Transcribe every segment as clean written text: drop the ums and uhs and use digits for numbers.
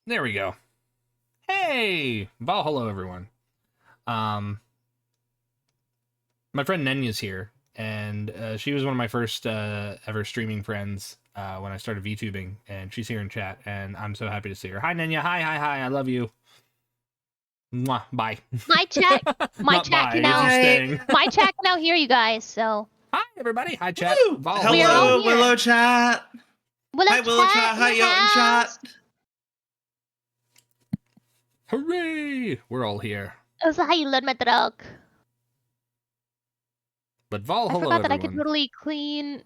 There we go. Hey! Well, hello, everyone. My friend Nenya's here, and she was one of my first ever streaming friends when I started VTubing, and she's here in chat, and I'm so happy to see her. Hi, Nenya. Hi, I love you. Mwah. Bye. My chat can now hear you guys, so. Hi, everybody. Hi, chat. Hello, Willow chat. Hi, Willow chat. Hi, Jotun chat. Hooray! We're all here. Silent my truck. But Val, hello, I forgot that everyone. I could totally clean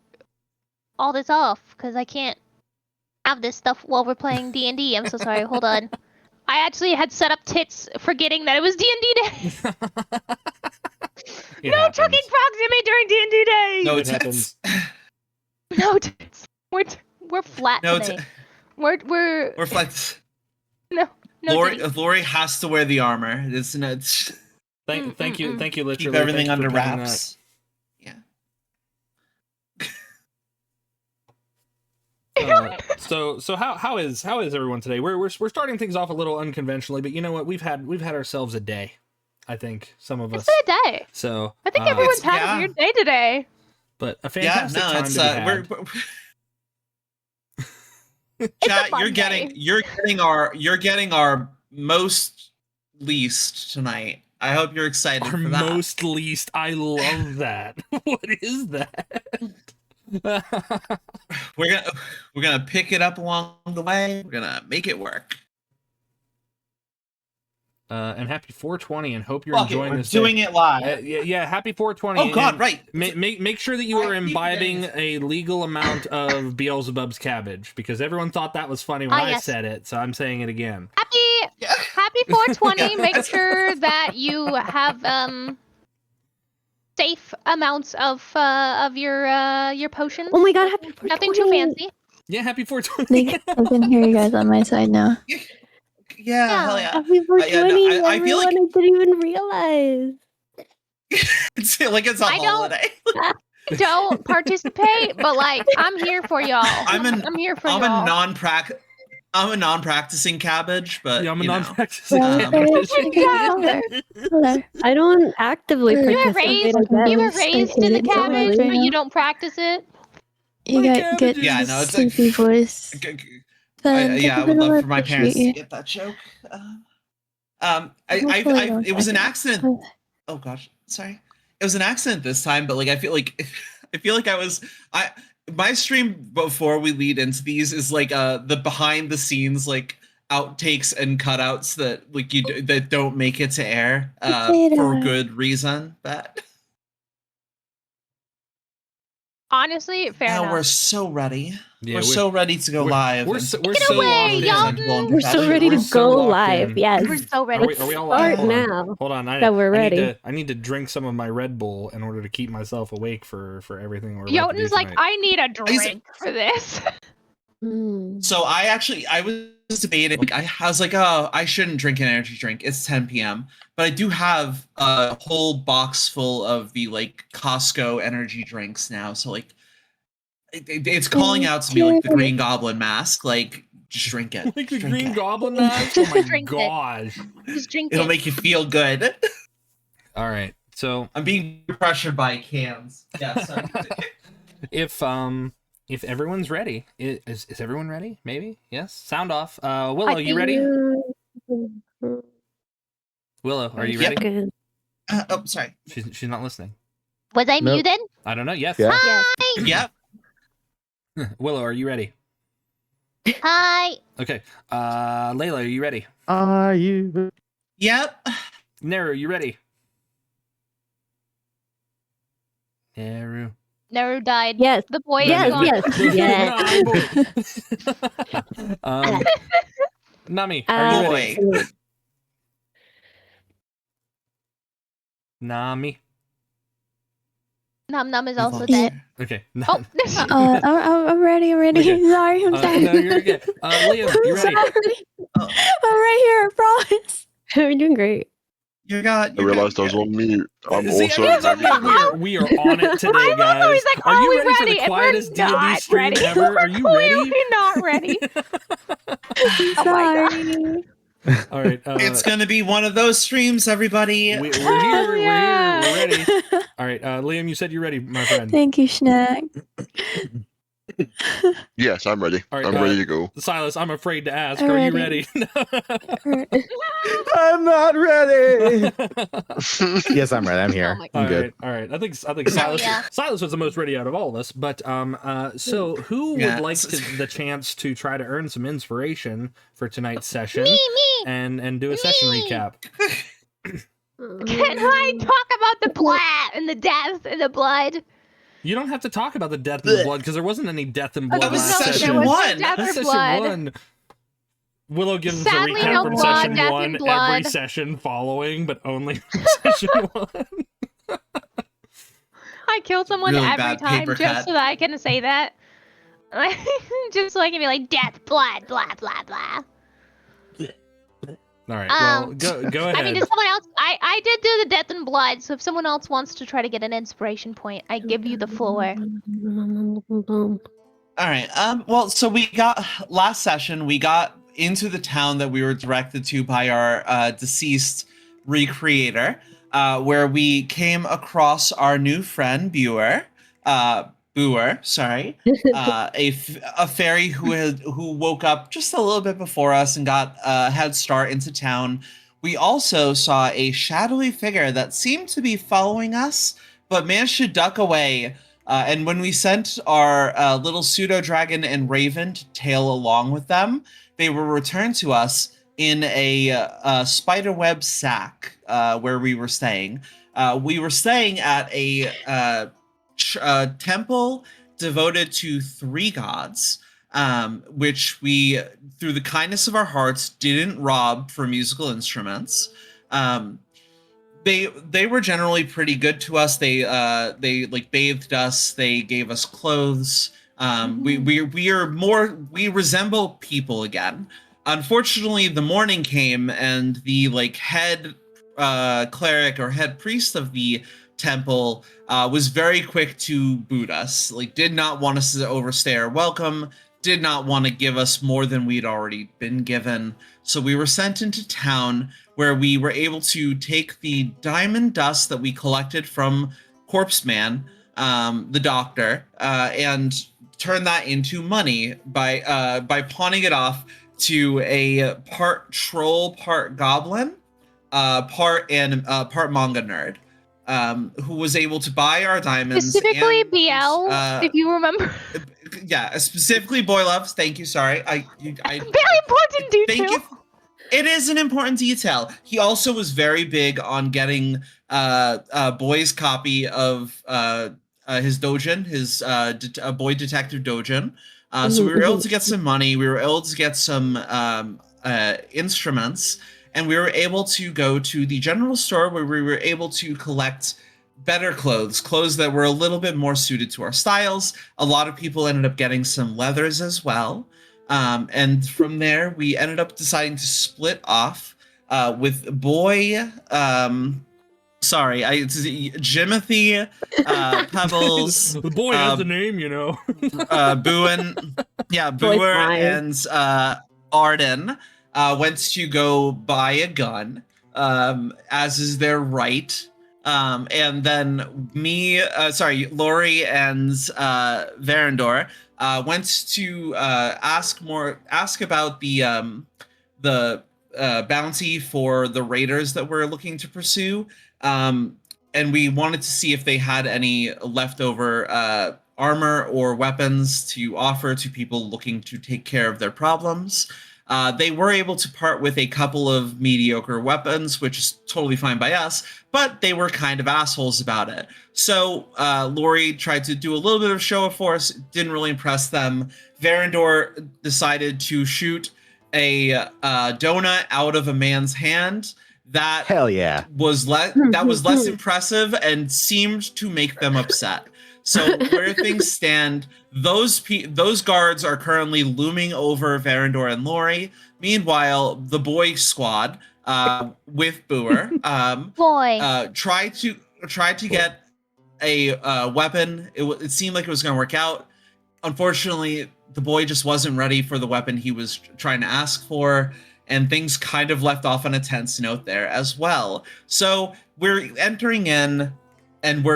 all this off, because I can't have this stuff while we're playing D&D. I'm so sorry. Hold on. I actually had set up tits forgetting that it was D&D day. No chucking proximity during D&D day. No tits. No tits. We're flat today. We're flat. No. Lori has to wear the armor. It's Thank you, literally. Keep everything under wraps. Yeah. So how is everyone today? We're starting things off a little unconventionally, but you know what? We've had ourselves a day. I think some of us. It's been a day. So I think everyone's had a weird day today. But a fantastic time to be had. Chat, you're getting our most least tonight. I hope you're excited for that. Most least, I love that. What is that? We're gonna pick it up along the way. We're gonna make it work. And happy 420, and hope you're enjoying this. Doing it live. Yeah, happy 420. Oh God, right. Make sure that you are imbibing a legal amount of Beelzebub's cabbage, because everyone thought that was funny when I said it, so I'm saying it again. Happy 420. Make sure that you have safe amounts of your potions. Oh my God, happy 420. Nothing too fancy. Yeah, happy 420. I can hear you guys on my side now. Yeah, hell yeah. Happy 420. I feel like I didn't even realize. it's like it's a holiday. Don't participate, but like I'm here for y'all. I'm here for y'all. I'm a non-practicing cabbage, but yeah, I'm a non-practicing cabbage. I don't actively participate. You were raised in the cabbage, but you don't practice it. You get it's sleepy voice. I would love for my parents to get that joke. It was an accident. Oh gosh, sorry. It was an accident this time, but like I feel like my stream before we lead into these is like the behind the scenes like outtakes and cutouts that like that don't make it to air for good reason. But honestly, fair enough. We're so ready. Yeah, we're so ready to go live. We're so ready to go live. Yes, we're so ready. Are we all live? Now. Hold on. We're ready. I need to drink some of my Red Bull in order to keep myself awake for everything we're Jotun's about to do like, tonight. I need a drink for this. So I was debating. Like I was like, oh, I shouldn't drink an energy drink. It's 10 p.m. But I do have a whole box full of the like Costco energy drinks now. So like. It's calling out to me like the Green Goblin mask. Like, just drink it. Like the Green Goblin mask? Oh my gosh. Just drink it. It'll make you feel good. All right. So I'm being pressured by cans. Yeah. Sorry. If everyone's ready, is everyone ready? Maybe. Yes. Sound off. Willow, you ready? Willow, are you ready? Oh, sorry. She's not listeling. Was I muted? I don't know. Yes. Yeah. Hi. Yep. Willow, are you ready? Hi. Okay. Layla, are you ready? Are you? Yep. Neru, you ready? Neru died. Yes. The boy is gone. Yes. Nami, are you ready? Nami. Num is also dead. Okay. I'm ready. Sorry, I'm sorry. No, you're good. Liam, you ready? I'm right here, I promise. You're doing great. I realized I was on mute. I'm See, also I mean, ready. we are on it today, I love how guys. he's like, Are you we ready for the ready? And we're quietest D&D not stream ready. ever? Are you ready? We're not ready. Oh my God. Sorry. All right. It's gonna be one of those streams, everybody. We're here. Hell We're yeah. here. We're ready. All right, Liam, you said you're ready, my friend. Thank you, Schnack. Yes, I'm ready. All right, I'm ready to go. Silas, I'm afraid to ask. Are you ready? I'm not ready. Yes, I'm ready. I'm here. Oh my I'm good. All right. I think Silas, yeah. Silas was the most ready out of all of us. But so who would like the chance to try to earn some inspiration for tonight's session? Me. And do a session recap. Can I talk about the blood and the death and the blood? You don't have to talk about the death and the blood because there wasn't any death and blood That was last session session. There was no one. death That's or session blood. one. Willow gives us a Sadly, recap no from blood, session death, one and every blood. session following, but only from session one. I kill someone Really every bad time paper just cut. so that I can say that. Just so I can be like, death, blood, blah, blah, blah. All right, well, go ahead. I mean, did someone else? I did do the death and blood, so if someone else wants to try to get an inspiration point, I give you the floor. All right. Well, so we got last session. We got into the town that we were directed to by our deceased recreator, where we came across our new friend Booer. Sorry, a fairy who woke up just a little bit before us and got a head start into town. We also saw a shadowy figure that seemed to be following us, but managed to duck away. And when we sent our little pseudo dragon and raven to tail along with them, they were returned to us in a spiderweb sack where we were staying. We were staying at a temple devoted to 3 gods, which we, through the kindness of our hearts, didn't rob for musical instruments. They were generally pretty good to us. They like bathed us. They gave us clothes. We resemble people again. Unfortunately, the morning came and the head cleric or head priest of the temple was very quick to boot us. Did not want us to overstay our welcome. Did not want to give us more than we'd already been given. So we were sent into town, where we were able to take the diamond dust that we collected from Corpse Man, the doctor, and turn that into money by pawning it off to a part troll, part goblin, part manga nerd, who was able to buy our diamonds. Specifically and, BL, if you remember. Yeah, specifically Boy Loves. Thank you. Sorry, I Very important detail. thank you. It is an important detail. He also was very big on getting Boy's copy of his dojin, his boy detective dojin. So we were able to get some money. We were able to get some instruments, and we were able to go to the general store where we were able to collect better clothes that were a little bit more suited to our styles. A lot of people ended up getting some leathers as well. And from there, we ended up deciding to split off with Boy. It's Jimothy, Pebbles. The boy has a name, you know. Booer and Ardyn went to go buy a gun, as is their right. And then Lori and Verandor went to ask about the bounty for the raiders that we're looking to pursue. And we wanted to see if they had any leftover armor or weapons to offer to people looking to take care of their problems. They were able to part with a couple of mediocre weapons, which is totally fine by us, but they were kind of assholes about it. So Lori tried to do a little bit of show of force, didn't really impress them. Verandor decided to shoot a donut out of a man's hand. That Hell yeah. was less impressive and seemed to make them upset. So where things stand, those guards are currently looming over Verandor and Lori. Meanwhile, the boy squad with Boer. Boy. Tried to get a weapon. It seemed like it was going to work out. Unfortunately, the boy just wasn't ready for the weapon he was trying to ask for, and things kind of left off on a tense note there as well. So we're entering in, and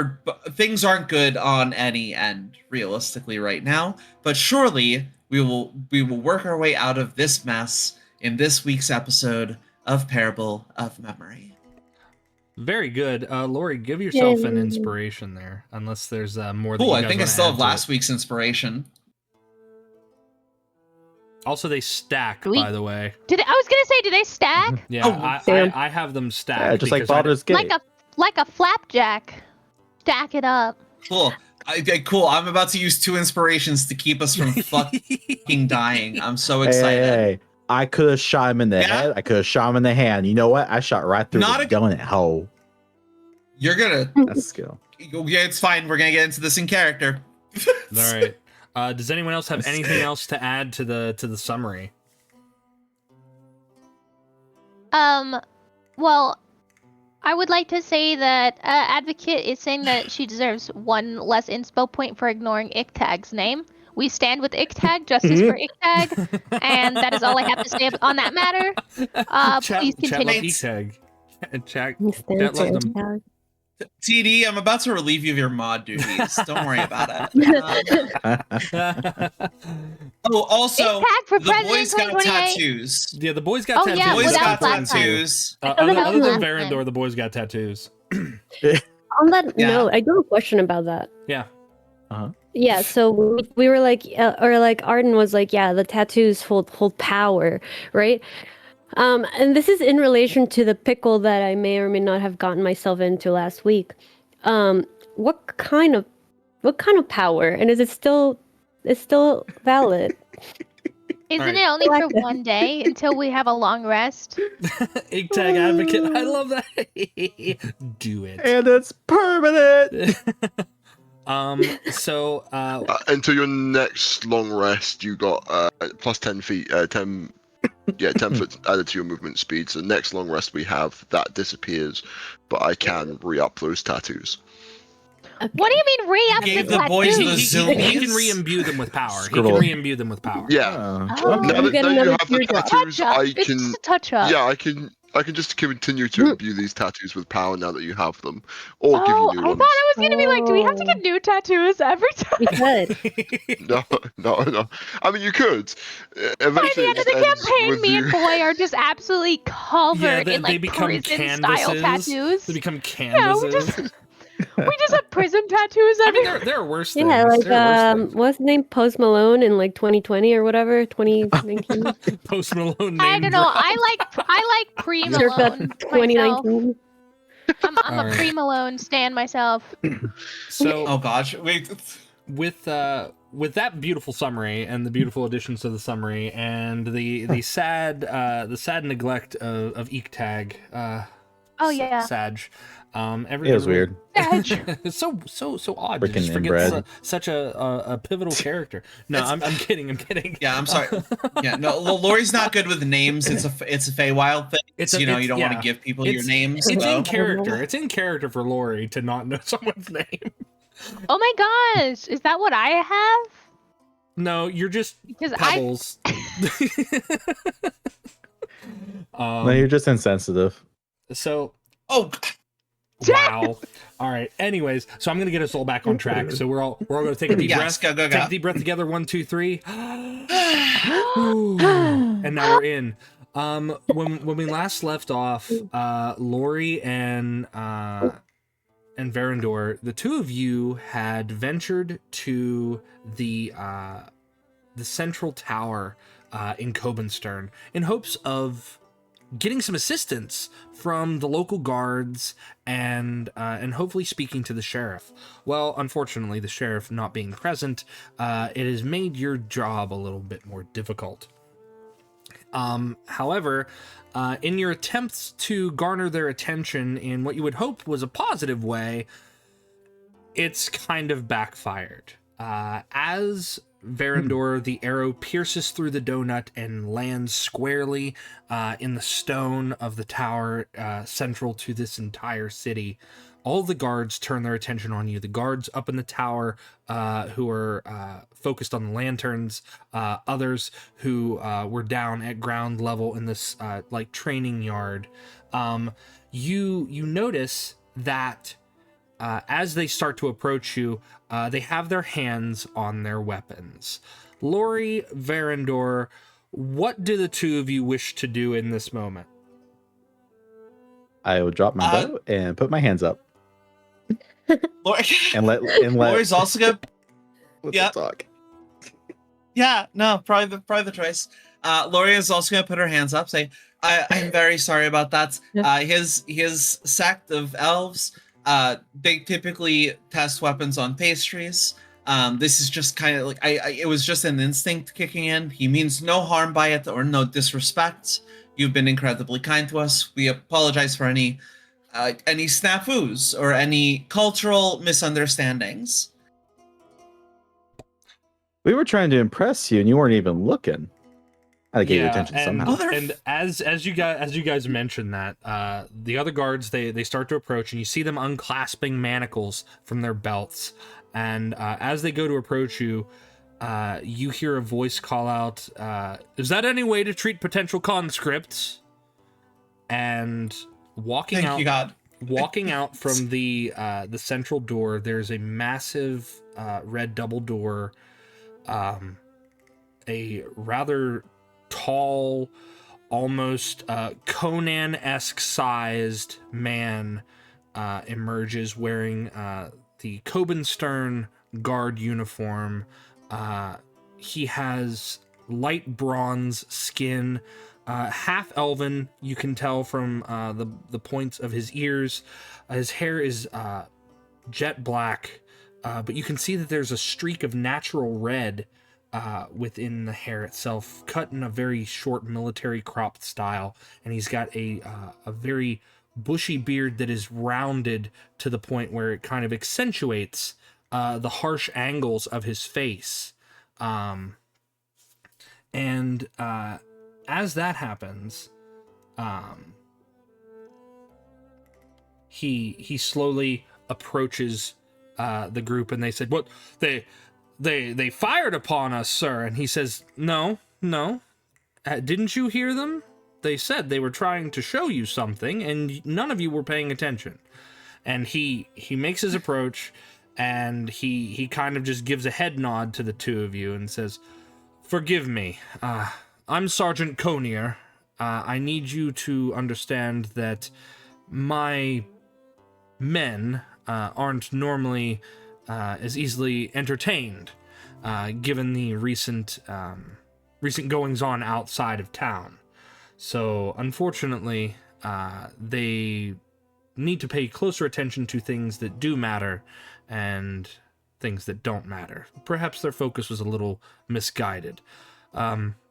things aren't good on any end realistically right now. But surely we will work our way out of this mess in this week's episode of Parable of Memory. Very good. Lori, give yourself an inspiration there, unless there's more. Cool. That you I think I guys still wanna have add to last week's inspiration. Also, they stack, Do we- by the way. I was gonna say, do they stack? Yeah, Oh, damn. I have them stacked. Yeah, just like because I- Baldur's Gate. Like a flapjack. Stack it up. Cool. Cool. I'm about to use 2 inspirations to keep us from fucking dying. I'm so excited. Hey, I could have shot him in the Yeah? head. I could have shot him in the hand. You know what? I shot right through Not the a- donut hole. You're gonna. That's skill. Yeah, it's fine. We're gonna get into this in character. All right. Does anyone else have anything else to add to the summary? Well, I would like to say that Advocate is saying that she deserves 1 less inspo point for ignoring Ichtag's name. We stand with Ichtag, justice for Ichtag, and that is all I have to say on that matter. Please continue. Tag. Chat. He stands let for them- TD, I'm about to relieve you of your mod duties. Don't worry about it. Also, Ichtag for the president boys got 2028. tattoos. Yeah, the boys got Oh, tattoos. yeah, Boys well, that got was last time. tattoos. I thought that Other happened than last time. Verandor, the boys got tattoos. On that Yeah. note, I do have a question about that. Yeah. Yeah, so we were like, or like Ardyn was like, yeah, the tattoos hold power, right? And this is in relation to the pickle that I may or may not have gotten myself into last week. What kind of power, and is it still valid? Isn't Alright. it only for Like- 1 day until we have a long rest? Tag advocate. I love that. Do it. And it's permanent. So Until your next long rest, you got plus 10 feet, 10 foot added to your movement speed. So next long rest we have, that disappears, but I can re-up those tattoos. What do you mean re-up Gave the the boys tattoos? the he can zoomies. re-imbue them with power. Scribble. He can re-imbue them with power. Yeah. Oh, Now you that get now you another have the teardrop. tattoos, touch up. I It's can. just a touch up. Yeah, I can just continue to imbue these tattoos with power now that you have them, or give Oh, you I new thought ones. I was gonna be like, do we have to Oh. get new tattoos every time? We could. No. I mean, you could. By Eventually, the end of it the ends campaign, with me you. and Boy are just absolutely covered they in like become prison-style canvases. tattoos. They become Yeah, we canvases. just have prison tattoos I mean, everywhere. there are worse things. Yeah, like There are worse things. what's his name? Post Malone in like 2020 or whatever, 2019. Post Malone name I don't know. drop. I like pre-Malone Circa myself. 2019. I'm a Alright. pre-Malone stan myself. So Oh gosh, wait. with that beautiful summary and the beautiful additions to the summary and the sad neglect of Ichtag. Oh yeah. Sag. It was weird. It's so odd to Freaking just forget inbred. such a pivotal character. No, I'm kidding. I'm kidding. Yeah, I'm sorry. Yeah, no, Lori's not good with names. It's a Feywild thing. It's a- you it's- don't want yeah. to give people your It's- names. It's so. in character. It's in character for Lori to not know someone's name. Oh my gosh, is that what I have? No, you're just Because pebbles. No, you're just insensitive. So Oh, wow. All right. Anyways, so I'm gonna get us all back on track. So we're all gonna take a deep yes, breath. go. Take a deep breath together. 1, 2, 3. And now we're in. When we last left off, Lori and Verandor, the two of you had ventured to the central tower in Cobenstern in hopes of getting some assistance from the local guards and hopefully speaking to the sheriff. Well, unfortunately, the sheriff not being present, it has made your job a little bit more difficult. However, in your attempts to garner their attention in what you would hope was a positive way, it's kind of backfired. As Verandor, the arrow pierces through the donut and lands squarely in the stone of the tower central to this entire city. All the guards turn their attention on you. The guards up in the tower who are focused on the lanterns, others who were down at ground level in this like training yard. You notice that as they start to approach you, they have their hands on their weapons. Lori, Verandor, what do the two of you wish to do in this moment? I will drop my bow and put my hands up Lori, and let Lori's also gonna. let's talk. Yeah, no, probably the choice. Lori is also gonna put her hands up, say, "I'm very sorry about that." His sect of elves, they typically test weapons on pastries. This is just kind of like it was just an instinct kicking in. He means no harm by it or no disrespect. You've been incredibly kind to us. We apologize for any snafus or any cultural misunderstandings. We were trying to impress you, and you weren't even looking. I get your attention and, somehow. And as you guys mentioned that, the other guards they start to approach, and you see them unclasping manacles from their belts. And as they go to approach you, you hear a voice call out, "Is that any way to treat potential conscripts?" And walking Thank you, God. walking out from the central door, there's a massive red double door. A rather tall, almost Conan-esque sized man emerges wearing the Cobenstern guard uniform. He has light bronze skin, half elven, you can tell from the points of his ears. His hair is jet black, but you can see that there's a streak of natural red within the hair itself, cut in a very short military cropped style, and he's got a very bushy beard that is rounded to the point where it kind of accentuates the harsh angles of his face. And as that happens, he slowly approaches the group, and they said, "What? They fired upon us, sir." And he says, No. Didn't you hear them? They said they were trying to show you something, and none of you were paying attention." And he makes his approach, and he kind of just gives a head nod to the two of you and says, "Forgive me. I'm Sergeant Conier. I need you to understand that my men aren't normally as easily entertained, given the recent goings on outside of town. So unfortunately, they need to pay closer attention to things that do matter and things that don't matter. Perhaps their focus was a little misguided.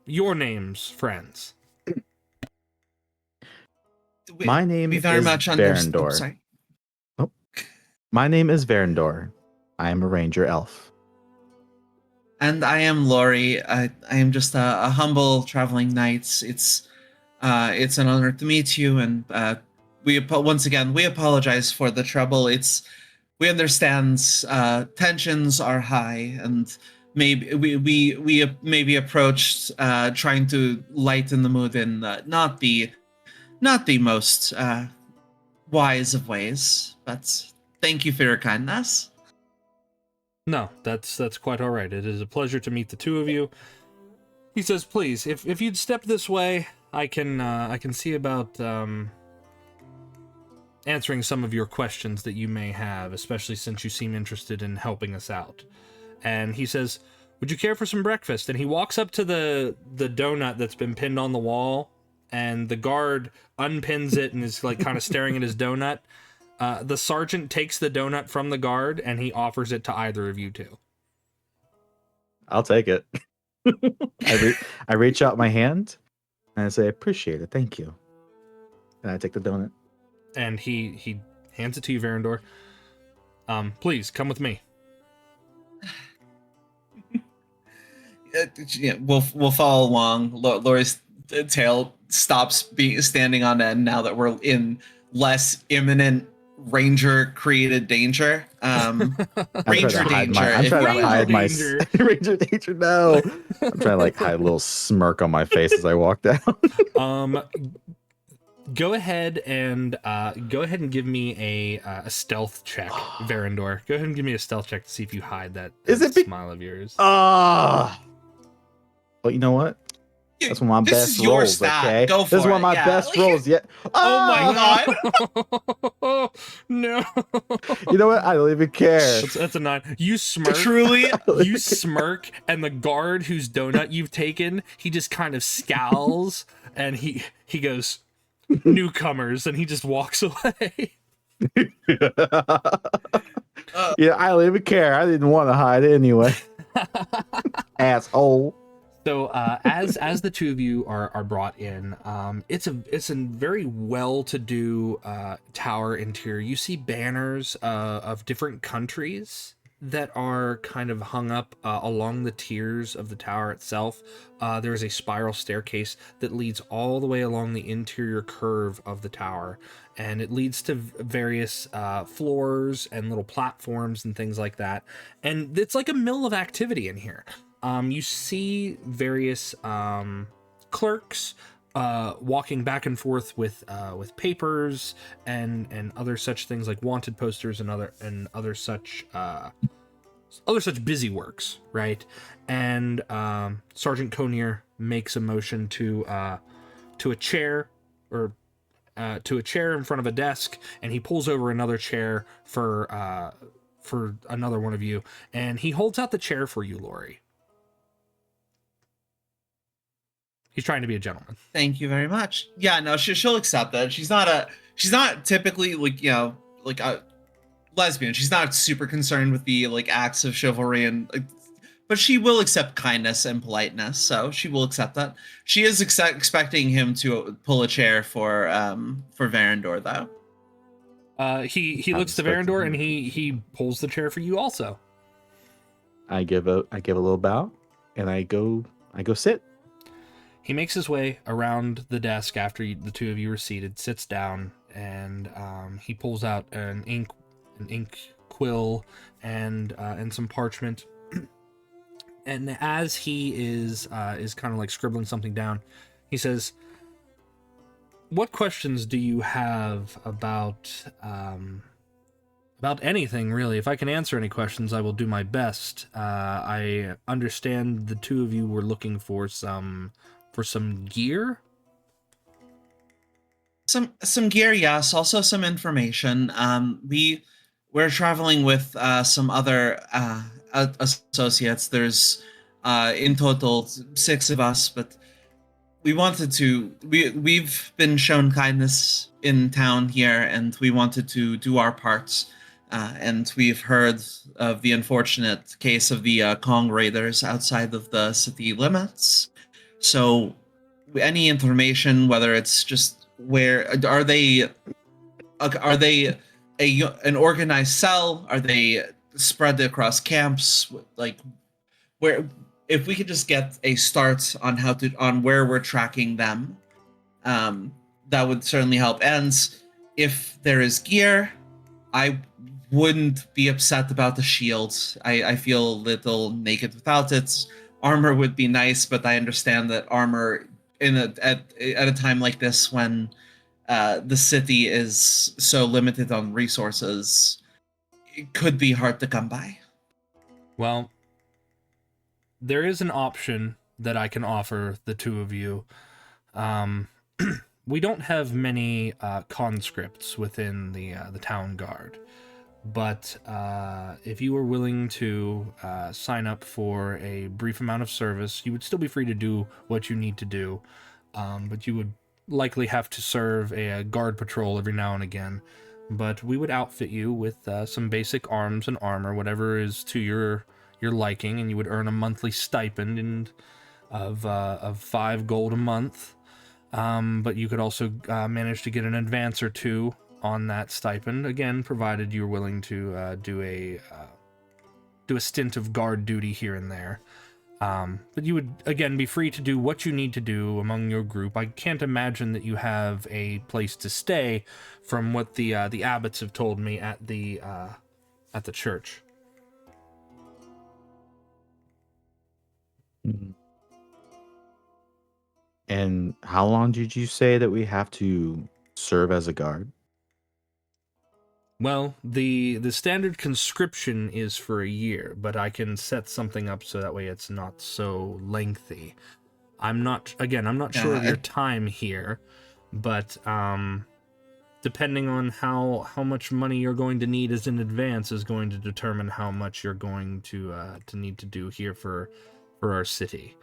Your names, friends." My name We very is much understand. Verandor. Sorry. My name is Verandor. I am a ranger elf. And I am Lori. I am just a humble traveling knight. It's an honor to meet you, and once again we apologize for the trouble. We understand tensions are high, and maybe we maybe approached trying to lighten the mood in not the most wise of ways. But thank you for your kindness. No, that's quite all right. It is a pleasure to meet the two of you. He says, "Please, if you'd step this way, I can see about answering some of your questions that you may have, especially since you seem interested in helping us out." And he says, "Would you care for some breakfast?" And he walks up to the donut that's been pinned on the wall, and the guard unpins it and is like kind of staring at his donut. The sergeant takes the donut from the guard, and he offers it to either of you two. I'll take it. I reach out my hand and I say, "Appreciate it, thank you." And I take the donut. And he hands it to you, Verandor. "Please, come with me." we'll follow along. Lori's tail stops standing on end now that we're in less imminent ranger created danger. Ranger danger. I'm trying to hide my danger. ranger danger. No, I'm trying to like hide a little smirk on my face as I walk down. Go ahead and give me a stealth check, Verandor. Go ahead and give me a stealth check to see if you hide that smile of yours. Well, you know what? That's one of my best rolls. Okay, Go for this is one of my best rolls yet. Oh my god! No. You know what? I don't even care. That's a 9. You smirk. Truly, You smirk, and the guard whose donut you've taken, he just kind of scowls, and he goes, "Newcomers," and he just walks away. Yeah, I don't even care. I didn't want to hide anyway. Asshole. So as the two of you are brought in, it's a very well-to-do tower interior. You see banners of different countries that are kind of hung up along the tiers of the tower itself. There is a spiral staircase that leads all the way along the interior curve of the tower, and it leads to various floors and little platforms and things like that. And it's like a mill of activity in here. You see various clerks walking back and forth with papers and other such things like wanted posters and other such busy works, right? And Sergeant Connier makes a motion to a chair in front of a desk, and he pulls over another chair for another one of you, and he holds out the chair for you, Lori. He's trying to be a gentleman. Thank you very much. Yeah, no, she'll accept that. She's not typically like a lesbian. She's not super concerned with the like acts of chivalry but she will accept kindness and politeness. So she will accept that. She is expecting him to pull a chair for Verandor though. He looks to Verandor and he pulls the chair for you also. I give a little bow and I go sit. He makes his way around the desk after the two of you are seated, sits down, and he pulls out an ink quill and some parchment. And as he is kind of like scribbling something down, he says, "What questions do you have about anything, really? If I can answer any questions, I will do my best. I understand the two of you were looking for some gear." Some gear, yes. Also some information. We're traveling with some other associates. There's in total 6 of us, but we've been shown kindness in town here, and we wanted to do our parts. And we've heard of the unfortunate case of the Kong raiders outside of the city limits. So any information, whether it's just where are they an organized cell? Are they spread across camps? Like where, if we could just get a start on on where we're tracking them, that would certainly help. And if there is gear, I wouldn't be upset about the shield. I feel a little naked without it. Armor would be nice, but I understand that armor at a time like this, when the city is so limited on resources, it could be hard to come by. Well, there is an option that I can offer the two of you. We don't have many conscripts within the town guard. But if you were willing to sign up for a brief amount of service, you would still be free to do what you need to do. But you would likely have to serve a guard patrol every now and again. But we would outfit you with some basic arms and armor, whatever is to your liking, and you would earn a monthly stipend of 5 gold a month. But you could also manage to get an advance or 2 on that stipend, again, provided you're willing to do a stint of guard duty here and there. But you would, again, be free to do what you need to do among your group. I can't imagine that you have a place to stay from what the abbots have told me at the church. Mhm. And how long did you say that we have to serve as a guard? Well, the standard conscription is for a year, but I can set something up so that way it's not so lengthy. I'm not sure of your time here, but depending on how much money you're going to need as in advance is going to determine how much you're going to need to do here for our city.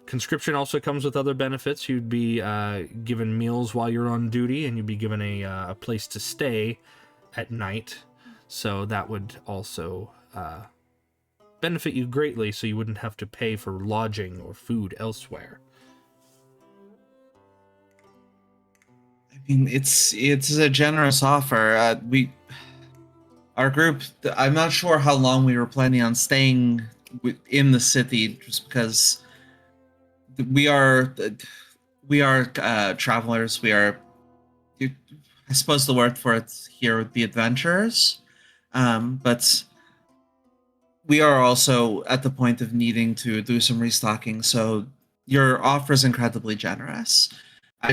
Conscription also comes with other benefits. You'd be given meals while you're on duty, and you'd be given a place to stay at night. So that would also benefit you greatly, so you wouldn't have to pay for lodging or food elsewhere. I mean, it's a generous offer. Our group, I'm not sure how long we were planning on staying in the city, just because we are travelers. We are, I suppose the word for it here would be adventurers, but we are also at the point of needing to do some restocking. So your offer is incredibly generous. I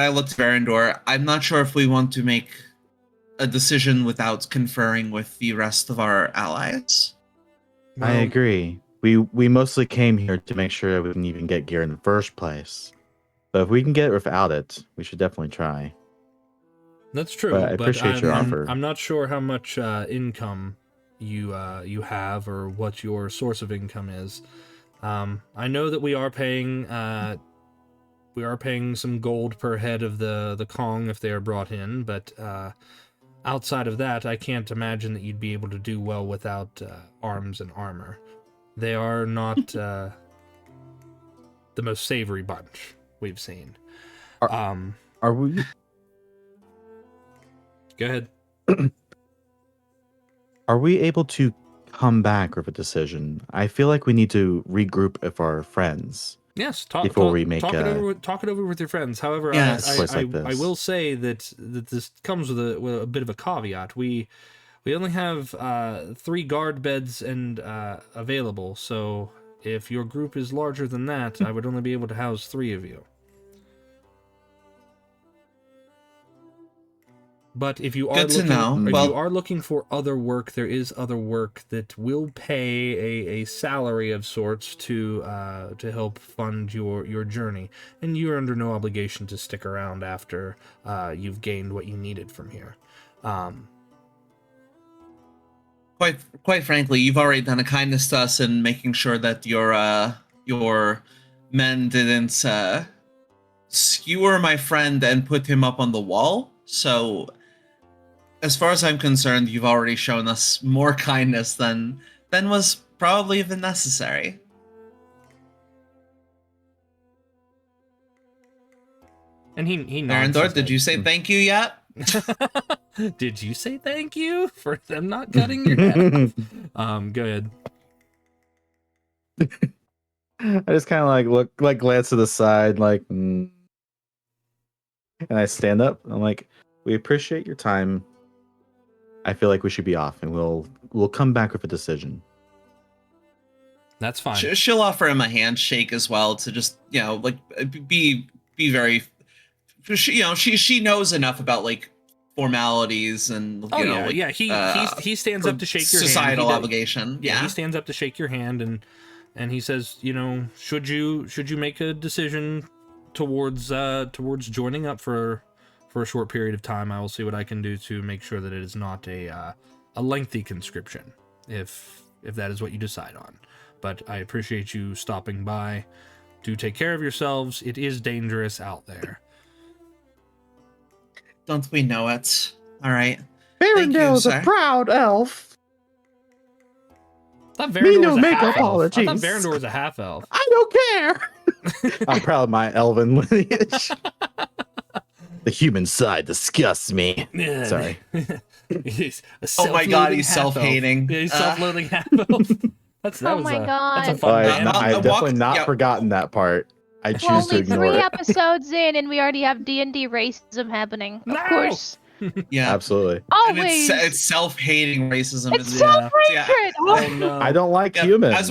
looked at Verandor. I'm not sure if we want to make a decision without conferring with the rest of our allies. I agree. We mostly came here to make sure we can even get gear in the first place. But if we can get it without it, we should definitely try. That's true. But I appreciate your offer. I'm not sure how much income you have or what your source of income is. I know that we are paying some gold per head of the Kong if they are brought in, but outside of that, I can't imagine that you'd be able to do well without arms and armor. They are not the most savory bunch we've seen. Are we? Go ahead. Are we able to come back with a decision? I feel like we need to regroup with our friends. Yes, talk it over with your friends. However, yes. I will say that this comes with a bit of a caveat. We only have 3 guard beds and available, so if your group is larger than that, I would only be able to house 3 of you. But if you are you are looking for other work, there is other work that will pay a salary of sorts to help fund your journey, and you're under no obligation to stick around after you've gained what you needed from here. Quite frankly, you've already done a kindness to us in making sure that your men didn't skewer my friend and put him up on the wall. So, as far as I'm concerned, you've already shown us more kindness than was probably even necessary. And he nods. Arendor, did you say thank you yet? Did you say thank you for them not cutting your head off? Go ahead. I just kind of glance to the side, and I stand up. I'm like, we appreciate your time. I feel like we should be off, and we'll come back with a decision. That's fine. She'll offer him a handshake as well to just be very. She knows enough about formalities and he stands up to shake your hand. Societal obligation. Yeah, he stands up to shake your hand and he says, should you make a decision towards joining up for a short period of time, I will see what I can do to make sure that it is not a lengthy conscription, if that is what you decide on. But I appreciate you stopping by. Do take care of yourselves. It is dangerous out there. Don't we know it? All right. Arendelle a proud elf. I thought Verandor make apologies. I thought Verandor was a half elf. I don't care. I'm proud of my elven lineage. The human side disgusts me. Sorry. He's oh my god, he's self-hating. Yeah, he's self-loathing half-elf. That's Oh my that's a God. fun I've, band. not, I've walk- definitely not yeah. forgotten that part. I We're choose to only ignore 3 it. episodes in, and we already have D&D racism happening. No! Of course. Yeah. Absolutely. And Always. it's self-hating racism. It's isn't it? self-hatred. Oh no. I don't like Yeah, humans.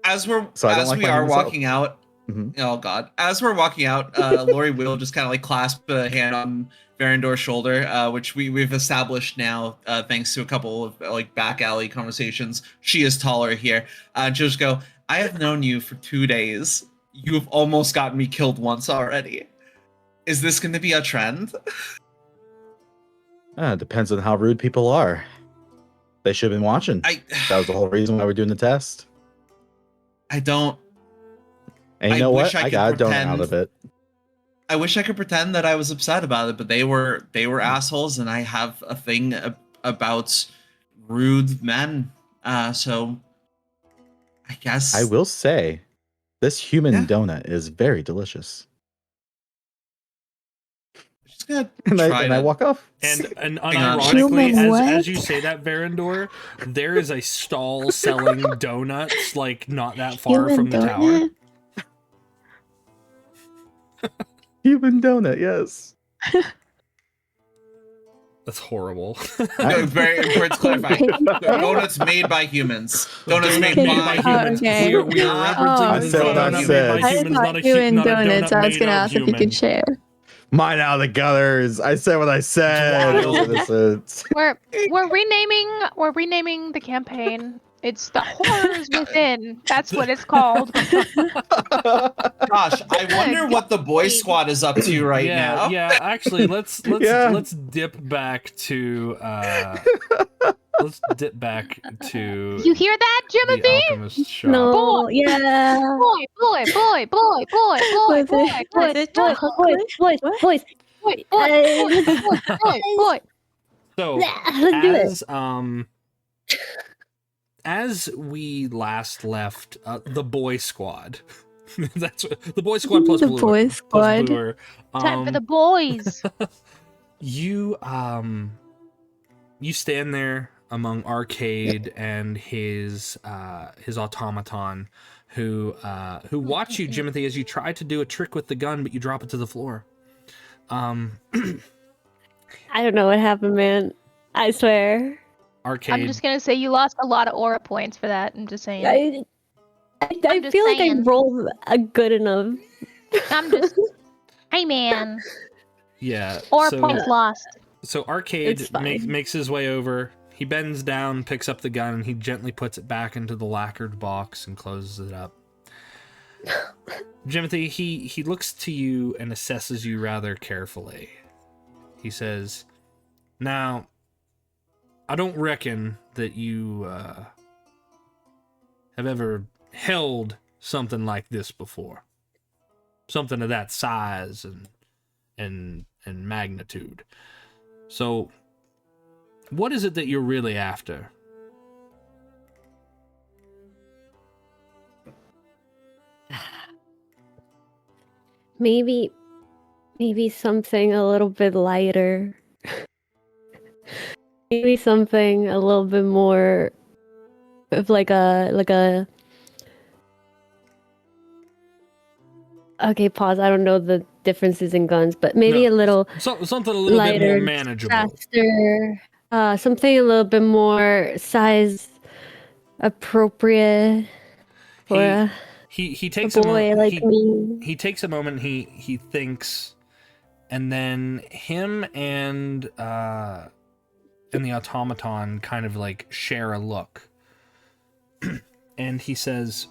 As we're So I don't as like we my are human self. walking out. Mhm. Oh God! As we're walking out, Lori will just kind of like clasp a hand on Varandor's shoulder, which we've established now, thanks to a couple of like back alley conversations. She is taller here. Just go. I have known you for 2 days. You've almost gotten me killed once already. Is this going to be a trend? It depends on how rude people are. They should have been watching. That was the whole reason why we're doing the test. I don't. And you I know wish what? I I could got a donut pretend- out of it. I wish I could pretend that I was upset about it, but they were assholes, and I have a thing about rude men. So I guess I will say, this human Yeah. donut is very delicious. just gonna And try I to. walk off. And Hang on. unironically, Human what? as you say that, Varandor, there is a stall selling donuts like not that far from the tower. Human donut, yes. That's horrible. No, very important to clarify. Donuts made by humans. Donuts made Okay. by humans. Okay. We are referencing I this said as a what I donut said. made by I humans, not thought a, you hu- in not a donuts. donut I was made gonna of ask if you human. could share. Mine out of the gutters. I said what I said. Wild. Innocent. We're renaming the campaign. It's the horrors within. That's what it's called. Gosh, I wonder what the boy squad is up to right now. Yeah, actually let's Yeah. let's dip back to let's dip back to You hear that, the Jimothy? alchemist shop. No, yeah. Boy. So Let's do it. as we last left the boy squad. That's what, the boy squad plus The Blue. boy Plus squad. Bluer, Time for the boys. you you stand there among Arcade and his automaton who watch you, Jimothy, as you try to do a trick with the gun, but you drop it to the floor. I don't know what happened, man. I swear. Arcade. I'm just gonna say you lost a lot of aura points for that. I'm just saying. I just feel like I saying. rolled a good enough. I'm just. Hey, man. Yeah. Aura so, points lost. So Arcade It's fine. makes his way over. He bends down, picks up the gun, and he gently puts it back into the lacquered box and closes it up. Jimothy, he looks to you and assesses you rather carefully. He says, "Now, I don't reckon that you have ever held something like this before. Something of that size and magnitude. So, what is it that you're really after?" Maybe something a little bit lighter. Maybe something a little bit more of like a Okay, pause. I don't know the differences in guns, but maybe No, a little something a little bit more lighter, manageable. faster, something a little bit more size appropriate for a He takes boy a like me. He takes a moment. He thinks, and then him and the automaton kind of like share a look, and he says,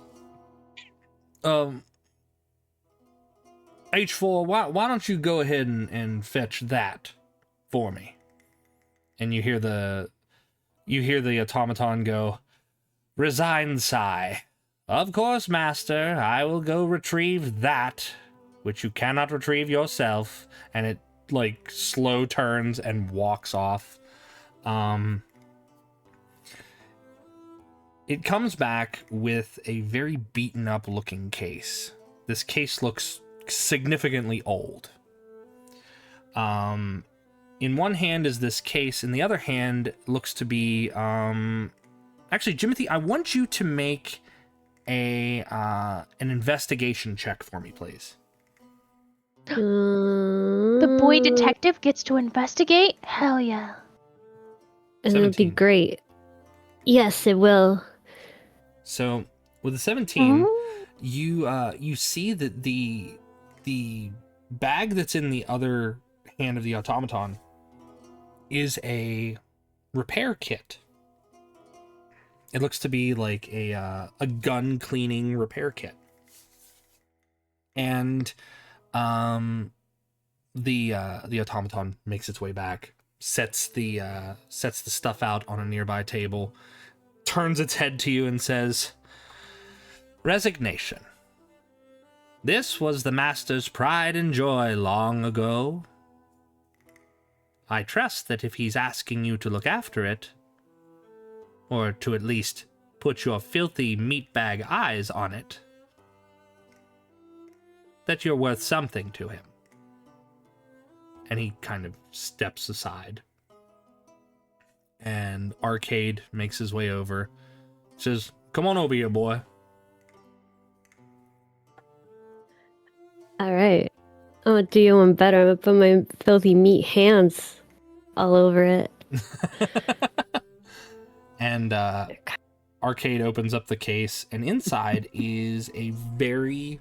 H4, why don't you go ahead and fetch that for me?" And you hear the automaton go, "Resign, sigh. Of course, master, I will go retrieve that, which you cannot retrieve yourself." And it like slow turns and walks off. It comes back with a very beaten up looking case. This case looks significantly old. In one hand is this case, and the other hand looks to be Actually, Jimothy, I want you to make an investigation check for me, please. The boy detective gets to investigate? Hell yeah. And it'll be 17. great. Yes, it will. So with a 17, you see that the bag that's in the other hand of the automaton is a repair kit. It looks to be like a gun cleaning repair kit. And the automaton makes its way back, sets the stuff out on a nearby table, turns its head to you and says, "Resignation. This was the master's pride and joy long ago. I trust that if he's asking you to look after it, or to at least put your filthy meatbag eyes on it, that you're worth something to him." And he kind of steps aside. And Arcade makes his way over. Says, "Come on over here, boy." All right. I'm gonna do you one better. I'm gonna put my filthy meat hands all over it. And Arcade opens up the case, and inside is a very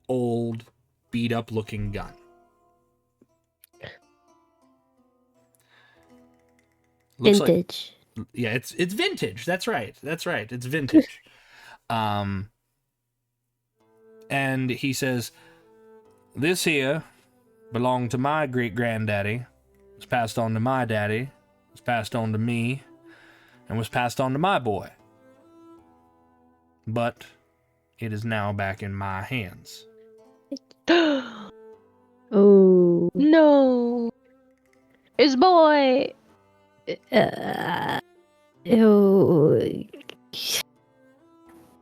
old, beat-up looking gun. Looks Vintage. like, yeah, it's vintage. That's right. It's vintage. And he says, "This here belonged to my great-granddaddy. Was passed on to my daddy. Was passed on to me. And was passed on to my boy. But it is now back in my hands." Oh. No. His boy. Ew.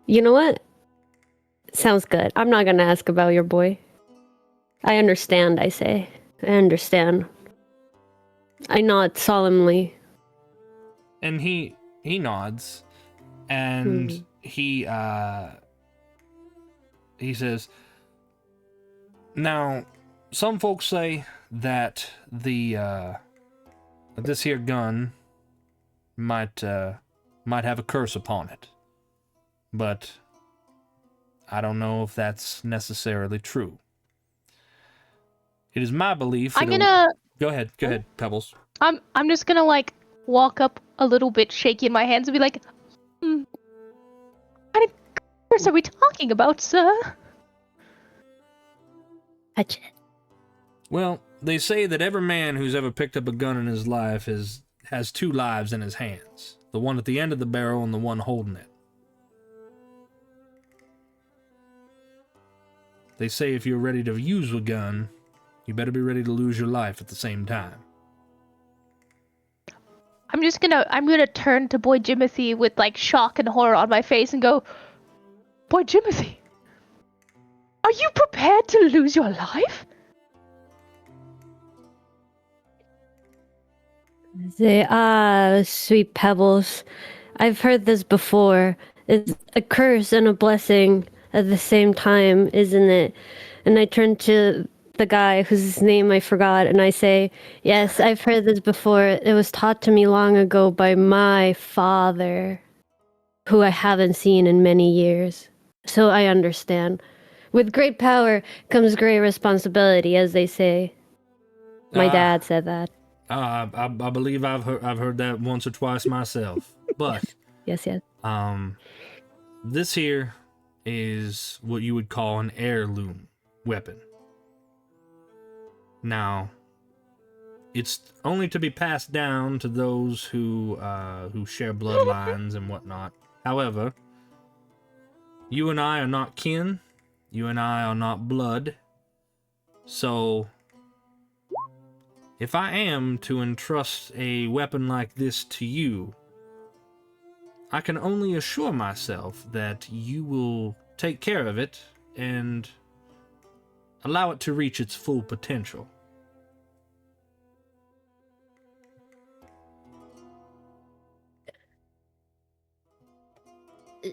You know what? Sounds good. I'm not gonna ask about your boy. I understand, I say. I understand. I nod solemnly. And he nods, and he says, "Now, some folks say that this here gun might have a curse upon it, but I don't know if that's necessarily true. It is my belief." I'm gonna. Go ahead, Pebbles. I'm just gonna like walk up a little bit, shaking my hands, and be like, "What kind of curse are we talking about, sir?" Touch it. Well, they say that every man who's ever picked up a gun in his life has two lives in his hands. The one at the end of the barrel and the one holding it. They say if you're ready to use a gun, you better be ready to lose your life at the same time. I'm gonna turn to Boy Jimothy with like shock and horror on my face and go, "Boy Jimothy, are you prepared to lose your life?" Say, sweet Pebbles. I've heard this before. It's a curse and a blessing at the same time, isn't it? And I turn to the guy whose name I forgot, and I say, "Yes, I've heard this before. It was taught to me long ago by my father, who I haven't seen in many years. So I understand. With great power comes great responsibility, as they say. My dad said that." I believe I've heard that once or twice myself. But Yes. this here is what you would call an heirloom weapon. Now, it's only to be passed down to those who share bloodlines and whatnot. However, you and I are not kin. You and I are not blood. So, if I am to entrust a weapon like this to you, I can only assure myself that you will take care of it and allow it to reach its full potential.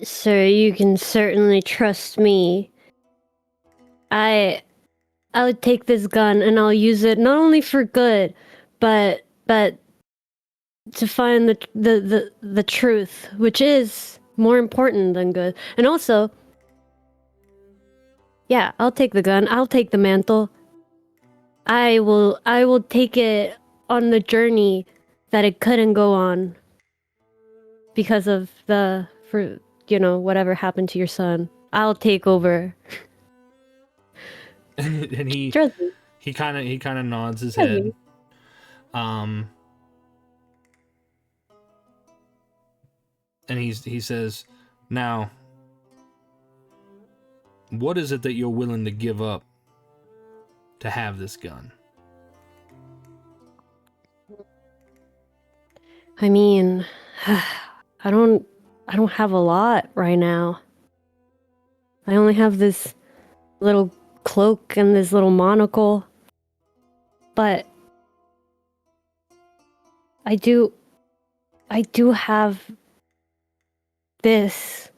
Sir, you can certainly trust me. I'll take this gun and I'll use it not only for good, but to find the truth, which is more important than good. And also, yeah, I'll take the gun. I'll take the mantle. I will take it on the journey that it couldn't go on because of whatever happened to your son. I'll take over. And he Trust me. he kind of nods his Trust head. me. And he says, "Now, what is it that you're willing to give up to have this gun?" I mean, I don't have a lot right now. I only have this little cloak and this little monocle. But I do have this,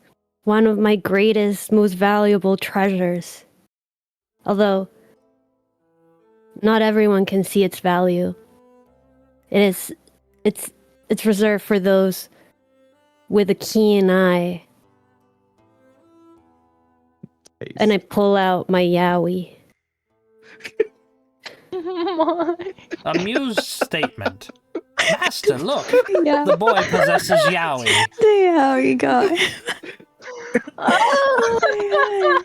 one of my greatest, most valuable treasures. Although not everyone can see its value. It's reserved for those with a keen eye. And I pull out my Yowie. Amused statement. Master, look, Yeah. the boy possesses Yowie. There we go. Oh my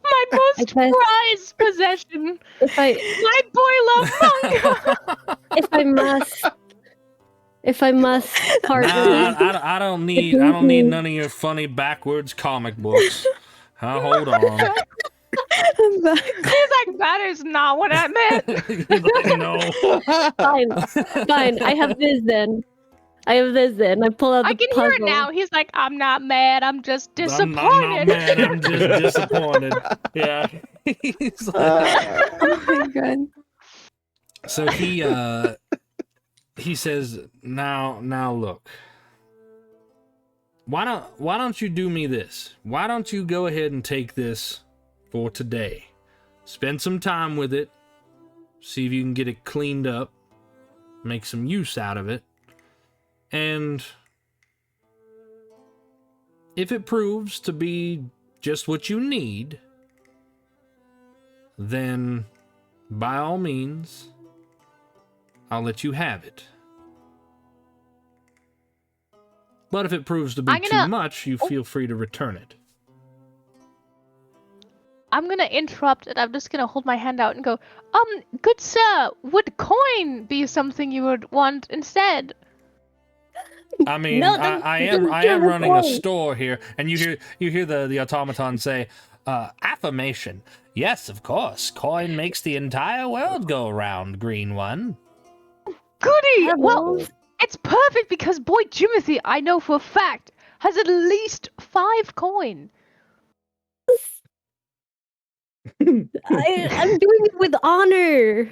I most guess prized possession. if I My boy love manga. if I must part Nah, with I don't need none of your funny backwards comic books. Hold on. I'm back. He's like, that is not what I meant. He's like, no. fine. I have this then. I pull out the I can puzzle. hear it now. He's like, I'm not mad. I'm just disappointed. I'm not mad. I'm just disappointed. Yeah. He's like, Oh my god. so he says, now look. Why don't you do me this? Why don't you go ahead and take this for today? Spend some time with it. See if you can get it cleaned up. Make some use out of it. And if it proves to be just what you need, then by all means, I'll let you have it. But if it proves to be too much, you feel free to return it. I'm gonna interrupt and I'm just gonna hold my hand out and go, good sir, would coin be something you would want instead? I mean, No, I am running a store here, and you hear the automaton say, affirmation. Yes, of course. Coin makes the entire world go around, green one. Goody! Well, it's perfect because boy Jimothy, I know for a fact, has at least 5 coin. I'm doing it with honor.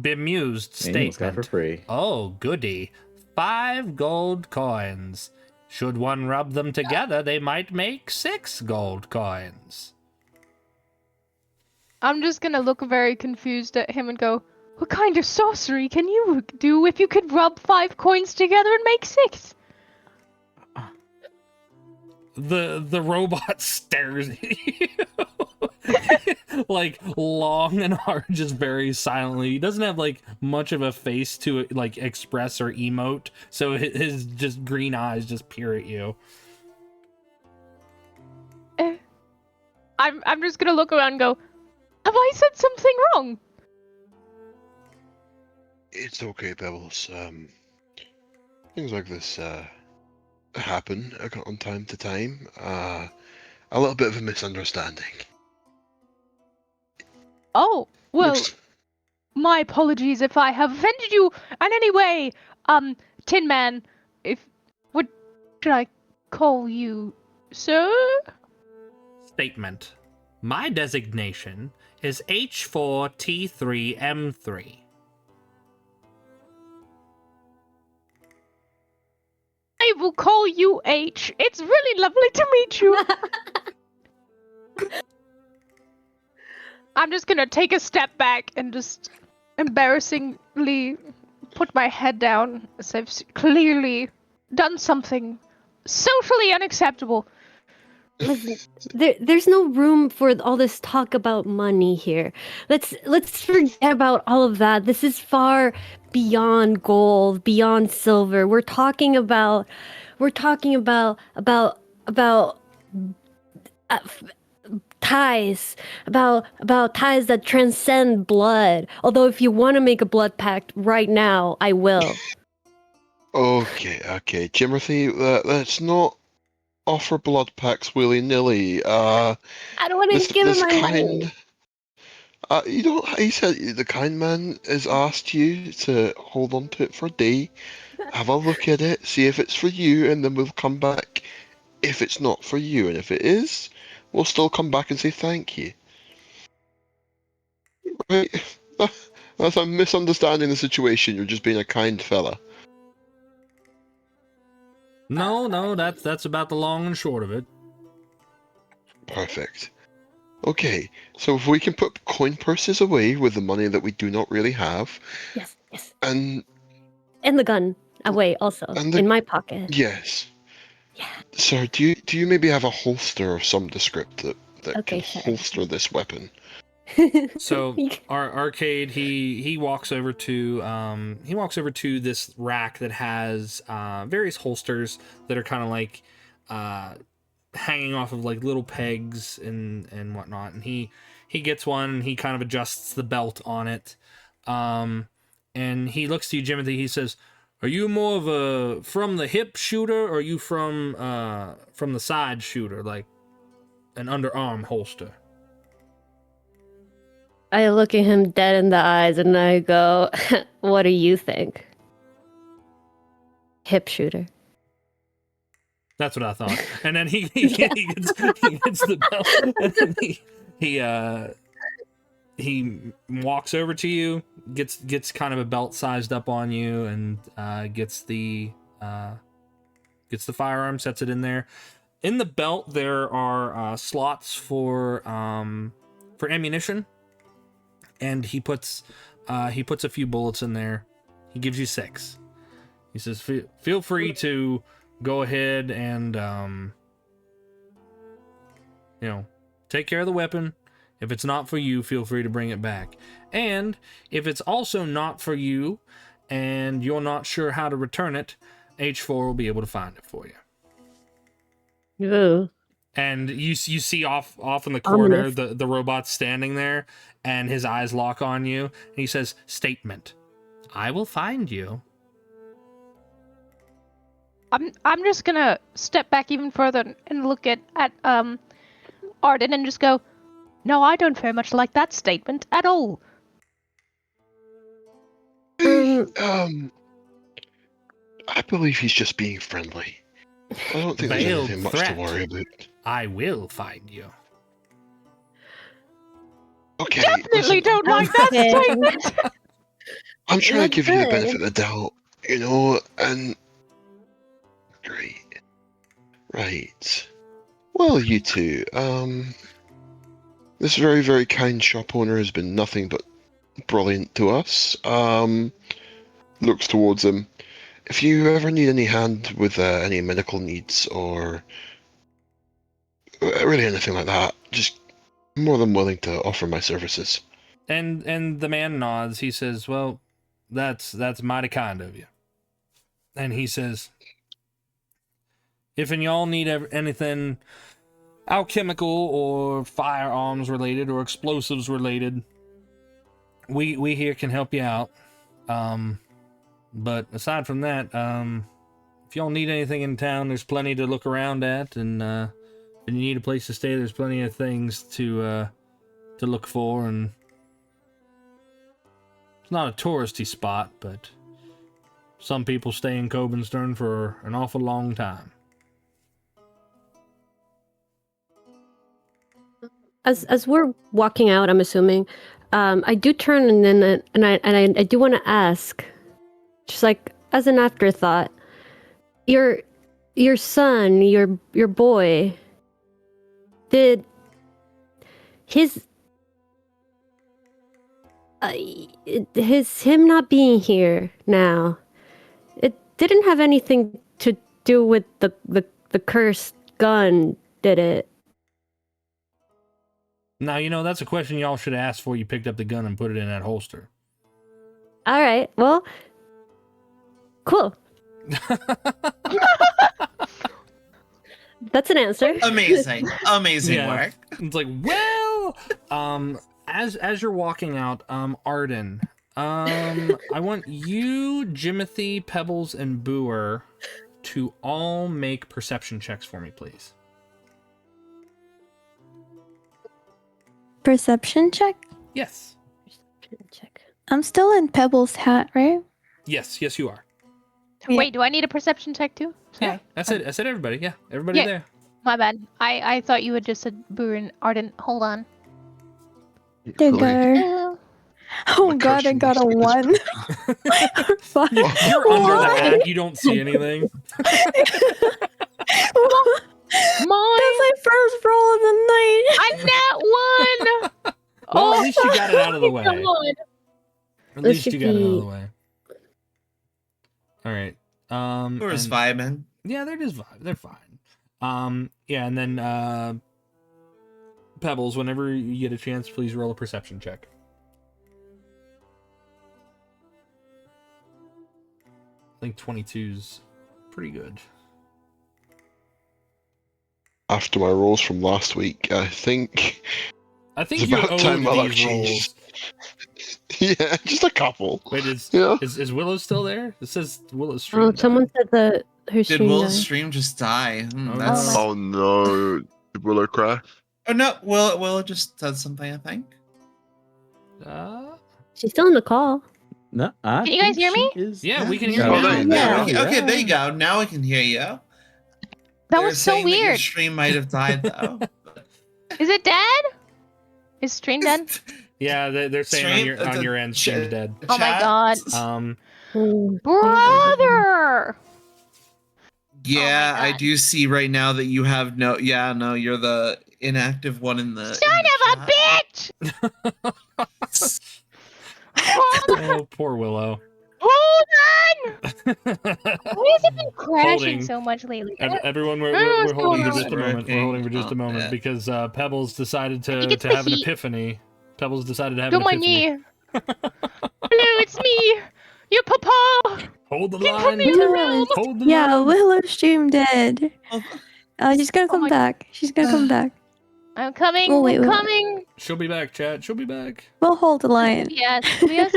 Bemused And you almost got it for statement. free. Oh, goody. 5 gold coins. Should one rub them together, they might make 6 gold coins. I'm just gonna look very confused at him and go, what kind of sorcery can you do if you could rub 5 coins together and make 6? The robot stares at you. Like long and hard, just very silently. He doesn't have like much of a face to like express or emote, so his just green eyes just peer at you. I'm just gonna look around and go, have I said something wrong? It's okay, Pebbles. Things like this happen on time to time. A little bit of a misunderstanding. Oh, well, Looks- my apologies if I have offended you in any way. Tin Man, what should I call you, sir? Statement. My designation is H4T3M3. I will call you H. It's really lovely to meet you. I'm just gonna take a step back and just embarrassingly put my head down as I've clearly done something socially unacceptable. Listen, there's no room for all this talk about money here. Let's forget about all of that. This is far beyond gold, beyond silver. We're talking about uh, ties, about ties that transcend blood. Although if you want to make a blood pact right now, I will. Okay, Timothy, let's not offer blood packs willy-nilly. I don't want to give him my money. You don't. He said the kind man has asked you to hold on to it for a day, have a look at it, see if it's for you, and then we'll come back if it's not for you. And if it is, we'll still come back and say thank you. Right? That's a misunderstanding the situation. You're just being a kind fella. No, that's about the long and short of it. Perfect. Okay, so if we can put coin purses away with the money that we do not really have, Yes. and And the gun away also in my pocket. yes, Yeah. sir, do you maybe have a holster of some description that Okay, can sure. holster this weapon? So our arcade, he walks over to this rack that has various holsters that are kind of like hanging off of like little pegs and whatnot, and he gets one and he kind of adjusts the belt on it, and he looks to you, Jimothy. He says, "Are you more of a from the hip shooter, or are you from the side shooter, like an underarm holster?" I look at him dead in the eyes and I go, "What do you think?" Hip shooter. That's what I thought. And then he gets the belt, and then he walks over to you, gets kind of a belt sized up on you, and gets the firearm, sets it in there. In the belt there are slots for ammunition, and he puts a few bullets in there. He gives you 6. He says, "Feel free to go ahead and take care of the weapon. If it's not for you, feel free to bring it back. And if it's also not for you and you're not sure how to return it, H4 will be able to find it for you." Ooh. And you see off in the corner Ominous. the robot standing there, and his eyes lock on you, and he says, "Statement. I will find you." I'm just gonna step back even further and look at Ardyn and just go, "No, I don't very much like that statement at all." I believe he's just being friendly. I don't think there's Veiled anything much threat. to worry about. I will find you. Okay, Definitely listen, don't like that Okay. statement. I'm trying to give you the Good. benefit of the doubt, and great. Right. Well, you two, this very, very kind shop owner has been nothing but brilliant to us. Looks towards him. If you ever need any hand with any medical needs or really anything like that, just more than willing to offer my services. And the man nods. He says, "Well, that's mighty kind of you." And he says, "If y'all need anything alchemical or firearms related or explosives related, we here can help you out. But aside from that, if y'all need anything in town, there's plenty to look around at, and if you need a place to stay, there's plenty of things to look for, and it's not a touristy spot, but some people stay in Cobenstern for an awful long time." As we're walking out, I'm assuming, I do turn and I do want to ask, just like as an afterthought, you're your son, your boy, did him not being here now, it didn't have anything to do with the cursed gun, did it? Now, that's a question y'all should have asked before you picked up the gun and put it in that holster. All right, well, cool. That's an answer. Amazing Yeah. work. It's like, well, as you're walking out, Ardyn, I want you, Jimothy, Pebbles, and Booer to all make perception checks for me, please. Perception check? Yes. Check. I'm still in Pebble's hat, right? Yes, you are. Yeah. Wait, do I need a perception check too? Sorry. Yeah, that's it. I said everybody. Yeah, everybody Yeah. there. My bad. I thought you had just said Boo and Ardyn. Hold on. There you go. Oh My god, I crushing got a is- 1. Fuck. You're under the Why? hat. You don't see anything. Mine. That's my first roll of the night. I'm that one. Well, at least you got it out of the way. Come on. At This least you should got it out of be- the way. All right. Or is and- vibing. Yeah, they're just vibe. They're fine. Yeah, and then Pebbles, whenever you get a chance, please roll a perception check. I think 22's pretty good. After my rolls from last week, I think I think it's you're about owed time I these rolls. Yeah, just a couple. Wait, is Yeah. Willow still there? It says Willow's stream. Oh, died. someone said that her Did stream Will's died. stream just die? Hmm, Oh, that's... no. Oh no, did Willow crash? Oh no, Will just said something, I think. She's still in the call. No, Can you guys hear me? Yeah, we can hear Oh, you there now. you go. Okay, there you go. Now I can hear you. That They were was so saying that your weird. stream might have died though. Is it dead? Is stream dead? Yeah, they're saying Stream- on your end, stream's dead. Oh my Chat- god. Hmm. Brother! Yeah, Oh my I God. do see right now that you have no. Yeah, no, you're the inactive one in the. Son of a bitch! bitch! Oh, poor Willow. Hold on! Why has it been crashing Holding. so much lately? Everyone, we're What's holding for going just a on? moment. We're holding for just a Oh, moment yeah. because Pebbles decided I think to it's the have an heat. epiphany. Pebbles decided to have Go an my epiphany. knee. Hello, it's me, your papa. Hold the Can you put line. me in the room? Hold the Yeah, line. Willow's stream dead. Oh, She's gonna Oh come my- back. She's gonna come back. I'm coming. Oh, wait, I'm wait, wait. coming. She'll be back, chat. She'll be back. We'll hold the line. Yes, OBS.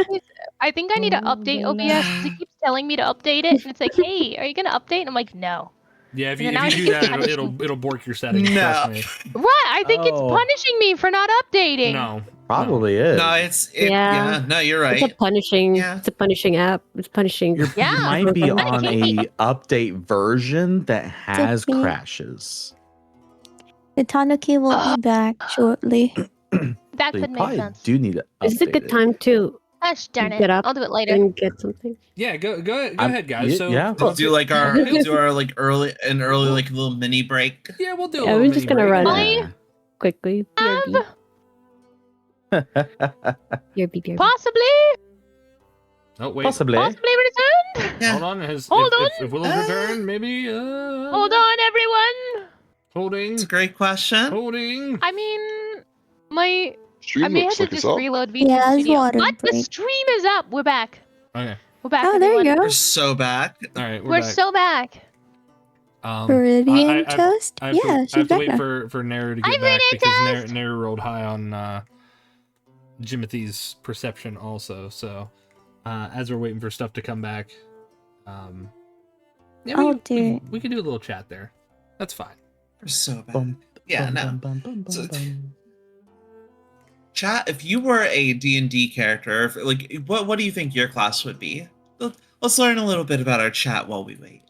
I think I need to update OBS. 'Cause it keeps telling me to update it, and it's like, "Hey, are you gonna update?" And I'm like, "No." Yeah, if And you, now if you do it's that, punishing it'll bork your settings. No. Trust me. What? I think it's Oh. punishing me for not updating. No. Probably is. No, Yeah. No, you're It's a right. punishing. Yeah. It's a punishing app. It's punishing. You Yeah. might be I on a update version that has me. crashes. The Tanuki will be back shortly. That So you could make probably sense. do need to This is a update good it. time to Gosh darn it! Get up I'll do it later. and get something. Yeah, go I'm- ahead, guys. yeah, So yeah. We'll do like our like early like little mini break. yeah, we'll do. A Yeah, little we're just mini gonna break. run Yeah. quickly. BRB. BRB. Possibly Oh wait, Possibly. returned. Yeah. hold on. Hold if Willow's returned, maybe. Hold on, everyone. Holding. It's a great question. Holding. I mean, I Stream may have looks to like it's just up. reload VT Yeah, it's Studio. water But the break. stream is up. We're back. Okay. We're back. Oh, there you everyone. go. We're so back. All right. We're back. so back. Viridian I- toast? I have to, Yeah, I she's have to back wait now. for Naru to I'm get back ready, because Naru rolled high on Jimothy's perception also. So as we're waiting for stuff to come back, yeah, I'll do it. we can do a little chat there. That's fine. We're so back. Bum, Yeah, bum, no. bum, bum, bum, So- bum. Chat, if you were a D&D character, like what do you think your class would be? Let's learn a little bit about our chat while we wait.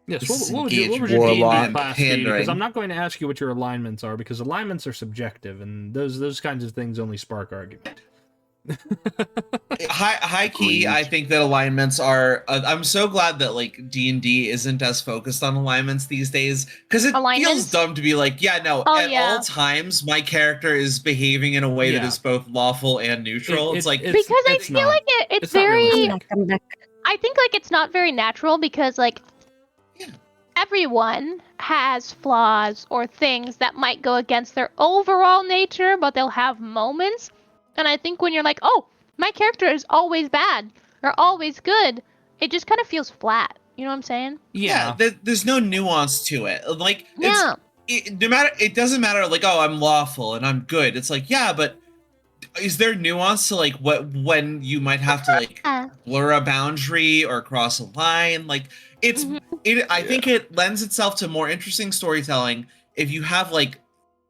Yes. This What would is your engaged warlock D&D class be? Because pandering. I'm not going to ask you what your alignments are because alignments are subjective and those kinds of things only spark argument. high key, I think that alignments are. I'm so glad that like D&D isn't as focused on alignments these days, because it feels Alignments? dumb to be like, yeah, no, Oh, at yeah. all times my character is behaving in a way that Yeah. is both lawful and neutral. It's like Because I it's feel not- like it's it's not very. realistic. Come back. I think like it's not very natural because like Yeah. everyone has flaws or things that might go against their overall nature, but they'll have moments. And I think when you're like, oh, my character is always bad or always good, it just kind of feels flat. You know what I'm saying? Yeah. there's no nuance to it. Like Yeah. it doesn't matter like, oh, I'm lawful and I'm good. It's like, yeah, but is there nuance to like when you might have to like blur a boundary or cross a line? Like it's I think it lends itself to more interesting storytelling if you have like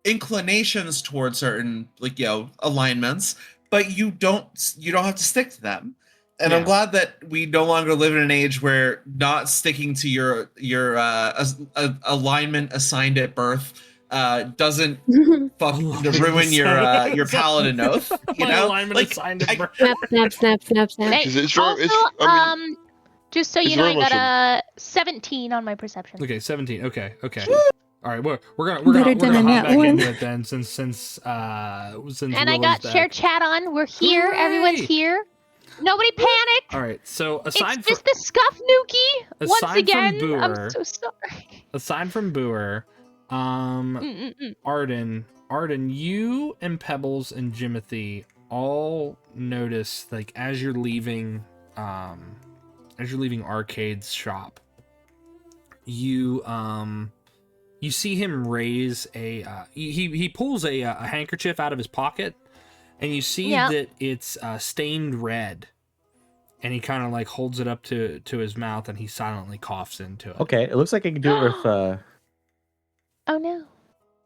inclinations towards certain like, you know, alignments, but you don't have to stick to them. And I'm Yeah. glad that we no longer live in an age where not sticking to your alignment assigned at birth doesn't ruin your paladin oath. You My know, alignment like assigned to birth. Snap, snap, snap, snap, snap. Hey, 'Cause it's very- also, it's- I mean, just so it's you know, very I got much a 17 on my perception. Okay, 17. Okay. All right, we're Better gonna than a hop nat back one. into it then, since And I Willow's got back. share chat on. We're here. Everyone's Hooray! here. Nobody panic. All right, so It's aside just the scuff nuki. Once aside from again, Boer- I'm so sorry. aside from Boer, Ardyn, you and Pebbles and Jimothy all notice, like, as you're leaving Arcade's shop, you see him raise a he pulls a handkerchief out of his pocket, and you see Yeah. that it's stained red, and he kind of like holds it up to his mouth, and he silently coughs into it. Okay, it looks like I can do it with. Oh no.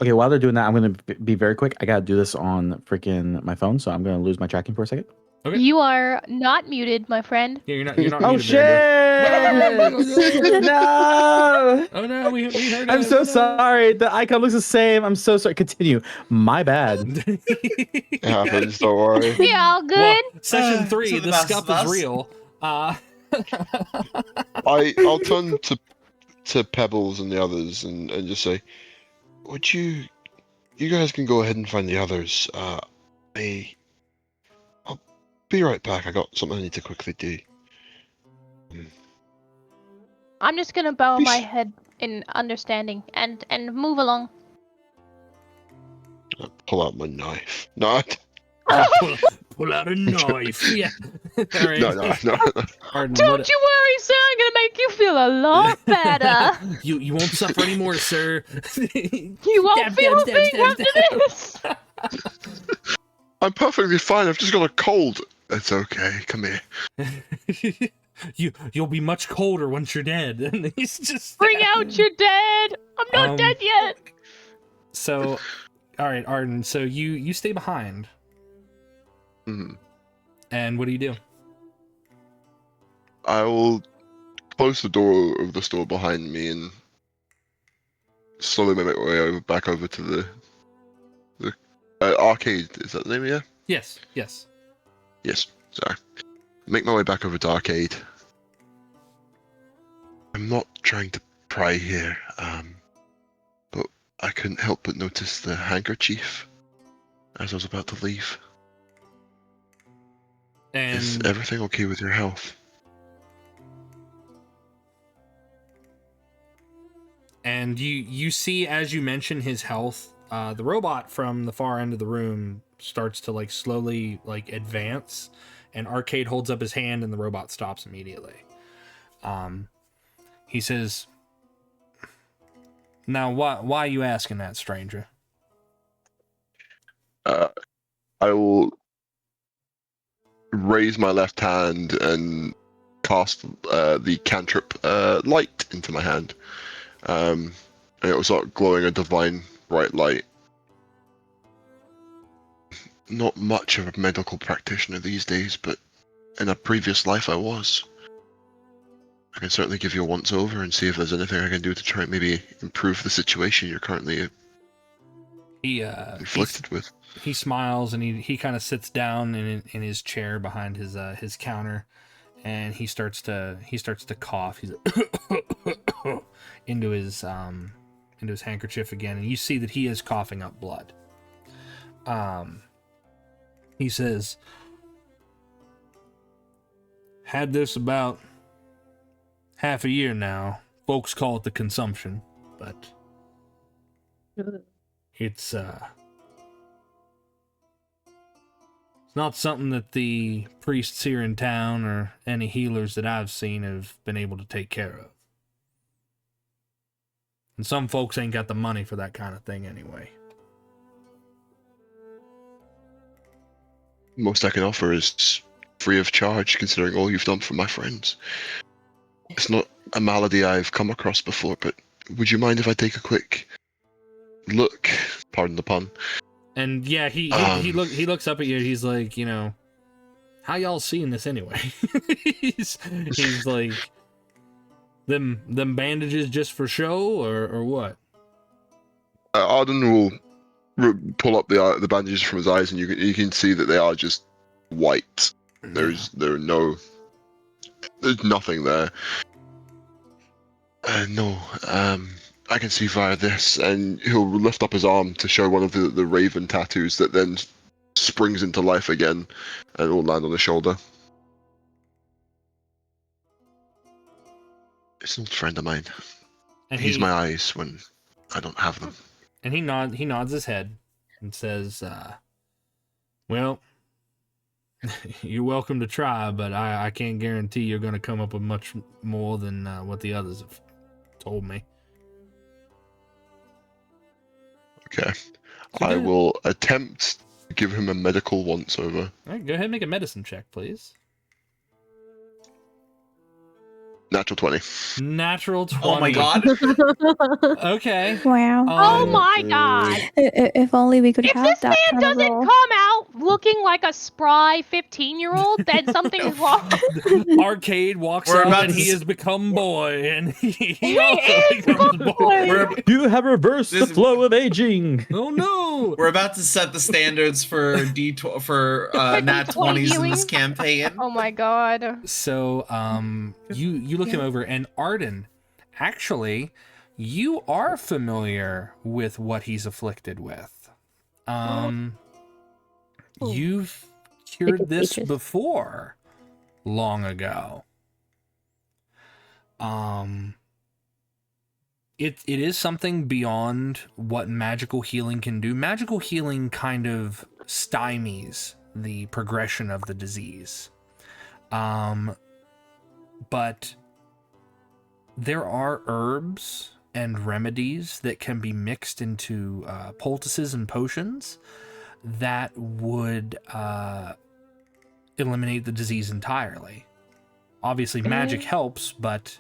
Okay, while they're doing that, I'm gonna be very quick. I gotta do this on freaking my phone, so I'm gonna lose my tracking for a second. Okay. You are not muted, my friend. Yeah, you're not. Oh muted, shit! Barry. No! Oh no, we heard it. I'm so Oh, no. sorry. The icon looks the same. I'm so sorry. Continue. My bad. It happens, don't worry. Yeah, all good. Well, session 3, to the the best scuff of us. is real. I'll turn to Pebbles and the others and just say, would you guys can go ahead and find the others. I'll be right back. I got something I need to quickly do. I'm just gonna bow my Please. head in understanding and move along. I'll pull out my knife. No, I- pull out a knife. Yeah. All right. no. Ardyn, Don't you worry, sir. I'm gonna make you feel a lot better. you won't suffer anymore, sir. You won't Stab, feel a stab, thing stab, after stab. this. I'm perfectly fine. I've just got a cold. It's okay. Come here. You'll be much colder once you're dead. And he's just Bring out your dead. I'm not dead yet. So, all right, Ardyn. So you stay behind, Mhm. and what do you do? I will close the door of the store behind me and slowly make my way back over to the arcade. Is that the name? Yeah. Yes. Yes. Sorry. Make my way back over to arcade. I'm not trying to pry here, but I couldn't help but notice the handkerchief as I was about to leave. Is And everything okay with your health? and you see, as you mention his health, the robot from the far end of the room starts to like slowly like advance, and Arcade holds up his hand, and the robot stops immediately. He says, "Now, why are you asking that, stranger?" I will raise my left hand and cast the cantrip light into my hand. And it will start glowing a divine bright light. Not much of a medical practitioner these days, but in a previous life I was. I can certainly give you a once over and see if there's anything I can do to try and maybe improve the situation you're currently Inflicted with. He smiles and he kind of sits down in his chair behind his counter, and he starts to cough. He's into his handkerchief again, and you see that he is coughing up blood. He says, "Had this about half a year now. Folks call it the consumption, but it's not something that the priests here in town or any healers that I've seen have been able to take care of. And some folks ain't got the money for that kind of thing anyway." Most I can offer is free of charge, considering all you've done for my friends. It's not a malady I've come across before, but would you mind if I take a quick look? Pardon the pun. And yeah, he looks up at you. He's like, how y'all seeing this anyway? he's like, them bandages just for show or what? Ardyn will pull up the bandages from his eyes, and you can see that they are just white. There's nothing there. No, I can see via this, and he'll lift up his arm to show one of the raven tattoos that then springs into life again, and will land on his shoulder. It's an old friend of mine. And he's my eyes when I don't have them. And he nods his head and says, well, you're welcome to try, but I can't guarantee you're going to come up with much more than what the others have told me. Okay. I will attempt to give him a medical once-over. All right, go ahead and make a medicine check, please. Natural 20. Natural 20. Oh my god. Okay. Wow. Oh my god! If only we could If have this that man kind of doesn't role. come out looking like a spry 15-year-old, then something is wrong. Arcade walks We're up about and to he s- has become boy, and he He also is becomes boy. boy. You have reversed the This- flow of aging. Oh no! We're about to set the standards for Nat 20s in this campaign. Oh my god. So, you look him over, and Ardyn, actually, you are familiar with what he's afflicted with. You've cured this Pages. before, long ago. It is something beyond what magical healing can do. Magical healing kind of stymies the progression of the disease. But there are herbs and remedies that can be mixed into poultices and potions that would eliminate the disease entirely. Obviously, magic helps, but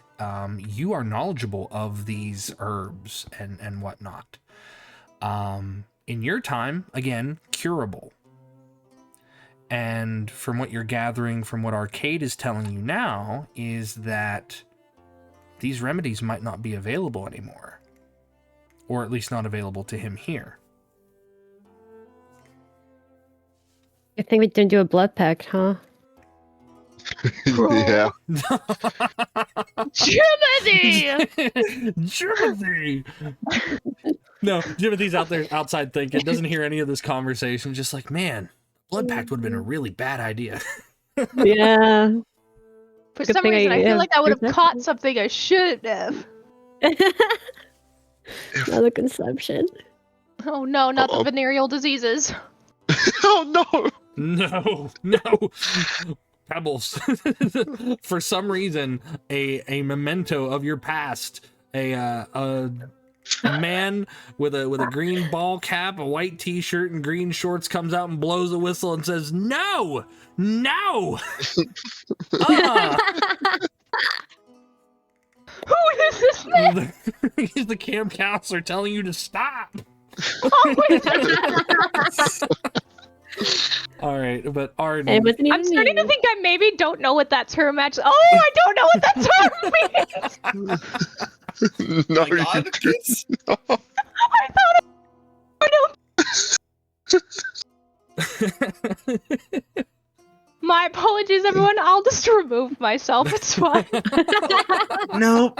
you are knowledgeable of these herbs and whatnot. In your time, again, curable. And from what you're gathering from what Arcade is telling you now is that these remedies might not be available anymore. Or at least not available to him here. I think we didn't do a blood pact, huh? Yeah. Jimothy! Jimothy! No, Jimothy's out there outside thinking, doesn't hear any of this conversation, just like, man, blood pact would have been a really bad idea. Yeah. For Good some thing reason, I feel yeah, like I would have perception. caught something I shouldn't have. Another consumption. Oh no, not Uh-oh. the venereal diseases. Oh no! No. Pebbles. For some reason, a memento of your past, a man with a green ball cap, a white t-shirt, and green shorts comes out and blows a whistle and says, "No, no." Who is this man? He's the camp counselor telling you to stop. All right, but And it Ardyn, wasn't even I'm starting to me. think I maybe don't know what that term actually. Oh, I don't know what that term means. No, Oh my god, you kids. I thought I don't. My apologies, everyone. I'll just remove myself. It's fine. Nope.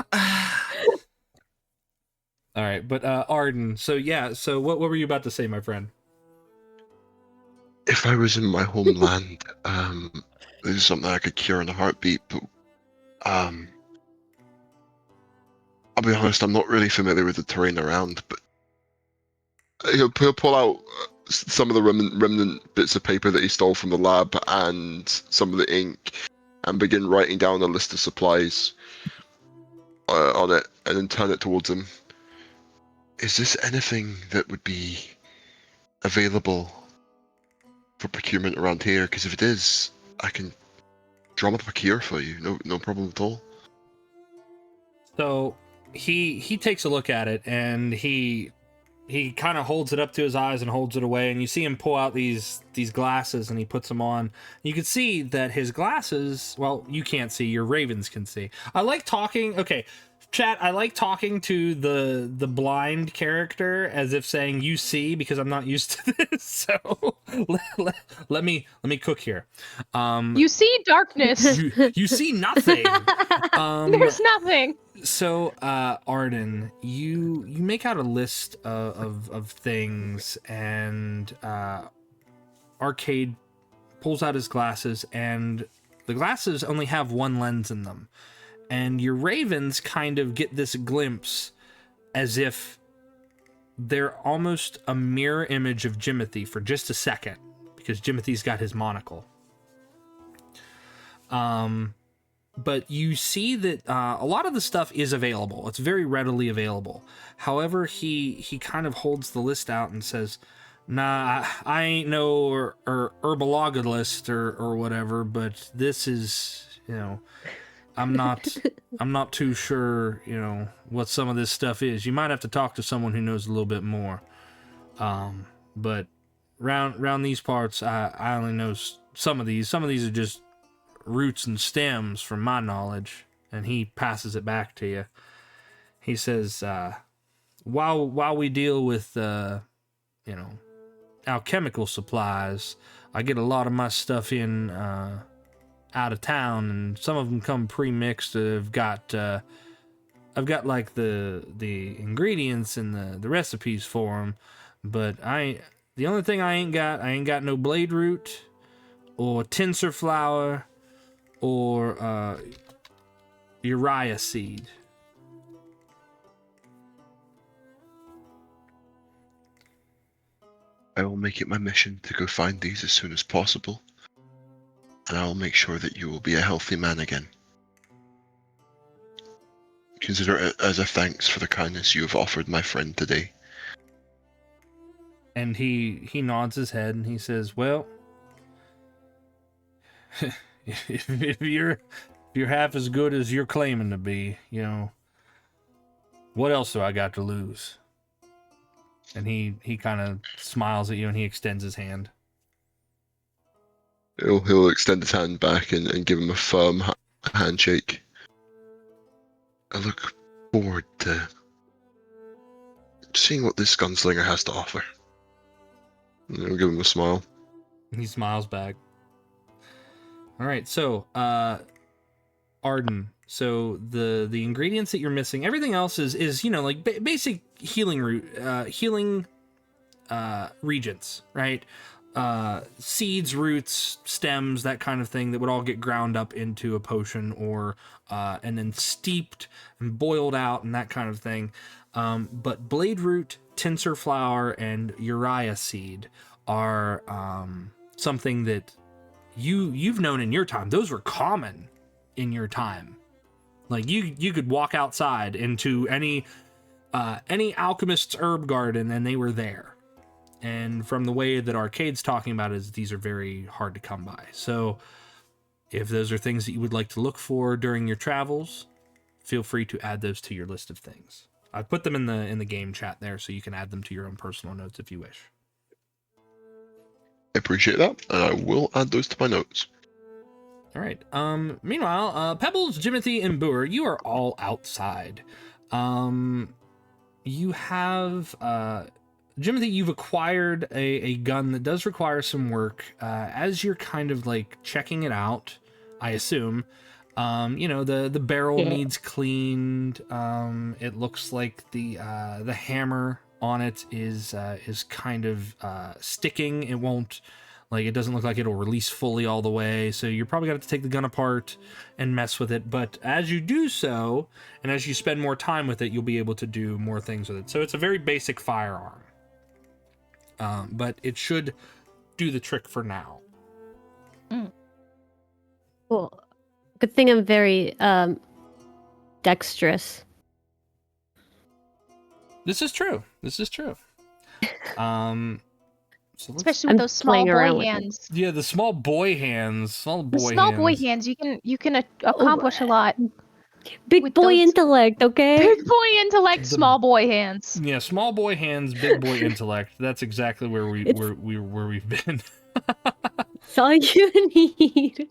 All right, but Ardyn. So yeah, so what were you about to say, my friend? If I was in my homeland, this is something I could cure in a heartbeat, but I'll be honest, I'm not really familiar with the terrain around, but he'll pull out some of the remnant bits of paper that he stole from the lab and some of the ink and begin writing down a list of supplies on it and then turn it towards him. Is this anything that would be available for procurement around here? Because if it is, I can drum up a cure for you. No problem at all. So he takes a look at it and he kind of holds it up to his eyes and holds it away, and you see him pull out these glasses and he puts them on. You can see that his glasses, well, you can't see, your ravens can see. I like talking, okay, chat, I like talking to the blind character as if saying you see, because I'm not used to this. So let me cook here. You see darkness. You see nothing. There's nothing. So, Ardyn, you make out a list of things, and Arcade pulls out his glasses, and the glasses only have one lens in them. And your ravens kind of get this glimpse as if they're almost a mirror image of Jimothy for just a second, because Jimothy's got his monocle. But you see that a lot of the stuff is available. It's very readily available. However, he kind of holds the list out and says, nah, I ain't no herbologist or whatever, but this is, I'm not too sure, what some of this stuff is. You might have to talk to someone who knows a little bit more. But round these parts, I only know some of these. Some of these are just roots and stems from my knowledge. And he passes it back to you. He says, while we deal with, alchemical supplies, I get a lot of my stuff in, out of town, and some of them come pre-mixed. I've got like the ingredients and the recipes for them, but the only thing I ain't got no blade root or tinsel flower or Uriah seed. I will make it my mission to go find these as soon as possible, and I will make sure that you will be a healthy man again. Consider it as a thanks for the kindness you have offered my friend today. And he nods his head and he says, well, if you're half as good as you're claiming to be, what else do I got to lose? And he kind of smiles at you and he extends his hand. He'll extend his hand back and give him a firm handshake. I look forward to seeing what this gunslinger has to offer. And I'll give him a smile. He smiles back. All right, so Ardyn. So the ingredients that you're missing, everything else is like basic healing regents, right? Seeds, roots, stems, that kind of thing that would all get ground up into a potion or and then steeped and boiled out and that kind of thing. But blade root, tinsel flower, and Uriah seed are something that you've known in your time. Those were common in your time. Like you could walk outside into any alchemist's herb garden and they were there. And from the way that Arcade's talking about it, these are very hard to come by. So if those are things that you would like to look for during your travels, feel free to add those to your list of things. I've put them in the game chat there, so you can add them to your own personal notes if you wish. I appreciate that, and I will add those to my notes. All right. Meanwhile, Pebbles, Jimothy, and Boer, you are all outside. You have Jimothy, you've acquired a gun that does require some work. As you're kind of like checking it out, I assume, the barrel Yeah. needs cleaned. It looks like the hammer on it is kind of sticking. It won't, like, it doesn't look like it'll release fully all the way. So you're probably going to have to take the gun apart and mess with it. But as you do so, and as you spend more time with it, you'll be able to do more things with it. So it's a very basic firearm. But it should do the trick for now. Cool. Good thing I'm very dexterous. This is true. So Especially with I'm those small playing around boy with it. hands. yeah, the small boy hands. The small boy hands, you can accomplish a lot. Big With boy those- intellect, okay? Big boy intellect, The- small boy hands. Yeah, small boy hands, big boy intellect. That's exactly where we've been. That's all you need.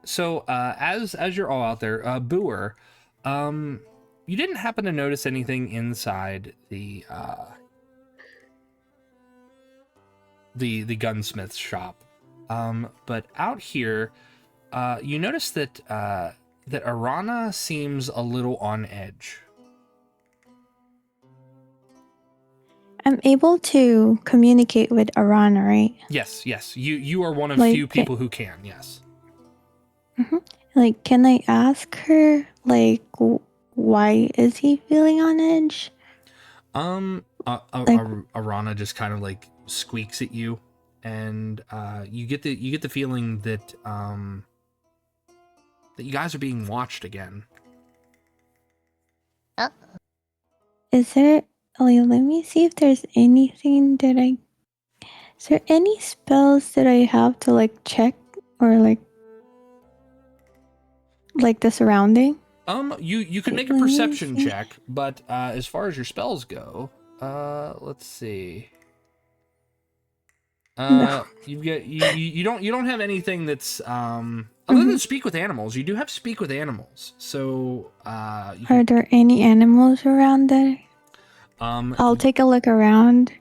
So as you're all out there, Boer, you didn't happen to notice anything inside the gunsmith's shop, but out here, you notice that Arana seems a little on edge. I'm able to communicate with Arana, right? Yes, you are one of Like, few people who can. Yes. Like, can I ask her, like, why is he feeling on edge? Arana just kind of like squeaks at you, and you get the feeling that you guys are being watched again. Is there... Like, let me see if there's anything that I... Is there any spells that I have to, like, check? Or, like the surrounding? You can make a Let me perception see. check, but as far as your spells go, let's see. No. You don't have anything that's other than speak with animals. You do have speak with animals, so you Are can, there any animals around there? I'll take a look around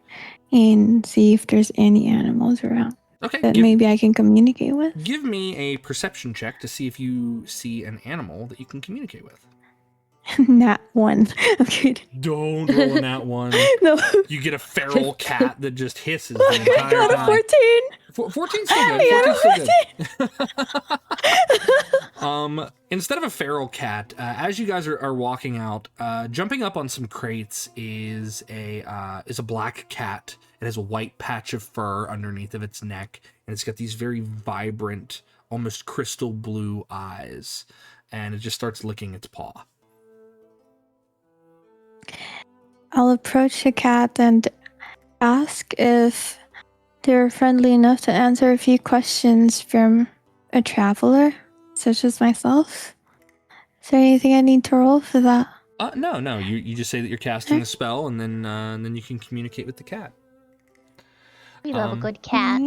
and see if there's any animals around okay. that maybe I can communicate with. Give me a perception check to see if you see an animal that you can communicate with. Not one. I'm kidding. Don't roll in that one. No. You get a feral cat that just hisses Oh the my entire god, a time. 14! 14's still good. I 14's still good. Instead of a feral cat, as you guys are walking out, jumping up on some crates is a black cat. It has a white patch of fur underneath of its neck, and it's got these very vibrant, almost crystal blue eyes, and it just starts licking its paw. I'll approach the cat and ask if they're friendly enough to answer a few questions from a traveler, such as myself. Is there anything I need to roll for that? No. You just say that you're casting a spell, and then you can communicate with the cat. We love a good cat.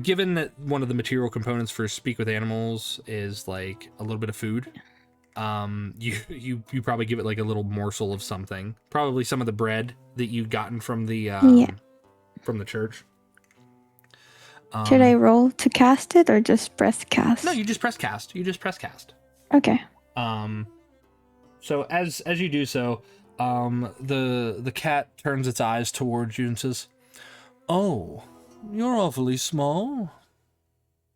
Given that one of the material components for speak with animals is like a little bit of food, you probably give it like a little morsel of something, probably some of the bread that you'd gotten from the from the church. Should I roll to cast it or just press cast? No, you just press cast. Okay. So as you do so, the cat turns its eyes towards you and says, "Oh, you're awfully small.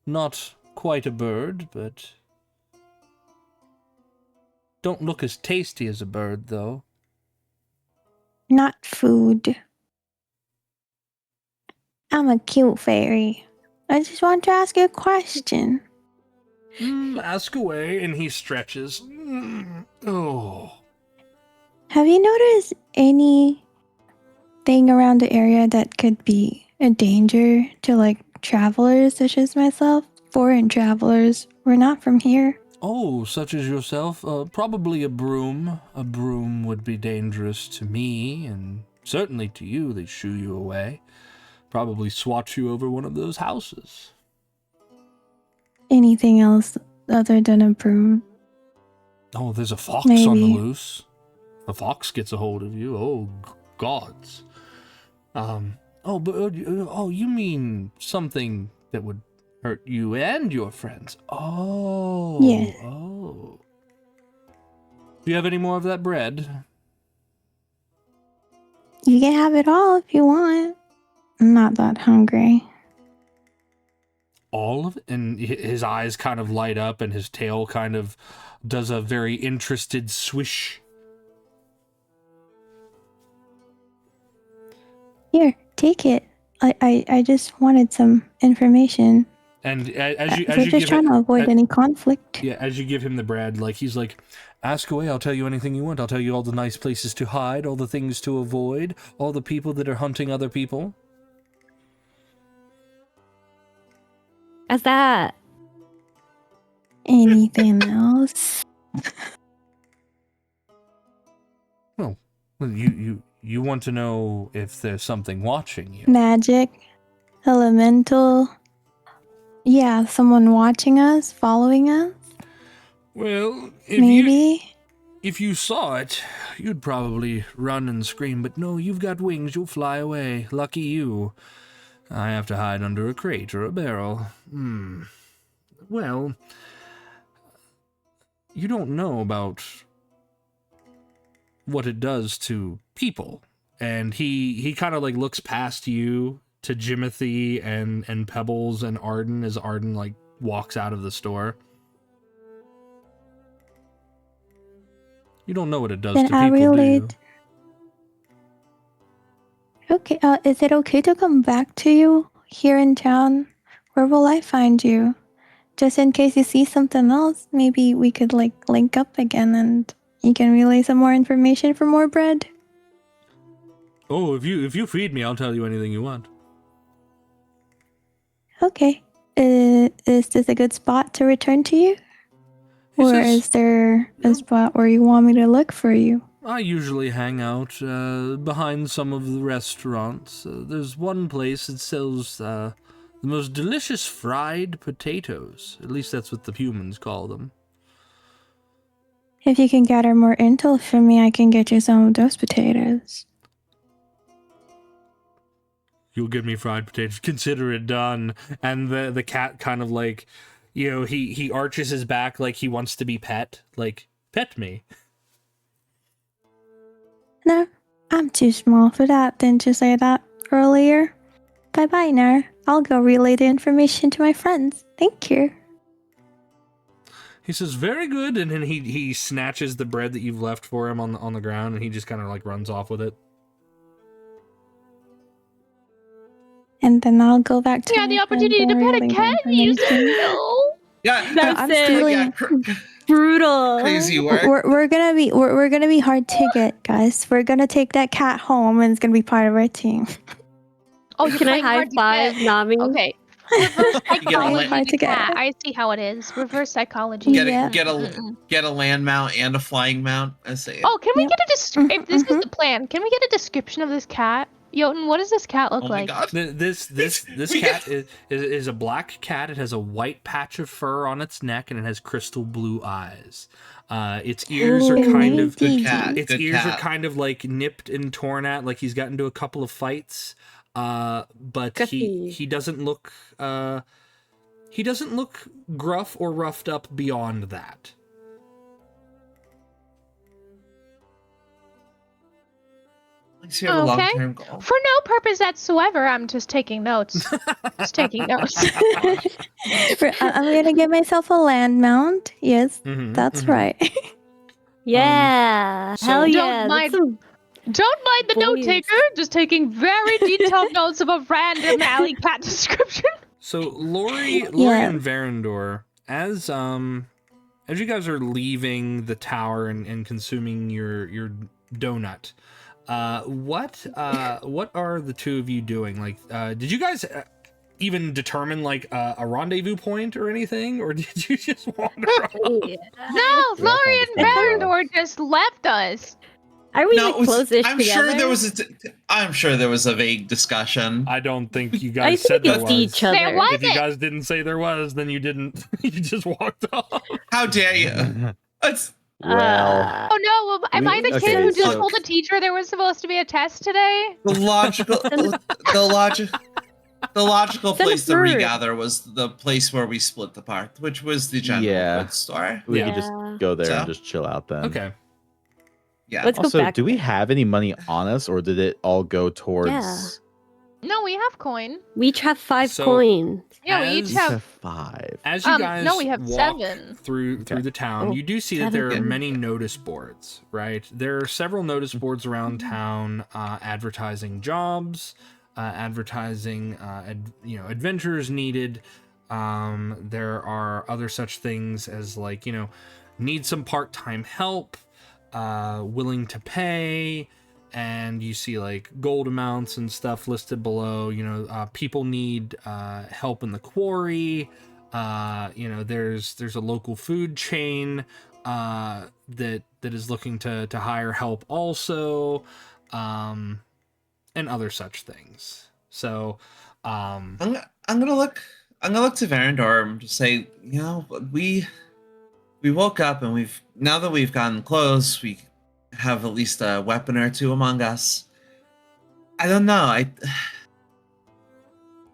Not quite a bird, but don't look as tasty as a bird, though." Not food. I'm a cute fairy. I just want to ask you a question. Ask away, and he stretches. Oh. Have you noticed anything around the area that could be a danger to, like, travelers such as myself? Foreign travelers. We're not from here. Oh, such as yourself? Probably a broom. A broom would be dangerous to me, and certainly to you. They shoo you away. Probably swat you over one of those houses. Anything else other than a broom? Oh, there's a fox on the Maybe. loose. A fox gets a hold of you. Oh, gods. You mean something that would hurt you and your friends? Oh. Yeah. Oh. Do you have any more of that bread? You can have it all if you want. I'm not that hungry. All of it? And his eyes kind of light up and his tail kind of does a very interested swish. Here, take it. I just wanted some information. And as you We're just give trying to avoid any conflict. Yeah, as you give him the bread, like he's like, ask away, I'll tell you anything you want. I'll tell you all the nice places to hide, all the things to avoid, all the people that are hunting other people. As that. Anything else? Well, you want to know if there's something watching you. Magic? Elemental? Yeah, someone watching us? Following us? Well, Maybe? if you saw it, you'd probably run and scream, but no, you've got wings, you'll fly away. Lucky you. I have to hide under a crate or a barrel. Well, you don't know about what it does to people. And he kind of like looks past you to Jimothy and Pebbles and Ardyn as Ardyn like walks out of the store. You don't know what it does Then to I people, do really... you? Okay, is it okay to come back to you here in town? Where will I find you? Just in case you see something else, maybe we could like link up again and you can relay some more information for more bread. Oh, if you feed me, I'll tell you anything you want. Okay. Is this a good spot to return to you? Or is there a spot where you want me to look for you? I usually hang out behind some of the restaurants. There's one place that sells the most delicious fried potatoes. At least that's what the humans call them. If you can gather more intel for me, I can get you some of those potatoes. You'll give me fried potatoes. Consider it done. And the cat kind of like, you know, he arches his back like he wants to be pet. Like, pet me. No, I'm too small for that. Didn't you say that earlier? Bye-bye now. I'll go relay the information to my friends. Thank you. He says, very good. And then he snatches the bread that you've left for him on the ground, and he just kind of like runs off with it. And then I'll go back to The opportunity to pet a cat, you said no. Yeah, That's I'm it. stealing. Brutal. Crazy work. We're gonna be hard to get, guys. We're gonna take that cat home, and it's gonna be part of our team. Oh, you're Can I playing high hard to five get. Nami? Okay. Reverse psychology. hard to get. I see how it is. Reverse psychology. Get Yeah. a land mount and a flying mount. I say. Oh, can we Yep. get a if this is the plan, can we get a description of this cat? Jotun, what does this cat look Oh my like? god. This cat is a black cat. It has a white patch of fur on its neck, and it has crystal blue eyes. Its ears are Ooh, kind of Good cat. its Good ears cat. are kind of like nipped and torn at, like he's got into a couple of fights. But Guffy. he doesn't look gruff or roughed up beyond that. At least you have a Okay. long-term goal. For no purpose whatsoever, I'm just taking notes. Just taking notes. I'm gonna get myself a land mount. Yes, Mhm, that's mhm. right. Yeah. so- Hell Don't yeah. mind- That's some- Don't mind the note Boys. taker, just taking very detailed notes of a random alley cat description. So Lori Yeah. and Verandor, as you guys are leaving the tower and consuming your donut, what are the two of you doing? Like, did you guys even determine like a rendezvous point or anything, or did you just wander off? No, Flori and Barandor just left us. Are we No, like it was- close-ish I'm together? sure there was a vague discussion. I don't think you I guys think said there we see was. each other. There was- If you guys didn't say there was, then you didn't. You just walked off. How dare you? It's Well, Oh no, am I the Okay, kid who just so- told the teacher there was supposed to be a test today? The logical Send a place to bird. regather was the place where we split apart, which was the general Yeah. goods store. we Yeah. could just go there and So? just chill out then. Okay. Yeah. Let's go Also, back. do we have any money on us, or did it all go towards? Yeah. No, we have coin. We each have 5 So- coins. Yeah, we As- each We have. have 5. As you guys no, we have walk 7. through Okay. the town, Oh, you do see that 7. there are Okay. many notice boards, right? There are several notice boards around town advertising jobs, advertising adventures needed. There are other such things as like, need some part-time help, willing to pay, and you see like gold amounts and stuff listed below. People need help in the quarry. There's a local food chain that is looking to hire help also, and other such things. So I'm gonna look to Varandor and just say, we woke up and now that we've gotten close, we have at least a weapon or two among us. I don't know.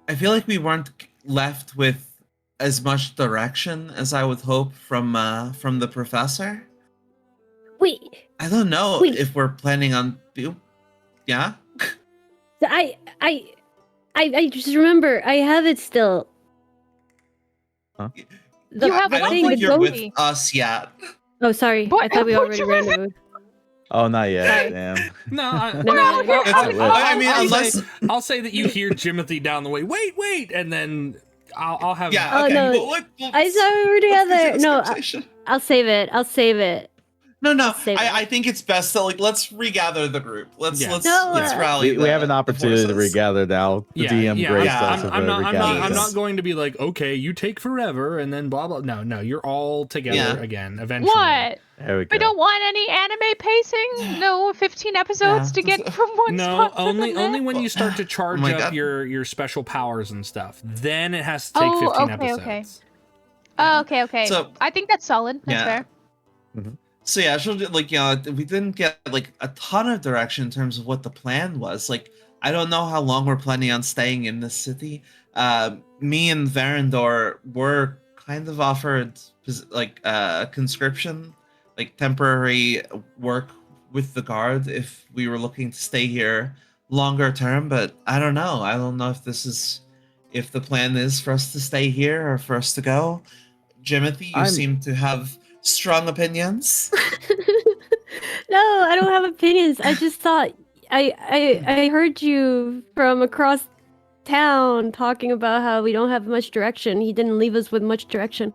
I feel like we weren't left with as much direction as I would hope from the professor. Wait, I don't know Wait. if we're planning on. Yeah. I just remember I have it still. Huh? The, You have the I don't thing, think the you're ghost- with us yet. Oh, sorry. What? I thought we What already you ran was- the move. Oh, not yet. Sorry. Damn. no, I, No, no, no, I mean, I'll unless. say, I'll say that you hear Jimothy down the way. Wait, and then I'll have. Yeah. Oh, Okay. no. we'll I thought we were let's together. continue this No, conversation. I'll save it. No. Save it. I think it's best to let's regather the group. Let's Yeah. No, rally. We have an the opportunity to forces. regather now. The DM graced us with I'm a not regathering. going to be like, okay, you take forever and then blah blah. No, you're all together Yeah. again eventually. What? There we go. We don't want any anime pacing. No 15 episodes Yeah. to get from one No, spot to the only next? when you start to charge my up God. your special powers and stuff. Then it has to take Oh, 15 okay, episodes. okay. Oh, okay. So- I think that's solid. That's Yeah. fair. So yeah, she'll we didn't get a ton of direction in terms of what the plan was. I don't know how long we're planning on staying in this city. Me and Varandor were kind of offered conscription, temporary work with the guard if we were looking to stay here longer term. But I don't know. I don't know if the plan is for us to stay here or for us to go. Jimothy, you I'm- seem to have strong opinions. No, I don't have opinions. I just thought I heard you from across town talking about how we don't have much direction. He didn't leave us with much direction.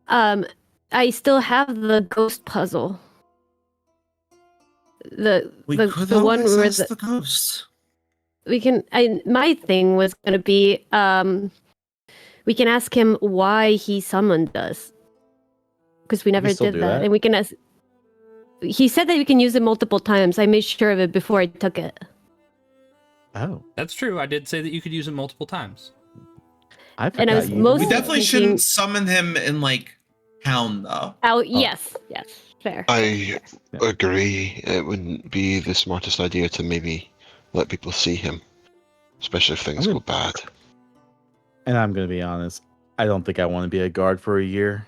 I still have the ghost puzzle. We the could the one always where ask the ghost. we can. My thing was gonna be we can ask him why he summoned us because we never still did do that, that? and we can ask. He said that we can use it multiple times. I made sure of it before I took it. Oh, That's true. I did say that you could use it multiple times. I And forgot I was you. most- We Oh, definitely thinking- shouldn't summon him in town though. Oh, yes, fair. I agree. It wouldn't be the smartest idea to maybe let people see him, especially if things I'm go bad. And I'm gonna be honest. I don't think I want to be a guard for a year.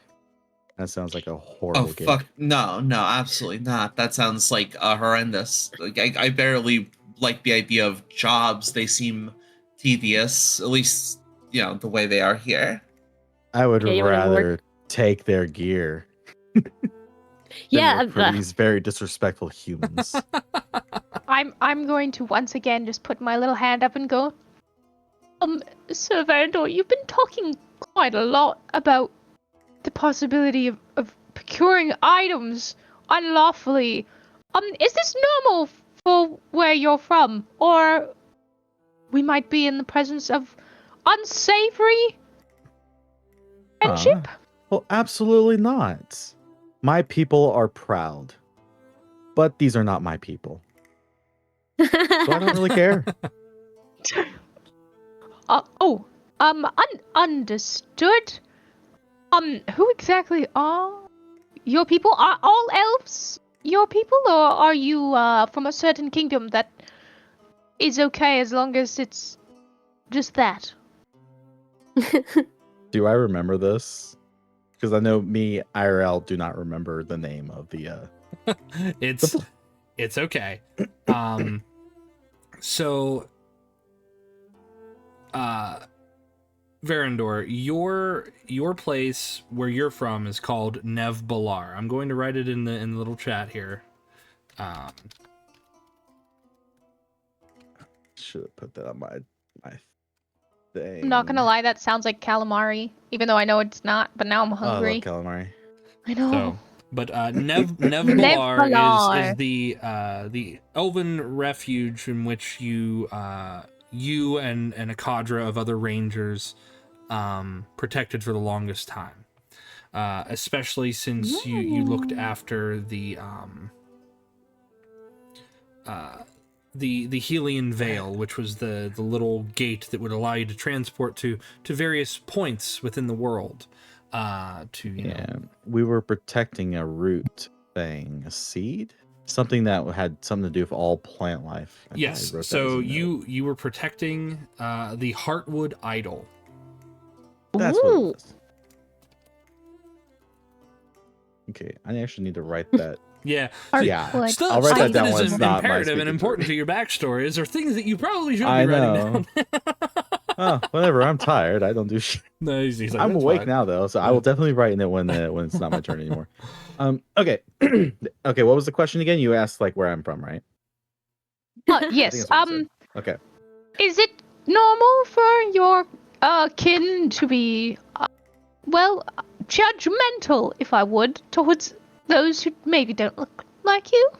That sounds like a horrible Oh gig. fuck no, absolutely not. That sounds horrendous. I barely like the idea of jobs. They seem tedious, at least the way they are here. I would Yeah, you wanna rather take their gear. Yeah, than work for these very disrespectful humans. I'm going to once again just put my little hand up and go. Sir Varandor, you've been talking quite a lot about the possibility of procuring items unlawfully. Is this normal for where you're from, or we might be in the presence of unsavory friendship? Well, absolutely not. My people are proud, but these are not my people, so I don't really care. Understood. Who exactly are your people? Are all elves your people, or are you from a certain kingdom that is okay as long as it's just that? Do I remember this? Because I know me, IRL, do not remember the name of the. It's okay. So, Verandor, your place where you're from is called Nev Balar. I'm going to write it in the little chat here. Should have put that on my thing. I'm not gonna lie, that sounds like calamari, even though I know it's not. But now I'm Oh, I love hungry. calamari. I know. So, but Nev Balar is the elven refuge in which you and a cadre of other rangers protected for the longest time, especially since you looked after the Helian Veil, which was the little gate that would allow you to transport to various points within the world. We were protecting a root thing, a seed, something that had something to do with all plant life. Yes. So you were protecting the Heartwood Idol. That's what it was. Okay, I actually need to write that. Yeah. Yeah. Stuff, I'll write that down that when is it's not my imperative and speaking important through. to your backstories are things that you probably should be I writing know. down. Oh, whatever. I'm tired. I don't do shit. No, he's like, I'm "That's awake fine." now though, so I will definitely write in it when it's not my turn anymore. Okay. Okay. What was the question again? You asked like where I'm from, right? Yes. that's what you said. Okay. Is it normal for your kin to be, judgmental, if I would, towards those who maybe don't look like you?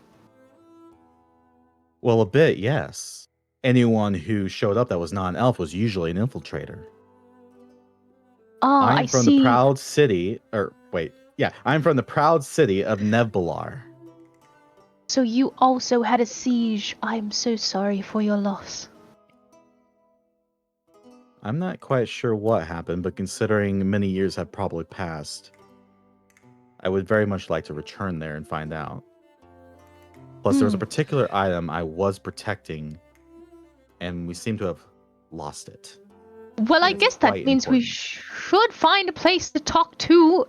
Well, a bit, yes. Anyone who showed up that was non-elf was usually an infiltrator. Oh, I'm I from see. the proud city, I'm from the proud city of Nevbalar. So you also had a siege. I'm so sorry for your loss. I'm not quite sure what happened, but considering many years have probably passed, I would very much like to return there and find out. Plus, there was a particular item I was protecting, and we seem to have lost it. Well, I guess that means we should find a place to talk to,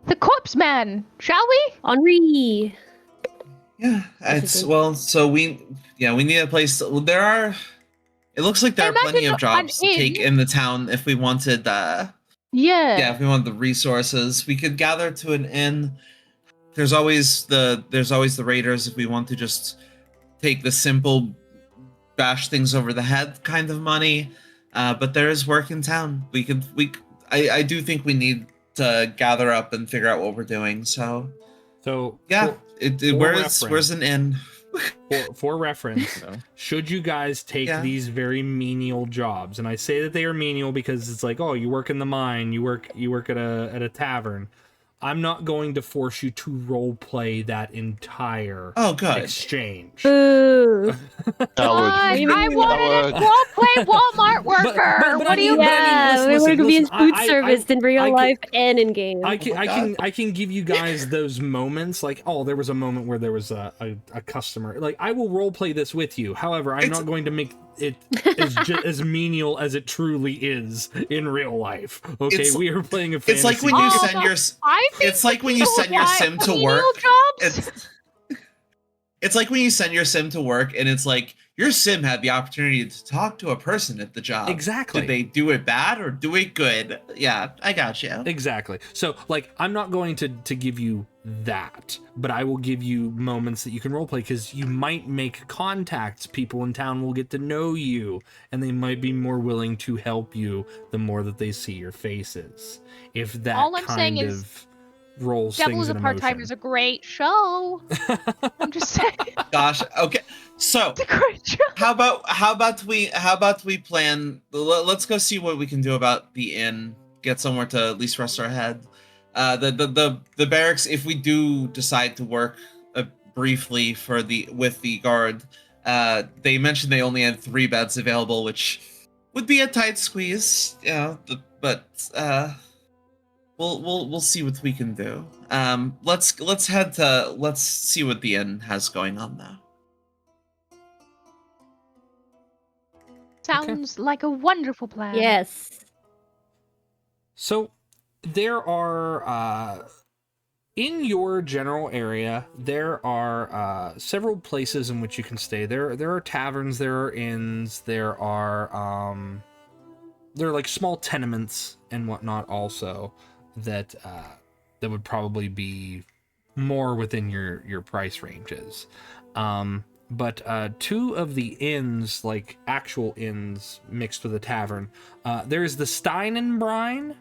the corpse man, shall we? Henri. Yeah, we need a place. It looks like there are plenty of jobs to take in the town if we wanted. If we want the resources, we could gather to an inn. There's always the raiders if we want to just take the simple bash things over the head kind of money. But there is work in town. I do think we need to gather up and figure out what we're doing. Where's an inn? For reference, should you guys take these very menial jobs, and I say that they are menial because it's like, oh, you work in the mine, you work at a tavern. I'm not going to force you to role play that entire exchange. Ooh. I wanted to role play Walmart worker. But what do you mean? We want to be in food service in real life and in game. I can give you guys those moments, like, oh, there was a moment where there was a customer. Like, I will role play this with you. However, I'm not going to make it as menial as it truly is in real life. Okay, we are playing a fantasy. It's like when you send your. It's like when you send your sim to work. It's like when you send your sim to work, and it's like your sim had the opportunity to talk to a person at the job. Exactly. Did they do it bad or do it good? Yeah, I got you. Exactly. So, like, I'm not going to give you that, but I will give you moments that you can roleplay, because you might make contacts. People in town will get to know you, and they might be more willing to help you the more that they see your faces. If that All I'm saying is rolls Devils things in and Part-Time motion. is a great show. I'm just saying. Gosh, okay. So it's a great show. How about we plan? Let's go see what we can do about the inn. Get somewhere to at least rest our head. The barracks. If we do decide to work briefly with the guard, they mentioned they only had 3 beds available, which would be a tight squeeze. But we'll see what we can do. Let's see what the inn has going on now. Sounds like a wonderful plan. Yes. So there are in your general area, there are several places in which you can stay. There are taverns, there are inns, there are like small tenements and whatnot also that would probably be more within your price ranges. But two of the inns, like actual inns mixed with a tavern, there's the Stein and Brine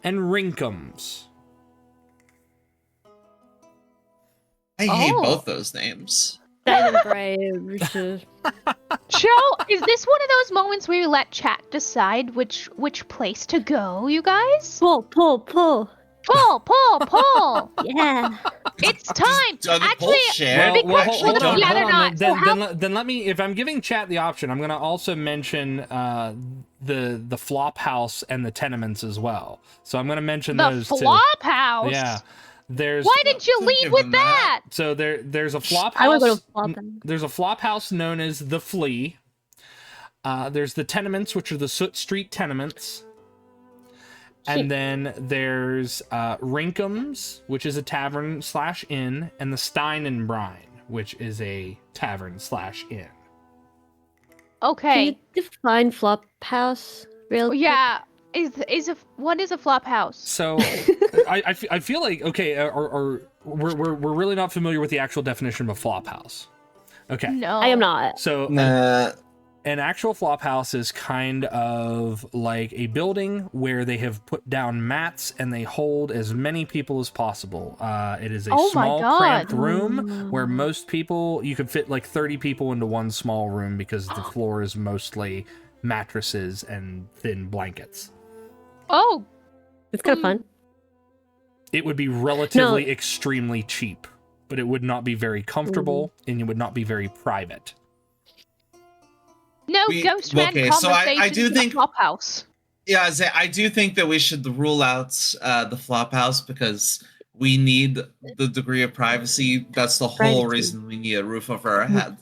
and Rinkums. I hate both those names. Joe, is this one of those moments where you let chat decide which place to go, you guys? Pull. Pull! Yeah. It's time! Are the Actually, polls shared? hold on, yeah, hold they're on. not. Then let me, if I'm giving chat the option, I'm going to also mention the flop house and the tenements as well. So I'm going to mention those the too. flop house? Yeah. Why didn't you lead with that? So there's a flop house. I would go to flop house. There's a flop house known as the Flea. There's the tenements, which are the Soot Street tenements. And then there's Rinkums, which is a tavern/inn, and the Stein and Brine, which is a tavern/inn. Okay. Can you define flop house real quick? Yeah. What is a flop house? So I feel like, okay, or we're really not familiar with the actual definition of a flop house. Okay. No. I am not. So an actual flop house is kind of like a building where they have put down mats and they hold as many people as possible. It is a small, cramped room where most people, you could fit like 30 people into one small room because the floor is mostly mattresses and thin blankets. Oh. It's kind of fun. It would be relatively extremely cheap, but it would not be very comfortable and it would not be very private. No ghost man conversations so I do in think the flop house. Yeah, I do think that we should rule out the flop house because we need the degree of privacy. That's the whole reason we need a roof over our head.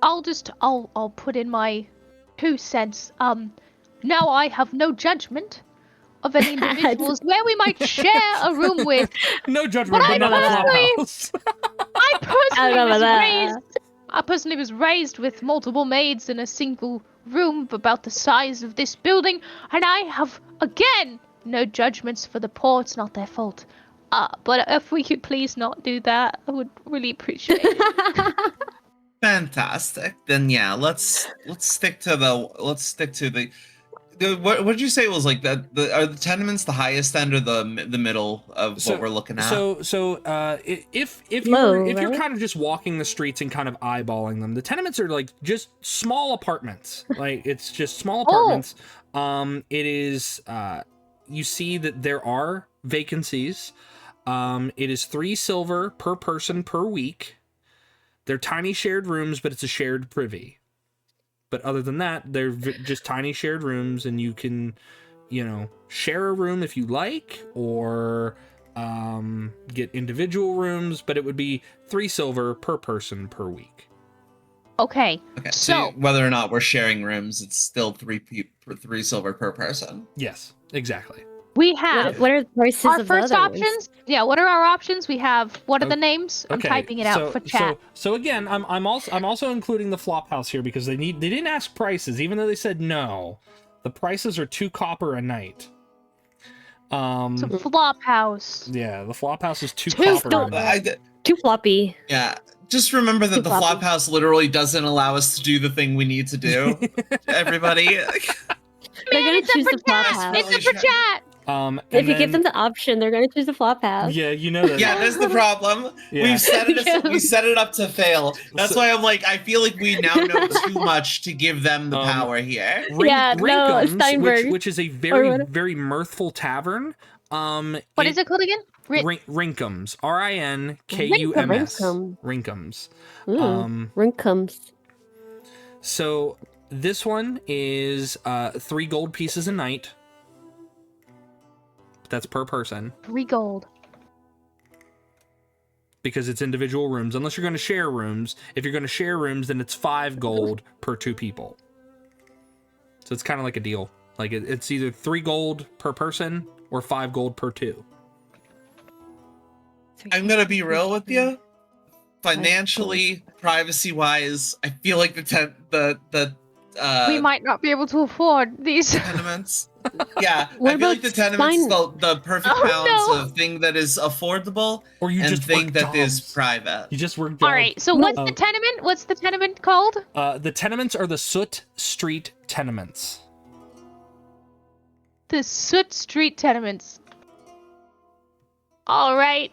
I'll put in my 2 cents. Now I have no judgment of any individuals where we might share a room with. No judgment, but not a flop house. I personally was raised with multiple maids in a single room about the size of this building, and I have, again, no judgments for the poor. It's not their fault. But if we could please not do that, I would really appreciate it. Fantastic. Then yeah, let's stick to the what did you say was like that? Are the tenements the highest end or the middle of what we're looking at? If you're kind of just walking the streets and kind of eyeballing them, the tenements are like just small apartments. Like it's just small apartments. It is you see that there are vacancies. It is 3 silver per person per week. They're tiny shared rooms, but it's a shared privy. But other than that, they're just tiny shared rooms, and you can, share a room if you like, or get individual rooms, but it would be 3 silver per person per week. Okay. So whether or not we're sharing rooms, it's still 3 silver per person. Yes, exactly. We have. What are the prices our of first the other options? ones? Yeah. What are our options? We have. What are the names? I'm typing it out for chat. So again, I'm also including the flop house here because they didn't ask prices, even though they said no. The prices are 2 copper a night. It's a flop house. Yeah, the flop house is 2 copper a night. Too floppy. Yeah. Just remember that the flop house literally doesn't allow us to do the thing we need to do. Everybody. They're gonna choose the flop house. It's for chat. If you give them the option, they're gonna choose the flop house. Yeah, you know that. Yeah, that's the problem. Yeah. We set it up to fail. That's why I'm like, I feel like we now know too much to give them the power here. Rinkums, Steinberg. which is a very, very mirthful tavern. What is it called again? Rinkums. Rinkums. Rinkums. Rinkums. So this one is 3 gold pieces a night. That's per person. 3 gold. Because it's individual rooms, unless you're going to share rooms. If you're going to share rooms, then it's 5 gold per 2 people. So it's kind of like a deal. Like it's either 3 gold per person or 5 gold per 2. I'm gonna be real with you. Financially, privacy-wise, I feel like We might not be able to afford these. tenements. Yeah, What I feel like about the tenements spine- the perfect Oh, balance no. of thing that is affordable Or you and just thing work that is jobs. private. You just work jobs. All right. So No. what's the tenement? What's the tenement called? The tenements are the Soot Street tenements. The Soot Street tenements. All right.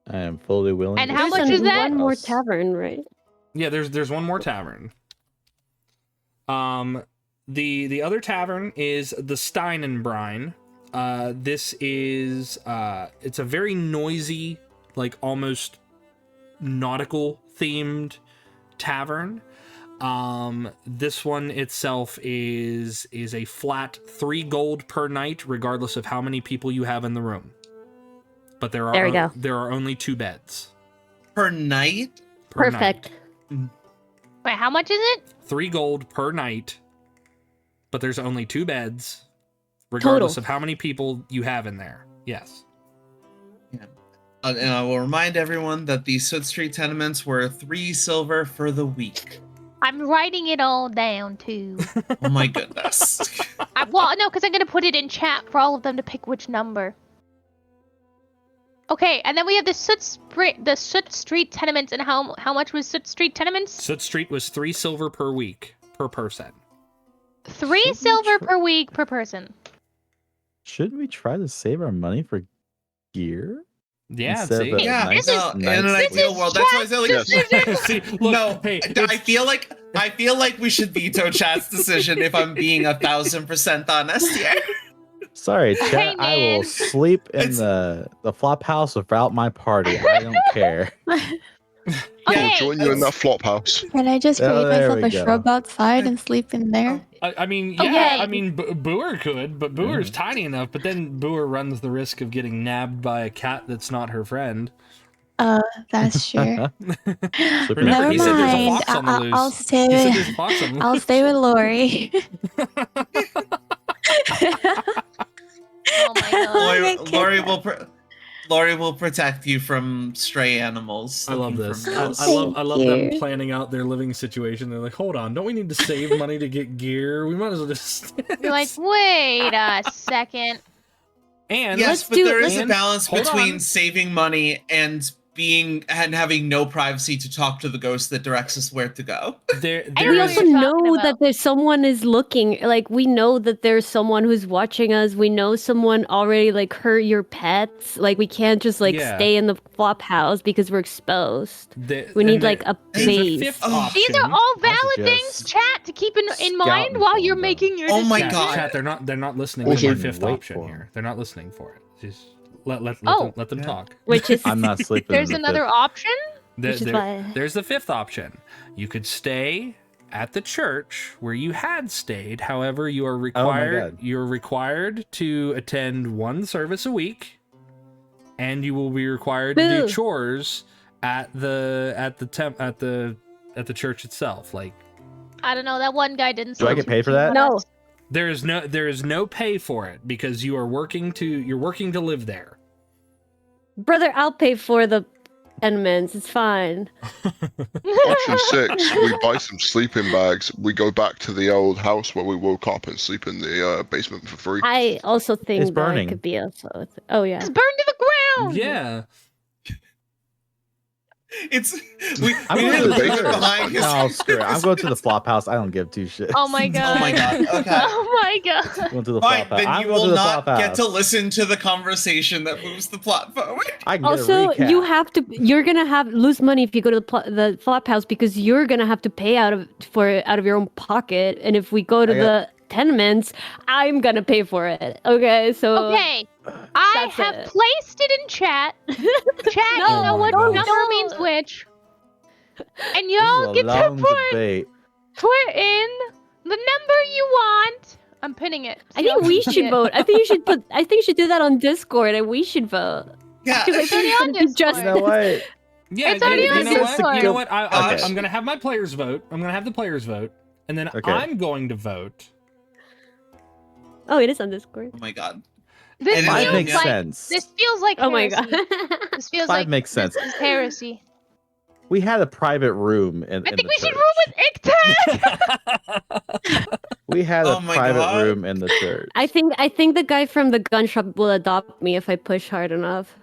I am fully willing. And to how accept much is the that? One more house. tavern, right? Yeah, there's one more tavern. The other tavern is the Steinenbrine. This is it's a very noisy, like almost nautical themed tavern. This one itself is a flat 3 gold per night, regardless of how many people you have in the room. But there are only 2 beds Per night? per night. Perfect. Wait, how much is it? 3 gold per night, but there's only 2 beds, regardless of how many people you have in there. Yes. And I will remind everyone that the Soot Street tenements were 3 silver for the week. I'm writing it all down too. Oh my goodness. Well, no, because I'm gonna put it in chat for all of them to pick which number. Okay, and then we have the Soot Street tenements, and how much was Soot Street tenements? Soot Street was 3 silver per week per person. 3 Shouldn't silver try- per week per person. Shouldn't we try to save our money for gear? Yeah, Instead see? of a Yeah, nice- no, in nice an place? ideal world, that's why I said like, See, look, no, hey, I feel like we should veto chat's decision if I'm being 1,000% honest here. Sorry, chat. Hey, I will man. sleep in It's- the flop house without my party. I don't care. Okay. We'll join you in that flop house. Can I just Oh, create there myself we a go. shrub outside and sleep in there? I mean, Okay. yeah, I mean, Booer could, but Booer's tiny enough, but then Booer runs the risk of getting nabbed by a cat that's not her friend. That's true. Remember, Never he said there's a mind. fox on the I'll loose. I'll stay He said with there's a fox on the I'll loose. stay with Lori. Oh my god. Lori will protect you from stray animals. I love looking this. for I meals. love them you. planning out their living situation. They're like, hold on, don't we need to save money to get gear? We might as well just. You're like, wait a second. And Yes, Let's but do- there is a and- balance hold between on. saving money and having no privacy to talk to the ghost that directs us where to go. there I there We know is what also you're know talking that about. there's someone is looking. Like we know that there's someone who's watching us. We know someone already like hurt your pets. Like we can't just like Yeah. stay in the flop house because we're exposed. there- We and need there- like a there's a base. 5th Oh. option. These are all I valid suggest things, chat, to keep in scout mind and while find you're them. making your Oh my decision. God. Chat, they're not listening Also, to my 5th wait option for 'em. here. They're not listening for it. Just let Oh. them Yeah. talk. Which is I'm not sleeping. There's in the another fifth. option? Which is why- There's the 5th option. You could stay at the church where you had stayed. However, you are required God. you're required to attend 1 service a week, and you will be required to do Boo. chores at the church itself. Like I don't know. That one guy didn't Do I seem get too paid for keen that? on No. us. there is no pay for it because you're working to live there. brother. I'll pay for the tenements. It's fine. Option 6, we buy some sleeping bags. We go back to the old house where we woke up and sleep in the basement for free. I also think It's that burning. it could be also. Oh yeah. It's burned to the ground. Yeah. It's we I'm need going to to the leave it church. behind. 'cause- No, screw it. I'm going to the flop house. I don't give 2 shits. Oh my god. Oh my god. Okay. Oh my god. I'm going to the Fine, flop house. then I'm you going to will the not flop get house. to listen to the conversation that moves the plot forward. I can get a Also, recap. you have to. You're gonna lose money if you go to the flop house because you're gonna have to pay out of your own pocket. And if we go to I got- the tenements, I'm gonna pay for it. Okay, so Okay. I That's have it. placed it in chat. Chat, No, you know what don't- number no. means which. And This y'all is a get to long put debate. in the number you want I'm pinning it. I think we should vote. I think you should do that on Discord, and we should vote. Yeah. Because I think it's gonna be just. You know what? Yeah, It's already on Discord. You know what? Okay. I'm gonna have my players vote. I'm gonna have the players vote, and then Okay. I'm going to vote. Oh, it is on Discord. Oh my god. This And Five feels makes like sense. this feels like Oh my heresy. god. This feels Five like makes sense. This is heresy. We had a private room in. I in think the we should church. room with Ictag. We had Oh a my private God. room in the church. I think the guy from the gun shop will adopt me if I push hard enough.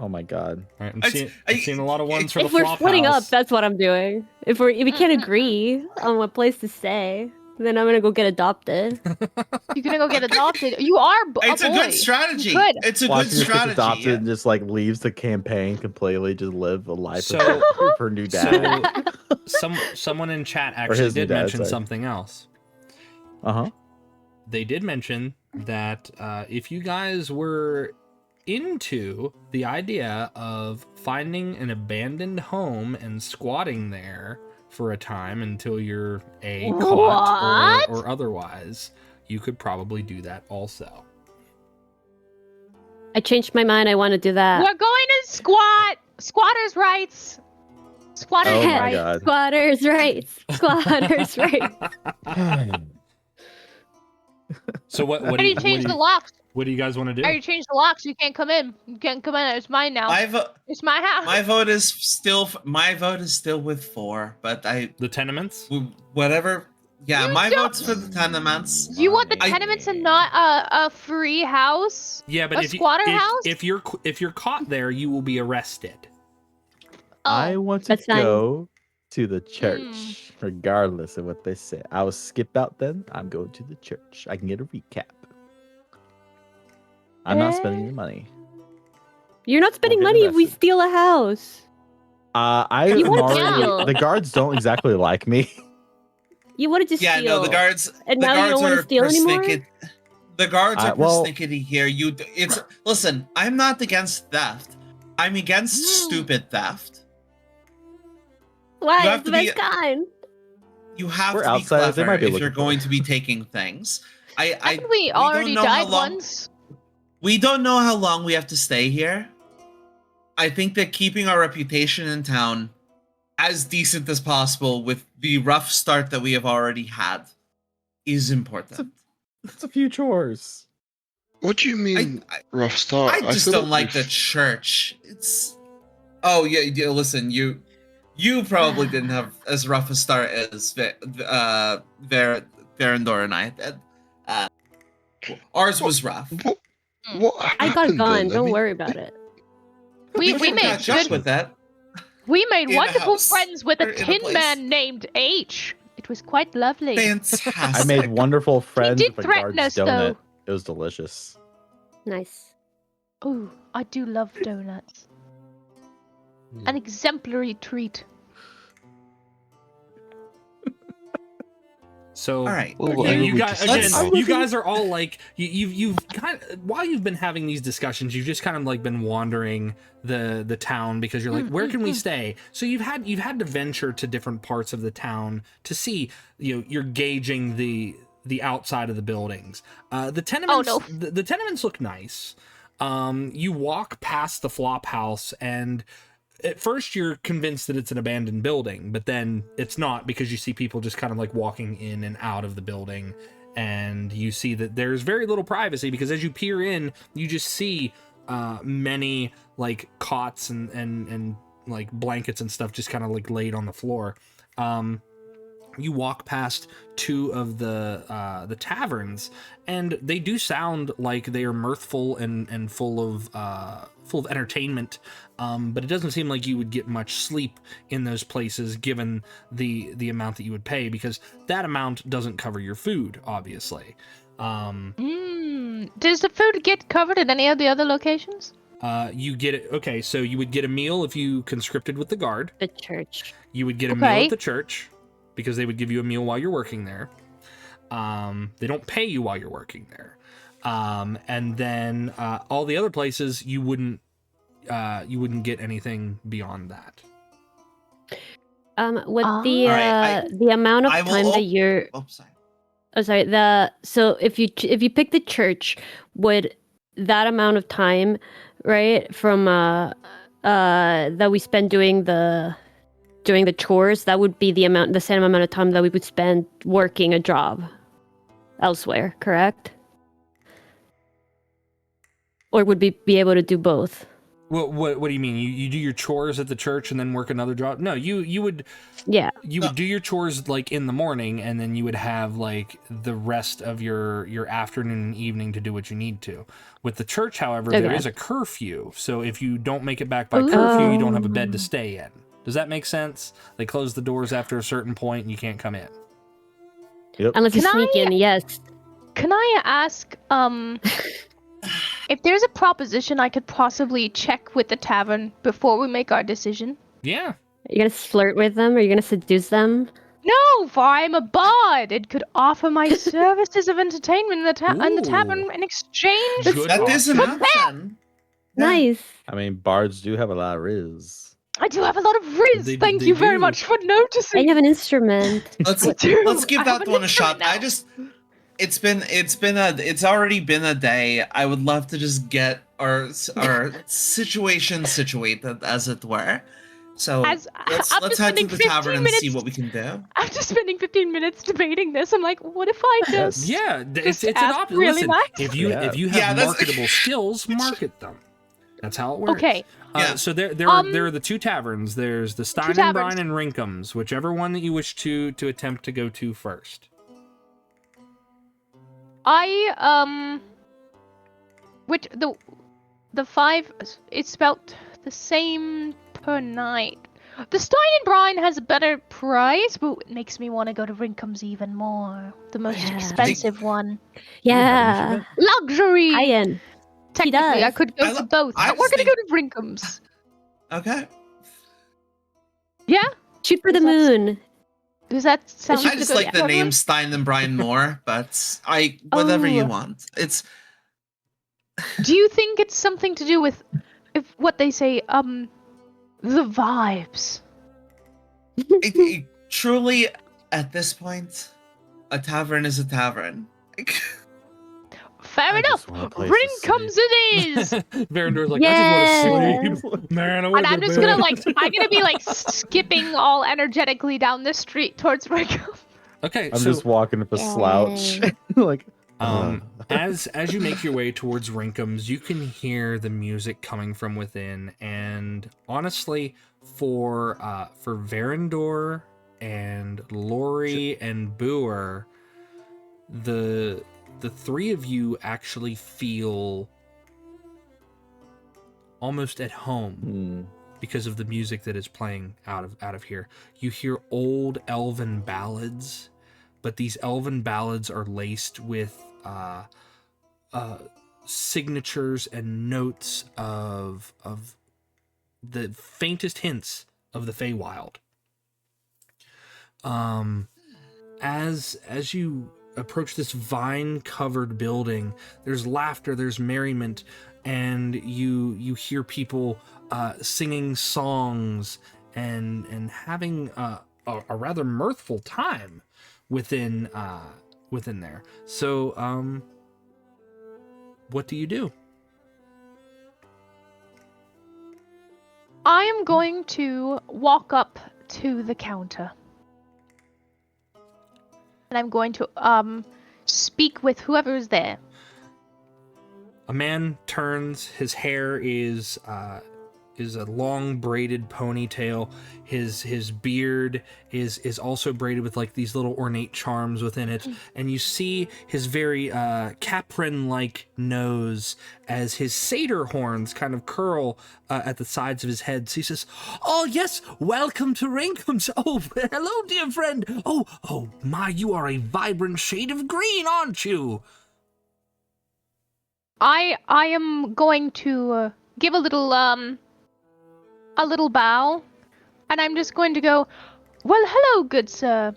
Oh my god. All right, I'm I- seeing a lot of ones for If the we're flop splitting up, house. that's what I'm doing. If we can't agree on what place to stay, then I'm gonna go get adopted. You're gonna go get adopted. You are It's a boy. good strategy. You could. It's a Watch good just gets strategy. adopted and just like leaves the campaign completely, just live a life So- of her new dad. Someone in chat Or actually his new did dad, mention sorry. something else. Uh-huh. They did mention that if you guys were into the idea of finding an abandoned home and squatting there for a time until you're caught What? or otherwise, you could probably do that also. I changed my mind. I want to do that. We're going to squat. Squatters' rights. Squatters' Oh my rights. god. Squatters' rights. Squatters' rights. So what How do you change the locks? what do you guys want to do? How do you change the locks? You can't come in. You can't come in. It's mine now. It's my house. My vote is still with 4, but The tenements? whatever. Yeah, You my don't- vote's for the tenements. You want the I- tenements and not a free house? Yeah, but A if squatter you, house? if you're caught there, you will be arrested. I Oh, want to That's fine. go to the church, regardless of what they say. I will skip out then. I'm going to the church. I can get a recap. I'm not spending any money. You're not spending get money if we invested. steal a house. I You am wanna already. steal. The guards don't exactly like me. You wanted to Yeah, steal. no, the guards. And the now you guards don't wanna are steal anymore? persnickety- The guards are well- persnickety here. Listen. I'm not against theft. I'm against stupid theft. Why? You have It's the to be- best kind. You have We're to be outsiders, they clever might be if looking you're for going it. to be taking things. Haven't we don't already know how died long- once? We don't know how long we have to stay here. I think that keeping our reputation in town as decent as possible with the rough start that we have already had is important. It's a few chores. What do you mean I rough start? I just feel don't like the we've- church. It's yeah. Listen, you probably didn't have as rough a start as Verandor and I did. Ours was rough. What I got happened gone. then? I Don't mean, worry about it. We can made catch up good. with that. We made in a wonderful house friends with or a in a tin place. man named H. It was quite lovely. Fantastic. I made wonderful friends did with a threaten guard's us, donut. though. It was delicious. Nice. Ooh, I do love donuts. An exemplary treat. So All right. Well, Yeah, maybe you we guys just- again. let's- You guys are all like you've kind of, while you've been having these discussions, you've just kind of like been wandering the town because you're like, where can we stay? So you've had to venture to different parts of the town to see. You're gauging the outside of the buildings. The tenements. Oh, no. The tenements look nice. You walk past the flop house and. At first, you're convinced that it's an abandoned building, but then it's not because you see people just kind of like walking in and out of the building, and you see that there's very little privacy because as you peer in, you just see many like cots and like blankets and stuff just kind of like laid on the floor. You walk past two of the taverns, and they do sound like they are mirthful and full of entertainment. But it doesn't seem like you would get much sleep in those places given the amount that you would pay, because that amount doesn't cover your food, obviously. Does the food get covered at any of the other locations? You get it. Okay, so you would get a meal if you conscripted with the guard. The church. You would get a meal Okay. at the church because they would give you a meal while you're working there. They don't pay you while you're working there. And then all the other places you wouldn't get anything beyond that. With Ah. the Alright, the amount of I will time that op- you're Oh, sorry. Oh, sorry. So if you pick the church, would that amount of time, right, from that we spend doing the chores, that would be the same amount of time that we would spend working a job elsewhere, correct? Or would we be able to do both? What do you mean? You do your chores at the church and then work another job? No, you would Yeah. you would do your chores like in the morning, and then you would have like the rest of your afternoon and evening to do what you need to. With the church, however, there Okay. is a curfew. So if you don't make it back by curfew, you don't have a bed to stay in. Does that make sense? They close the doors after a certain point and you can't come in. Yep. Unless you Can sneak in, yes. Can I ask, if there's a proposition I could possibly check with the tavern before we make our decision? Yeah. Are you gonna flirt with them? Are you gonna seduce them? No, for I am a bard and could offer my services of entertainment in the tavern Ooh. in exchange. Good That is an option. option. Yeah. Nice. I mean, bards do have a lot of riz. I do have a lot of riz. They Thank do. you very much for And noticing. you have an instrument. Let's I do. let's give I have that an one a shot. instrument now. It's already been a day. I would love to just get our situation situated, as it were. So As- let's after head to spending the tavern 15 and see minutes- what we can do. After spending 15 minutes debating this, I'm like, what if I just... Yeah, it's an ask option. really Listen, nice? if you Yeah. have Yeah, that's- marketable skills, market them. That's how it works. Okay. Yeah. So there are the two taverns. There's the Stein and taverns. Brine and Rinkums, whichever one that you wish to attempt to go to first. Which the five, it's spelled the same per night. The Stein and Brine has a better price, but it makes me want to go to Rinkums even more. The most Yeah. expensive one. Yeah. Luxury! High-end. Technically, I does. could go I to lo- both. I We're just gonna go to Rinkums. Okay. Yeah? Shoot for the Does that- moon. Does that sound I just good like to the everyone? name Stein and Brine more, but whatever you Oh. want. It's Do you think it's something to do with what they say, the vibes? truly at this point, a tavern is a tavern. Fair I enough. just want a place to Rinkums it is. Verandor's like, I Yeah. just want to sleep. Man, I want And to I'm just gonna I'm gonna be like skipping all energetically down the street towards Rinkums. Okay, I'm so just walking with a slouch. like, as you make your way towards Rinkums, you can hear the music coming from within, and honestly, for Verandor and Lori and Boer, the three of you actually feel almost at home because of the music that is playing out of here. You hear old elven ballads, but these elven ballads are laced with signatures and notes of the faintest hints of the Feywild. As you approach this vine-covered building, there's laughter, there's merriment, and you hear people singing songs and having a rather mirthful time within there. So, what do you do? I am going to walk up to the counter. And I'm going to speak with whoever is there. A man turns. His hair is a long braided ponytail. His beard is also braided with like these little ornate charms within it, and you see his very Caprin-like nose as his satyr horns kind of curl at the sides of his head. So he says, "Oh yes, welcome to Rinkums. Oh, hello, dear friend. Oh my, you are a vibrant shade of green, aren't you?" I am going to give a little bow, and I'm just going to go, well, hello, good sir.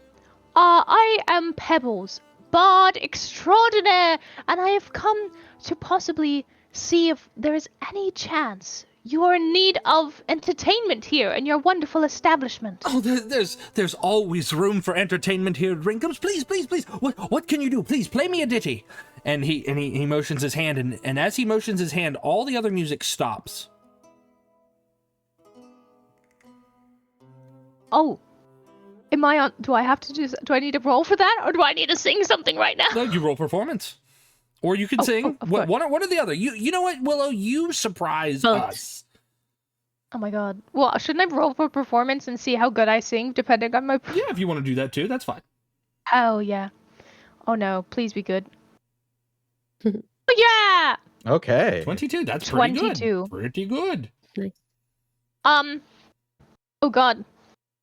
I am Pebbles, bard extraordinaire, and I have come to possibly see if there is any chance you are in need of entertainment here in your wonderful establishment. Oh, there's always room for entertainment here at Rinkums. Please, please, please. What can you do? Please play me a ditty. And he motions his hand, and as he motions his hand, all the other music stops. Oh, am I on? Do I have to do? Do I need to roll for that, or do I need to sing something right now? No, you roll performance, or you can sing. One or the other. You know what, Willow? You surprise us. Oh my god. Well, shouldn't I roll for performance and see how good I sing, depending on my... Yeah, if you want to do that too, that's fine. Oh, yeah. Oh no, please be good. Oh, yeah! Okay. 22, that's pretty 22. good. Pretty good. Oh god.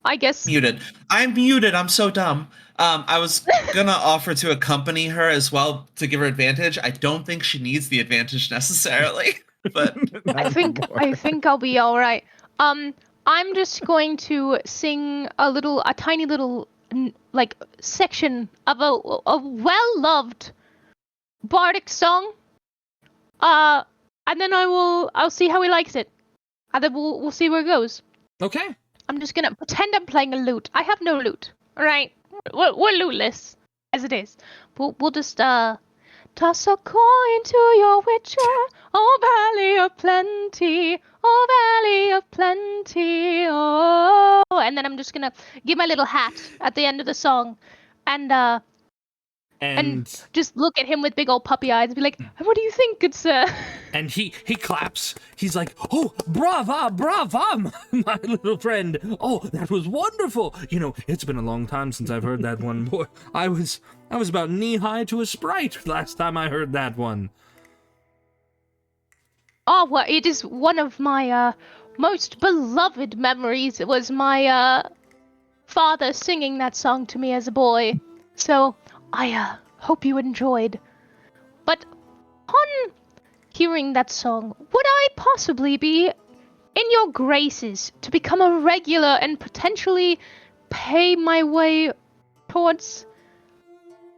I guess... Muted. I'm muted. I'm so dumb. I was gonna offer to accompany her as well to give her advantage. I don't think she needs the advantage necessarily, but I think I'll be all right. I'm just going to sing a tiny little like section of a well-loved bardic song. And then I'll see how he likes it, and then we'll see where it goes. Okay. I'm just gonna pretend I'm playing a lute. I have no lute. All right, we're luteless as it is. We'll just toss a coin to your witcher, oh valley of plenty, oh valley of plenty, oh. And then I'm just gonna give my little hat at the end of the song, and just look at him with big old puppy eyes and be like, "What do you think, good sir?" And he claps. He's like, "Oh, brava, brava, my little friend. Oh, that was wonderful. You know, it's been a long time since I've heard that one. Boy, I was about knee-high to a sprite last time I heard that one." Oh, well, it is one of my most beloved memories. It was my father singing that song to me as a boy. So I hope you enjoyed. But upon hearing that song, would I possibly be in your graces to become a regular and potentially pay my way towards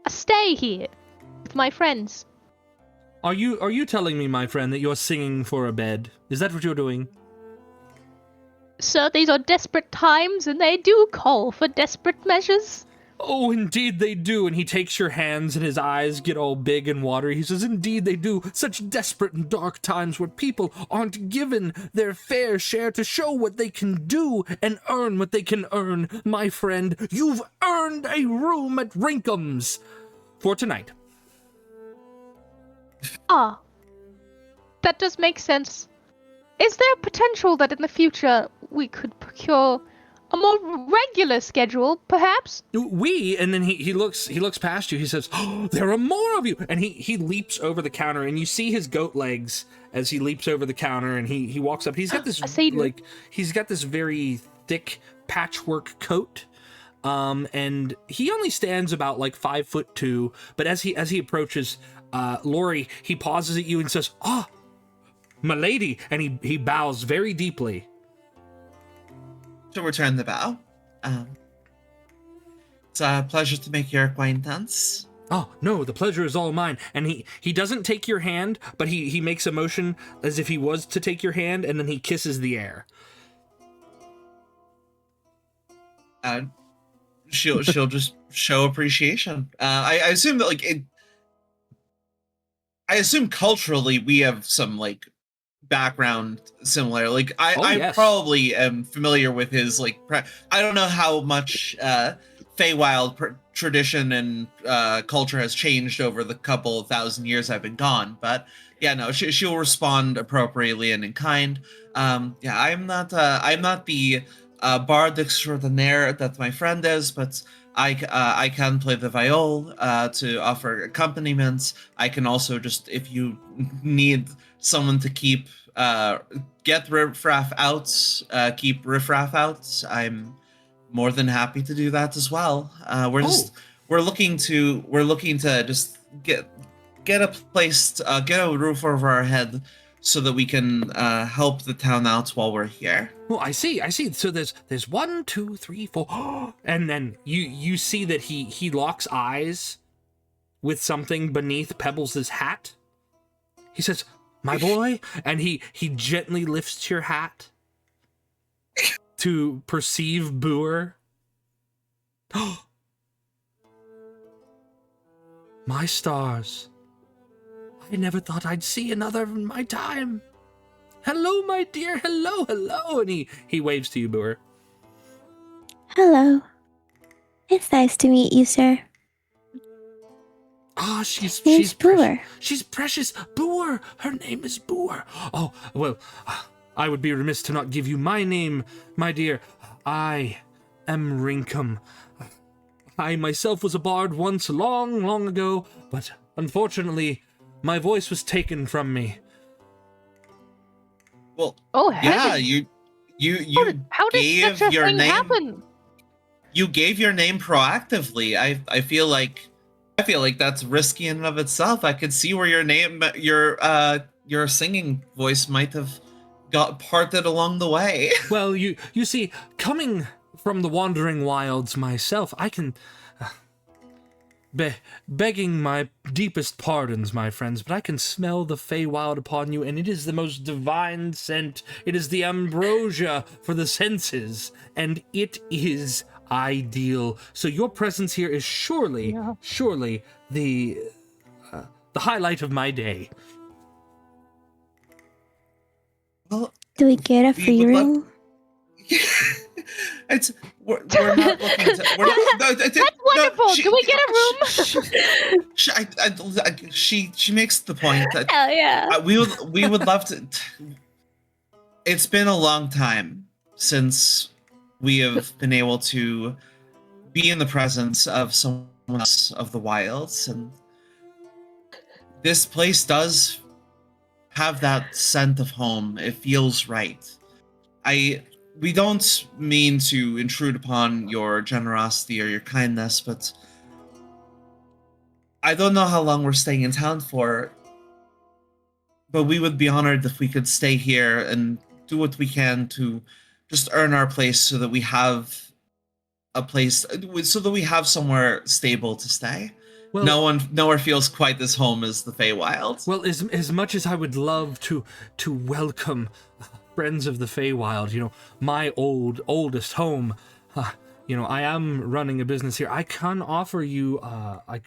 a stay here with my friends? Are you telling me, my friend, that you're singing for a bed? Is that what you're doing? Sir, these are desperate times, and they do call for desperate measures. Oh, indeed they do. And he takes your hands and his eyes get all big and watery. He says, indeed they do. Such desperate and dark times where people aren't given their fair share to show what they can do and earn what they can earn. My friend, you've earned a room at Rinkums for tonight. Ah, that does make sense. Is there potential that in the future we could procure a more regular schedule, perhaps? And then he looks past you. He says, "Oh, there are more of you!" And he leaps over the counter, and you see his goat legs as he leaps over the counter, and he walks up. He's got this he's got this very thick patchwork coat. And he only stands about like 5'2", but as he approaches Lori, he pauses at you and says, "Ah, my lady," and he bows very deeply. To return the bow. It's a pleasure to make your acquaintance. Oh, no, the pleasure is all mine. And he doesn't take your hand, but he makes a motion as if he was to take your hand, and then he kisses the air. She'll just show appreciation. I assume that I assume culturally we have some like background similar. Like I yes. probably am familiar with his like. I don't know how much Feywild tradition and culture has changed over the couple of thousand years I've been gone, but yeah, no, she'll respond appropriately and in kind. Yeah, I'm not the bard extraordinaire that my friend is, but I can play the viol to offer accompaniments. I can also just, if you need someone to keep get riffraff out, keep riffraff out, I'm more than happy to do that as well. We're looking to just get a place, get a roof over our head, so that we can help the town out while we're here. Oh, I see. So there's 1, 2, 3, 4, and then you see that he locks eyes with something beneath Pebbles' hat. He says, my boy, and he gently lifts your hat to perceive Boer. My stars. I never thought I'd see another in my time. Hello, my dear. Hello, hello. And he waves to you, Boer. Hello. It's nice to meet you, sir. Ah, she's Name's precious. Boer. She's precious. Boer. Her name is Boer. Oh, well, I would be remiss to not give you my name, my dear. I am Rinkum. I myself was a bard once long, long ago, but unfortunately, my voice was taken from me. Well, Oh, yeah, heavens. you How did gave such a your thing name. happen? You gave your name proactively. I feel like that's risky in and of itself. I could see where your singing voice might have got parted along the way. Well, you see, coming from the wandering wilds myself, I can... begging my deepest pardons, my friends, but I can smell the Feywild upon you, and it is the most divine scent. It is the ambrosia for the senses, and it is ideal. So your presence here is surely the highlight of my day. Well, Do we get a We free would love- room? we're not looking to. We're not, That's wonderful. Do we get a room? She makes the point that Hell yeah. we would love to. It's been a long time since we have been able to be in the presence of someone else of the wilds, and this place does have that scent of home. It feels right. We don't mean to intrude upon your generosity or your kindness, but I don't know how long we're staying in town for, but we would be honored if we could stay here and do what we can to just earn our place so that we have a place, so that we have somewhere stable to stay. Well, Nowhere feels quite as home as the Feywild. Well, as much as I would love to welcome friends of the Feywild, my oldest home, I am running a business here. I can offer you A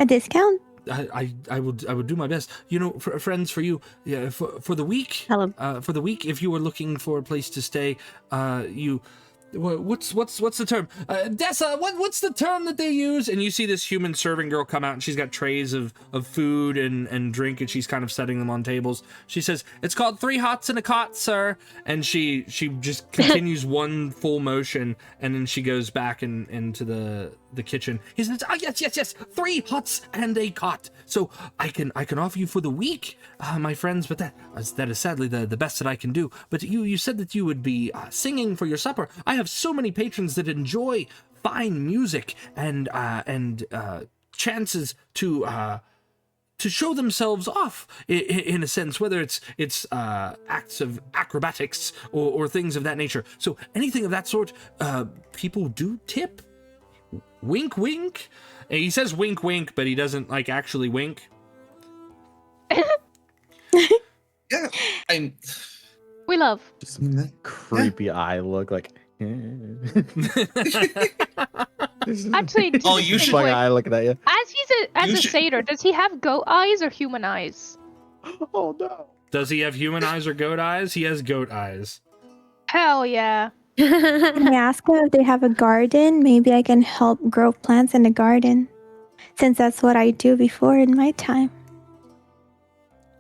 discount? I would do my best. For friends for you, yeah, for the week. Hello. For the week, if you were looking for a place to stay, what's the term? Dessa, what's the term that they use? And you see this human serving girl come out, and she's got trays of food and drink, and she's kind of setting them on tables. She says, "It's called 3 hots and a cot, sir." And she just continues one full motion, and then she goes back into the kitchen. He says, "Ah, yes, 3 hots and a cot. So I can offer you for the week, my friends, but that is sadly the best that I can do. But you said that you would be singing for your supper. I have so many patrons that enjoy fine music and chances to show themselves off in a sense, whether it's acts of acrobatics or things of that nature. So anything of that sort, people do tip. Wink, wink." And he says wink, wink, but he doesn't actually wink. Yeah, We love. Just creepy eye look like. Actually, Oh, you should- Like eye looking at you. as You a should- satyr, does he have goat eyes or human eyes? Oh no. Does he have human eyes or goat eyes? He has goat eyes. Hell yeah. Can I ask them if they have a garden? Maybe I can help grow plants in the garden, since that's what I do before in my time.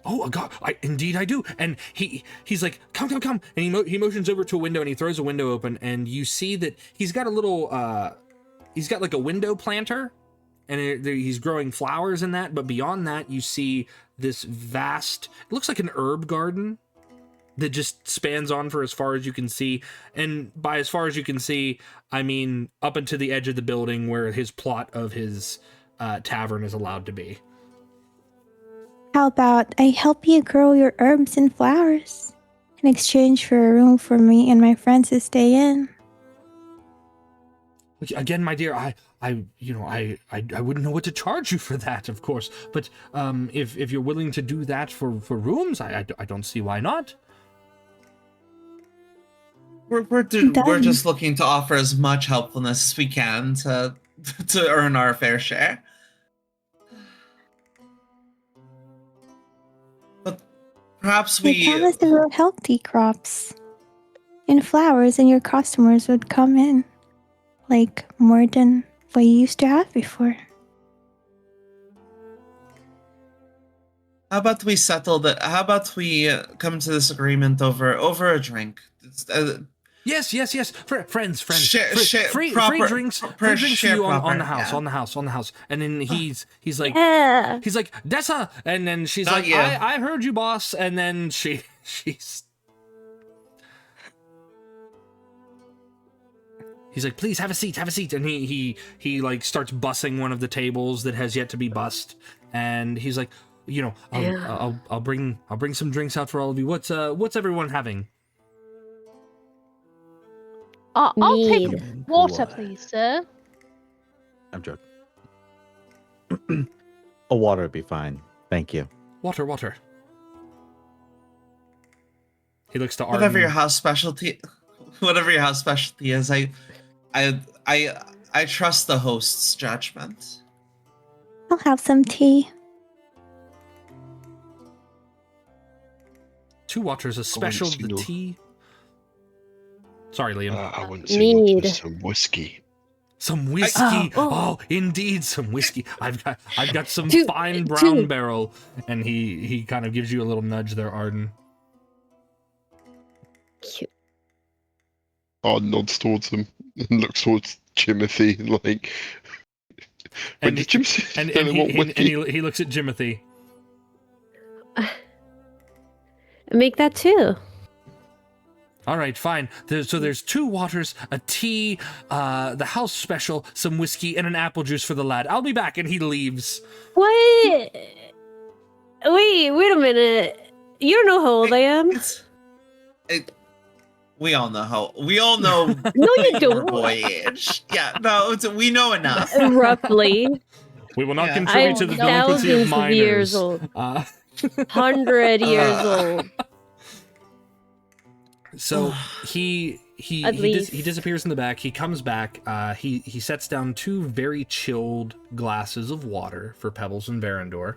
Oh God, indeed I do. And he's like, come, and he motions over to a window and he throws a window open, and you see that he's got a little he's got like a window planter, and he's growing flowers in that. But beyond that, you see this vast, it looks like an herb garden that just spans on for as far as you can see. And by as far as you can see, I mean up into the edge of the building where his plot of his tavern is allowed to be. How about I help you grow your herbs and flowers in exchange for a room for me and my friends to stay in? Again, my dear, wouldn't know what to charge you for that, of course. But if you're willing to do that for rooms, I don't see why not. We're just looking to offer as much helpfulness as we can to earn our fair share. But perhaps We promised to grow healthy crops and flowers, and your customers would come in like more than what you used to have before. How about we settle that? How about we come to this agreement over a drink? Yes. Friends. Free proper, drinks, per free drinks for share you proper, on the house, yeah. on the house. And then he's like, Yeah. he's like, Dessa, and then she's Not like, you. I heard you, boss. And then she's. He's like, please have a seat, and he like starts bussing one of the tables that has yet to be bussed, and he's like, I'll bring some drinks out for all of you. What's everyone having? I'll take Mead. water, please, sir. I'm joking. A water would be fine. Thank you. Water. He looks to Ardyn. Whatever your house specialty is, I trust the host's judgment. I'll have some tea. 2 waters, a special, the Signal. tea. Sorry, Liam. I want to Mead. some whiskey. Some whiskey. Oh, indeed, some whiskey. I've got some fine brown barrel, and he kind of gives you a little nudge there, Ardyn. Cute. Ardyn nods towards him and looks towards Jimothy like. And Did Jimothy? And tell him what whiskey? he looks at Jimothy. Make that too. All right, fine. There's 2 waters, a tea, the house special, some whiskey, and an apple juice for the lad. I'll be back, and he leaves. What? Wait a minute. You don't know how old I am. We all know. No, you your don't. boy age. Yeah, no, we know enough. Roughly. We will not Yeah. contribute to the delinquency of Thousands minors. of years old. 100 years old. So he At least. he disappears in the back. He comes back. He sets down 2 very chilled glasses of water for Pebbles and Verandor.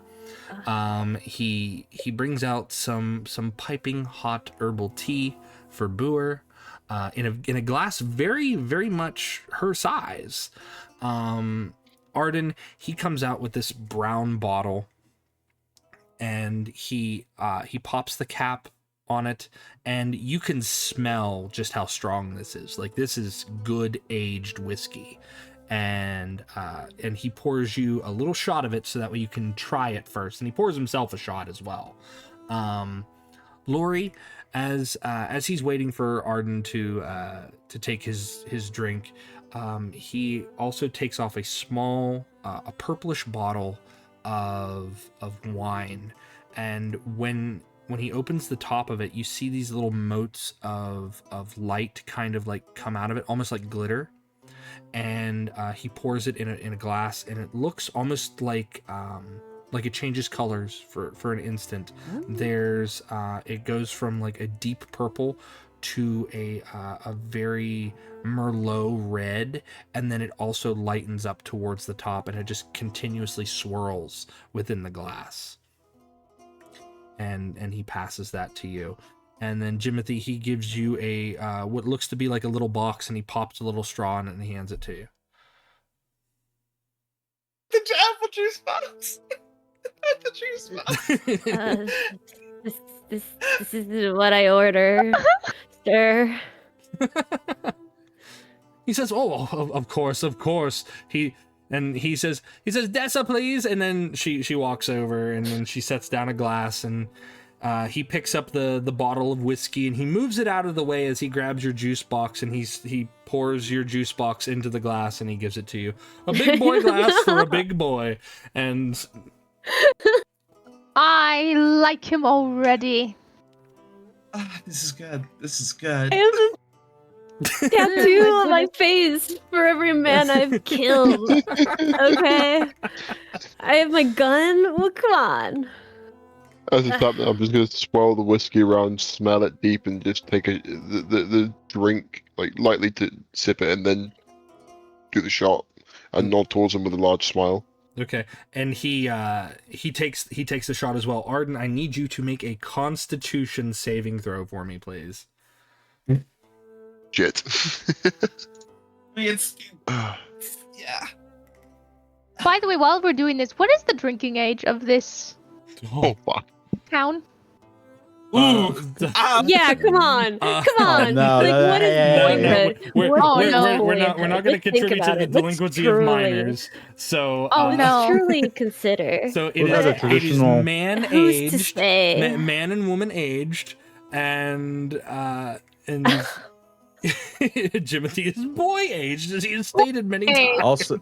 He brings out some piping hot herbal tea for Boer, in a glass very very much her size. Ardyn, he comes out with this brown bottle, and he pops the cap on it, and you can smell just how strong this is. Like, this is good aged whiskey, and he pours you a little shot of it so that way you can try it first, and he pours himself a shot as well. Lori, as he's waiting for Ardyn to take his drink, he also takes off a small a purplish bottle of wine, and when he opens the top of it, you see these little motes of light kind of like come out of it, almost like glitter. And he pours it in a glass, and it looks almost like it changes colors for an instant. There's it goes from like a deep purple to a very Merlot red, and then it also lightens up towards the top, and it just continuously swirls within the glass. And he passes that to you. And then Jimothy, he gives you a what looks to be like a little box, and he pops a little straw in it and he hands it to you. The apple juice box. The juice box. This is what I order, sir. He says, "Oh, of course." He says, "Dessa, please." And then she walks over, and then she sets down a glass, and he picks up the bottle of whiskey, and he moves it out of the way as he grabs your juice box, and he pours your juice box into the glass, and he gives it to you. A big boy glass for a big boy. And I like him already. This is good. This is good. tattoo on my face for every man I've killed. Okay, I have my gun. Well, come on. As it's happening, I'm just gonna swirl the whiskey around, smell it deep, and just take the drink, like lightly to sip it, and then do the shot and nod towards him with a large smile. Okay, and he takes the shot as well. Ardyn, I need you to make a Constitution saving throw for me, please. Shit. It's yeah. By the way, while we're doing this, what is the drinking age of this Oh fuck. town? Ooh. Yeah, come on, come on. no, Like, no, what is hey, boyhood? We're What is no. we're not boyhood? going to Let's think contribute to about the it. Let's delinquency of truly- minors. So Oh, no. Let's truly consider. So it What about is, a it is traditional- man Who's to aged, say? man and woman aged, and Jimothy is boy aged, as he has stated many Hey. times. Also,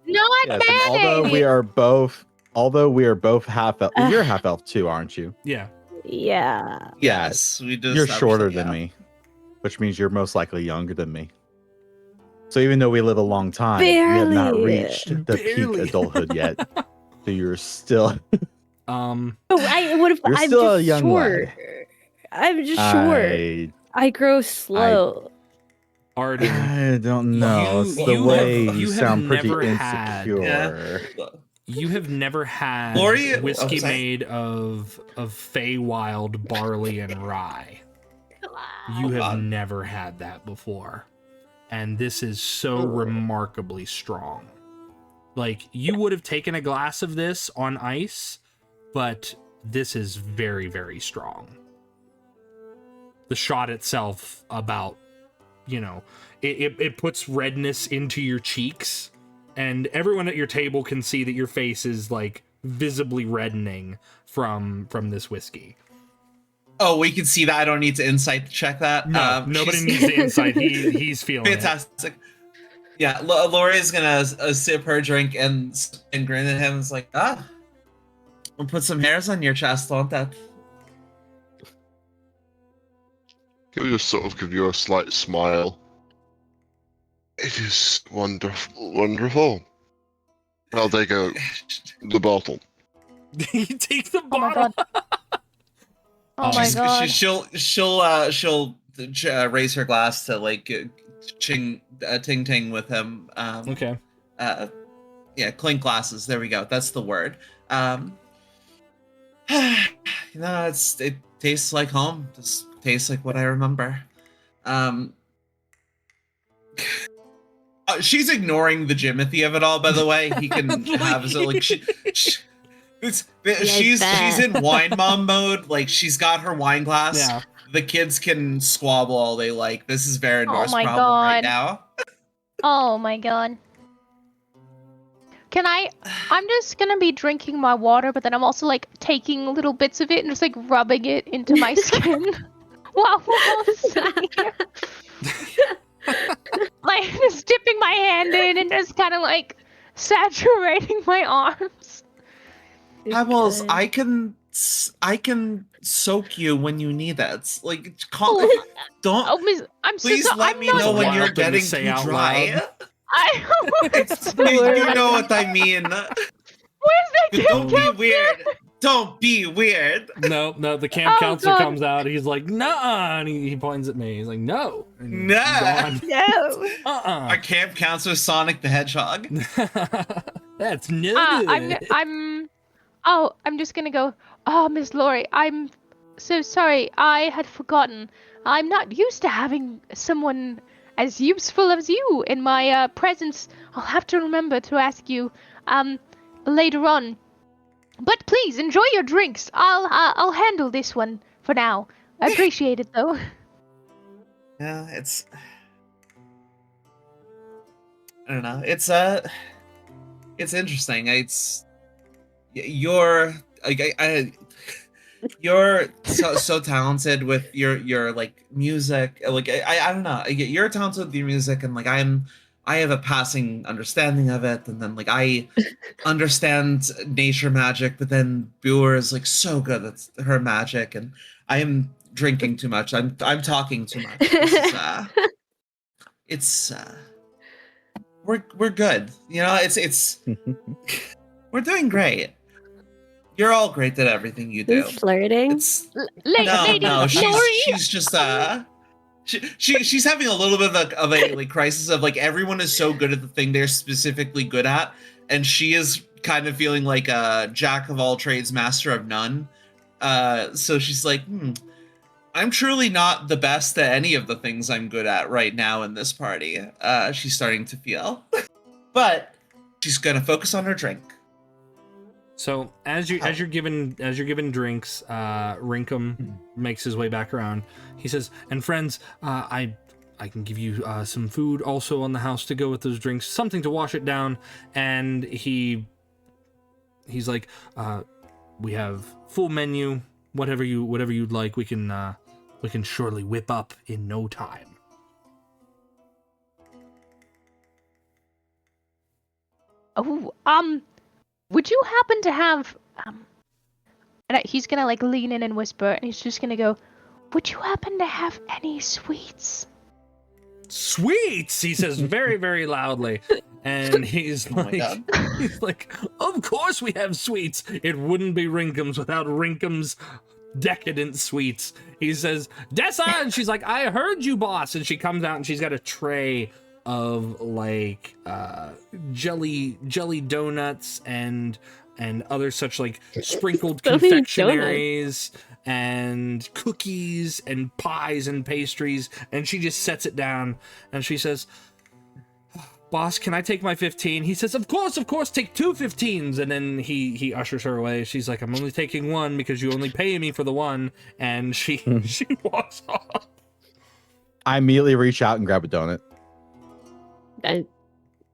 Not yes, and man although we are both half elf. You're half elf too, aren't you? Yeah. Yeah. Yes, we just. You're shorter than me, which means you're most likely younger than me. So even though we live a long time, we have not Barely. reached the Barely. peak adulthood yet. So you're still Um. Oh, what if You're I'm still just a young short? lad. I'm just short. I grow slow. Ardyn, I don't know. It's the you way have- you you have sound pretty never had- insecure. you have never had Lori- whiskey oh, sorry. made of Feywild barley and rye. You have God. never had that before. And this is so remarkably strong. Like, you would have taken a glass of this on ice, but this is very, very strong. The shot itself, about, it puts redness into your cheeks, and everyone at your table can see that your face is, like, visibly reddening from this whiskey. Oh, we can see that. I don't need to insight check that. No, nobody she's- needs the insight. He's feeling Fantastic. Yeah, Lori's gonna sip her drink and grin at him. It's like, we'll put some hairs on your chest, won't that? He'll just sort of give you a slight smile. It is wonderful, wonderful. I'll take the bottle. it. You take the Oh my bottle. god. Oh my god. She'll raise her glass to like ting ting with him. Okay. Yeah, clink glasses. There we go. That's the word. It tastes like home. Just tastes like what I remember. She's ignoring the Jimothy of it all, by the way. He can have so like she's in wine mom mode. Like, she's got her wine glass. Yeah. The kids can squabble all they like. This is Verendor's my problem right God. now. Oh my god. I'm just gonna be drinking my water, but then I'm also like taking little bits of it and just like rubbing it into my skin. While we're sitting here. Like, just dipping my hand in and just kind of like saturating my arms. Pebbles, I can soak you when you need it. Like, Oh, don't. Miss, I'm so Please sorry. let I'm me not- know when Wild you're thing to getting say too out dry. loud. You know what I mean. Where's that Don't be camp weird. Don't be weird. No, the camp Oh, counselor God. comes out. He's like, "Nah," and he points at me. He's like, "No, and Nah. he's No. gone. Our camp counselor Sonic the Hedgehog. That's no good." I'm just gonna go. Oh, Miss Lori, I'm so sorry. I had forgotten. I'm not used to having someone as useful as you in my presence. I'll have to remember to ask you later on. But please enjoy your drinks. I'll handle this one for now. I appreciate it though. Yeah, I don't know. It's interesting. You're you're so talented with your like music. Like, I don't know. You're talented with your music, and like I have a passing understanding of it, and then like I understand nature magic, but then Buer is like so good at her magic, and I am drinking too much. I'm talking too much. This is, it's we're good. You know, it's we're doing great. You're all great at everything you do. He's flirting. It's Lady no, Lori. she's just she's having a little bit of a like crisis of like everyone is so good at the thing they're specifically good at, and she is kind of feeling like a jack of all trades, master of none. So she's like, I'm truly not the best at any of the things I'm good at right now in this party. She's starting to feel, but she's gonna focus on her drink. So as you're given drinks, Rinkum makes his way back around. He says, "And friends, I can give you some food also on the house to go with those drinks, something to wash it down." And he's like, "We have full menu, whatever you'd like. We can surely whip up in no time." Oh, would you happen to have and he's gonna like lean in and whisper, and he's just gonna go, would you happen to have any sweets? Sweets, he says very, very loudly, and he's Oh my like, God. he's like, of course we have sweets. It wouldn't be Rinkum's without Rinkum's decadent sweets. He says, Dessa, and she's like, I heard you, boss. And she comes out and she's got a tray of like jelly donuts and other such like sprinkled Jelly confectionaries and cookies and pies and pastries, and she just sets it down and she says, boss, can I take my 15? He says, of course, take 2 15s. And then he ushers her away. She's like, I'm only taking 1 because you only pay me for the 1. And she walks off. I immediately reach out and grab a donut.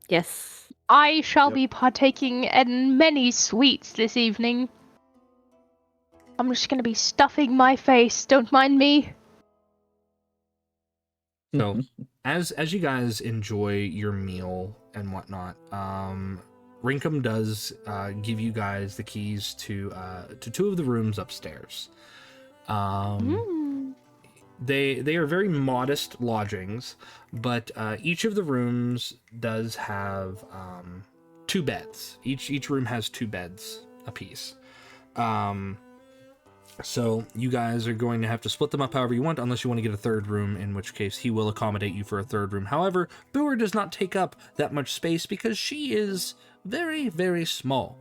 Yes. I shall be partaking in many sweets this evening. I'm just gonna be stuffing my face, don't mind me. So as you guys enjoy your meal and whatnot, Rinkum does give you guys the keys to 2 of the rooms upstairs. They are very modest lodgings, but each of the rooms does have 2 beds. Each room has 2 beds apiece. So you guys are going to have to split them up however you want, unless you want to get a 3rd room, in which case he will accommodate you for a 3rd room. However, Booer does not take up that much space because she is very, very small.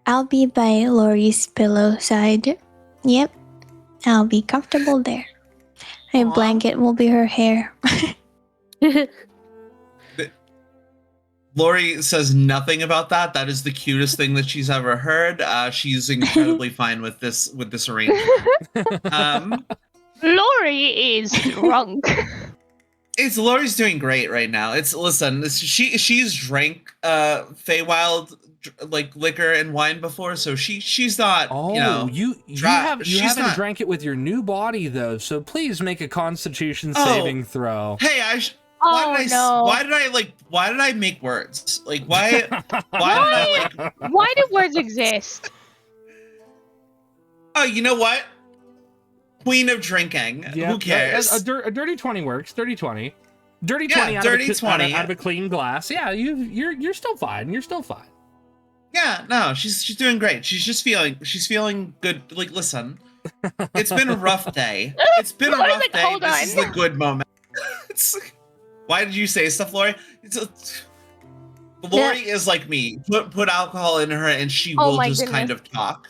I'll be by Lori's pillow side. Yep, I'll be comfortable there. My Aw. blanket will be her hair. Lori says nothing about that. That is the cutest thing that she's ever heard. She's incredibly fine with this arrangement. Lori is drunk. Lori's doing great right now. She's drank Feywild like liquor and wine before, so she's not. Oh, you she's haven't not- drank it with your new body though. So please make a Constitution saving throw. Hey, Oh no. Why did I make words? Like why did I like? Why do words exist? Oh, you know what? Queen of drinking. Yeah, Who cares? A dirty 20 works. Dirty 20. Dirty Yeah, 20 dirty out 20. of a clean glass. Yeah, you're still fine. You're still fine. Yeah, no, she's doing great. She's feeling good. Like, listen, it's been a rough day. It's been a Lori's rough like, day. hold This on. is the good moment. Why did you say stuff, Lori? Lori is like me. Put alcohol in her, and she Oh will my just kind goodness. of talk.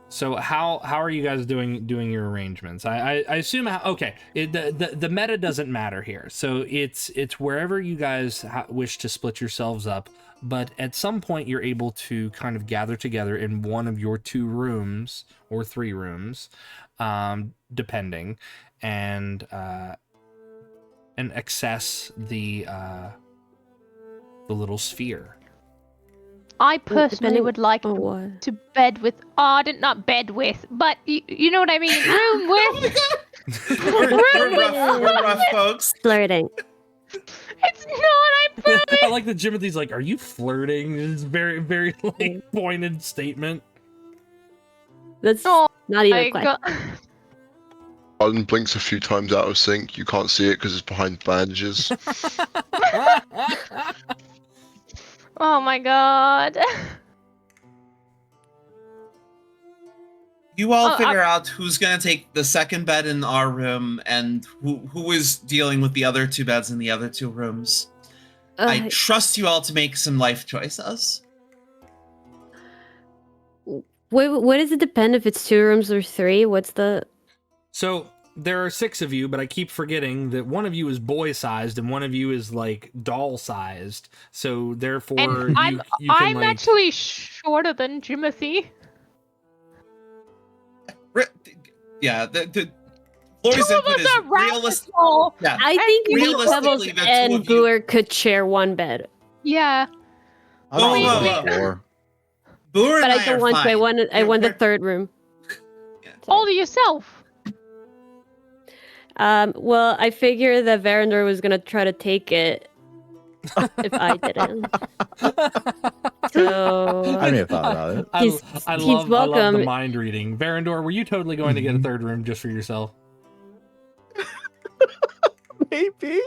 So how are you guys doing your arrangements? I assume the meta doesn't matter here. So it's wherever you guys wish to split yourselves up, but at some point you're able to kind of gather together in one of your 2 rooms or 3 rooms, depending, and access the little sphere. I personally depending- would like Oh, what? to bed with Ardyn, not bed with, but you know what I mean. Room with. We're rough, folks. Flirting. It's not. I promise. I like that Jimothy's like, are you flirting? It's very, very like pointed statement. That's Oh not even my a question. God. Ardyn blinks a few times out of sync. You can't see it because it's behind bandages. Oh my god. You all Oh, figure out who's gonna take the second bed in our room and who is dealing with the other 2 beds in the other 2 rooms. I trust you all to make some life choices. What does it depend if it's 2 rooms or 3? What's the... So there are 6 of you, but I keep forgetting that one of you is boy-sized and one of you is like doll-sized. So therefore, And you can I'm like... actually shorter than Jimothy. Yeah, the 2 Lori's of input us is are realistic. tall. Yeah, I think me, realistically, Pebbles, the 2 and of you. Booer could share one bed. Yeah. I'll Whoa, sleep whoa, on the whoa. floor. Booer But and I don't are want to. I fine. want the We're- 3rd room. All to yourself. Well, I figure that Varandor was gonna try to take it if I didn't. So I may have thought about it. I He's love the welcome. mind reading. Varandor, were you totally going to get a Mhm. 3rd room just for yourself? Maybe.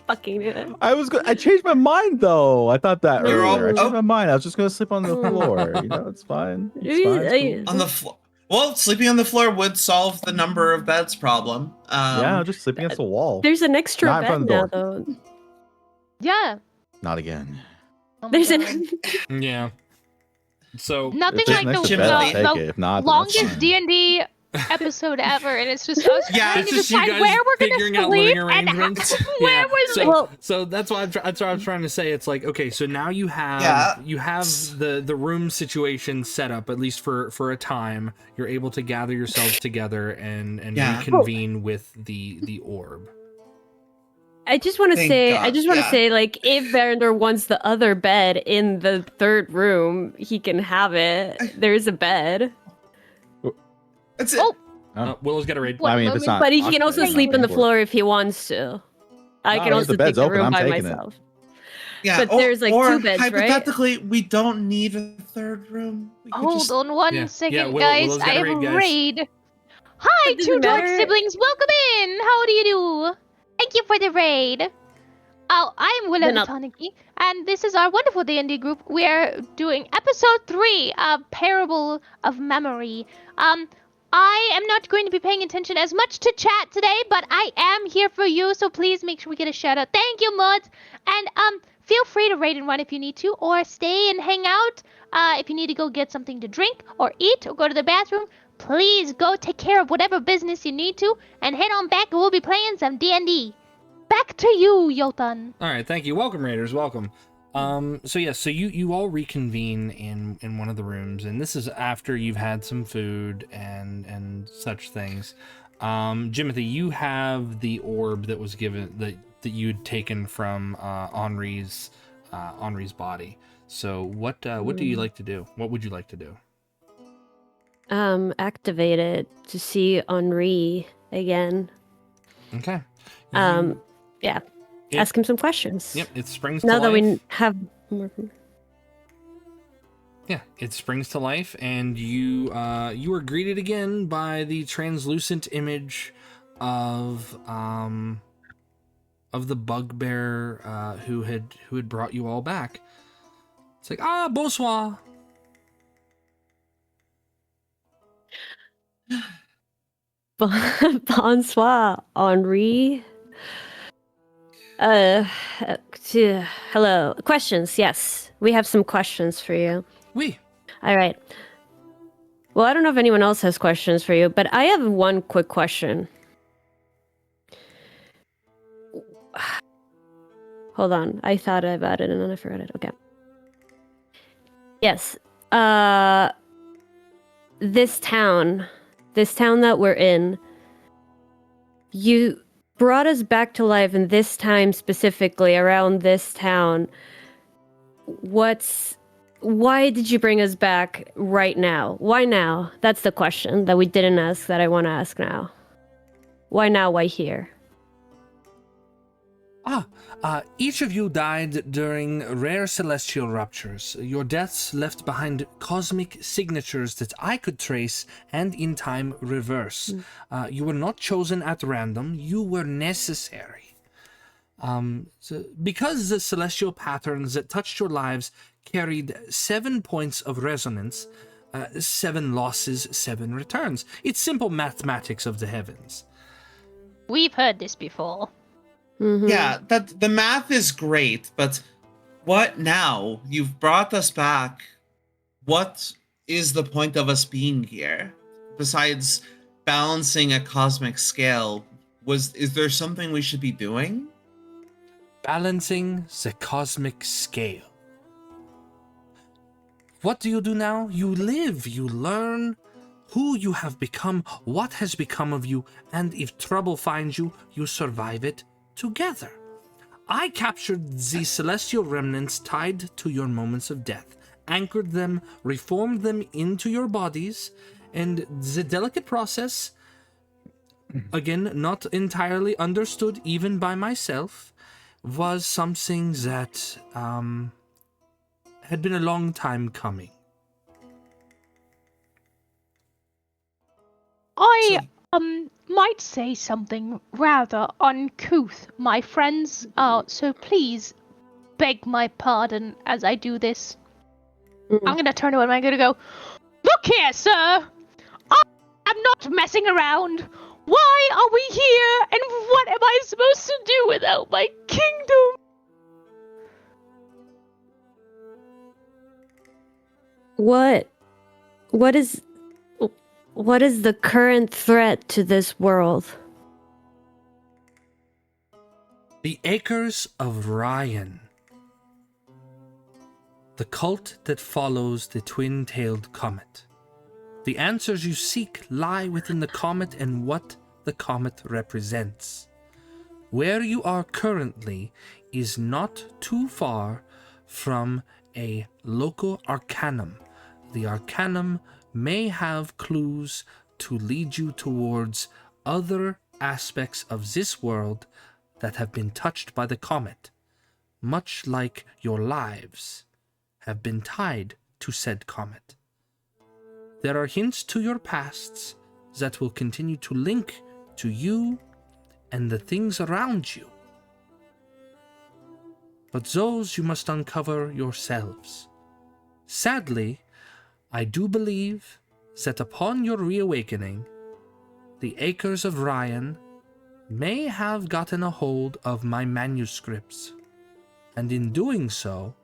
fucking it. I changed my mind though. I thought that You're all- earlier. I changed oh. my mind. I was just gonna sleep on the Oh. floor. You know, it's fine. It's fine. It's cool. On the floor. Well, sleeping on the floor would solve the number of beds problem. Yeah, I'll just sleep against the wall. There's an extra Not in bed front of the now, door. though. Yeah. Not again. Oh my There's God. an. Yeah. So Nothing If there's like an the, extra bed, I'll take the it. If not, then that's longest fine. D&D episode ever, and it's just us Yeah, trying it's to just you decide guys where we're figuring gonna out living sleep and arrangements. where Yeah. was So, Well- so that's what that's what I was trying to say. It's like, okay, so now you have the room situation set up, at least for a time. You're able to gather yourselves together and Yeah. reconvene with the orb. I just want to Thank say, God, I just want to yeah. say, like, if Varandor wants the other bed in the 3rd room, he can have it. There's a bed, That's it. Oh. Willow's got a raid. I mean, if it's not, but he can also occupied, sleep I'm on the for it. floor if he wants to. I No, can if also the bed's take the open, room I'm by taking it. myself. Yeah, but there's, like, or 2 beds, right? hypothetically, we don't need a 3rd room. We could Hold just- on one Yeah, second, yeah, guys. Willow's got I a have raid, a guys. raid. Hi, It doesn't 2 dark matter. siblings. Welcome in. How do you do? Thank you for the raid. Oh, I'm Willow Then the I'll- Tanuki, and this is our wonderful D&D group. We are doing episode 3 of Parable of Memory. I am not going to be paying attention as much to chat today, but I am here for you, so please make sure we get a shout out. Thank you, Muds. And feel free to raid and run if you need to, or stay and hang out. If you need to go get something to drink or eat or go to the bathroom, please go take care of whatever business you need to, and head on back and we'll be playing some D&D. Back to you, Jotun. All right, thank you. Welcome, Raiders. Welcome. So you all reconvene in one of the rooms, and this is after you've had some food and such things. Jimothy, you have the orb that was given that you had taken from Henri's body. So what do you like to do? What would you like to do? Activate it to see Henri again. Okay. Yeah. It- Ask him some questions. Yep, it springs to Now life. that we have more. Yeah, it springs to life, and you are greeted again by the translucent image of the bugbear who had brought you all back. It's like, bonsoir. Bonsoir, Henri. Hello. Questions? Yes, we have some questions for you. Oui. All right. Well, I don't know if anyone else has questions for you, but I have one quick question. Hold on. I thought about it and then I forgot it. Okay. Yes. This town that we're in, you brought us back to life, and this time specifically around this town. Why did you bring us back right now? Why now? That's the question that we didn't ask that I want to ask now. Why now? Why here? Each of you died during rare celestial ruptures. Your deaths left behind cosmic signatures that I could trace and in time reverse. You were not chosen at random, you were necessary. Because the celestial patterns that touched your lives carried 7 points of resonance, 7 losses, 7 returns. It's simple mathematics of the heavens. We've heard this before. Mhm. Yeah, that the math is great, but what now? You've brought us back. What is the point of us being here? Besides balancing a cosmic scale, is there something we should be doing? Balancing the cosmic scale. What do you do now? You live, you learn who you have become, what has become of you, and if trouble finds you, you survive it together. I captured the celestial remnants tied to your moments of death, anchored them, reformed them into your bodies, and the delicate process, again, not entirely understood even by myself, was something that had been a long time coming. I might say something rather uncouth, my friends, so please beg my pardon as I do this. I'm gonna turn to him and I'm gonna go, "Look here, sir! I'm not messing around! Why are we here, and what am I supposed to do without my kingdom?" What is the current threat to this world? The Acres of Ryan. The cult that follows the twin-tailed comet. The answers you seek lie within the comet and what the comet represents. Where you are currently is not too far from a local arcanum. The arcanum may have clues to lead you towards other aspects of this world that have been touched by the comet, much like your lives have been tied to said comet. There are hints to your pasts that will continue to link to you and the things around you. But those you must uncover yourselves. Sadly, I do believe that upon your reawakening, the Acres of Ryan may have gotten a hold of my manuscripts, and in doing so,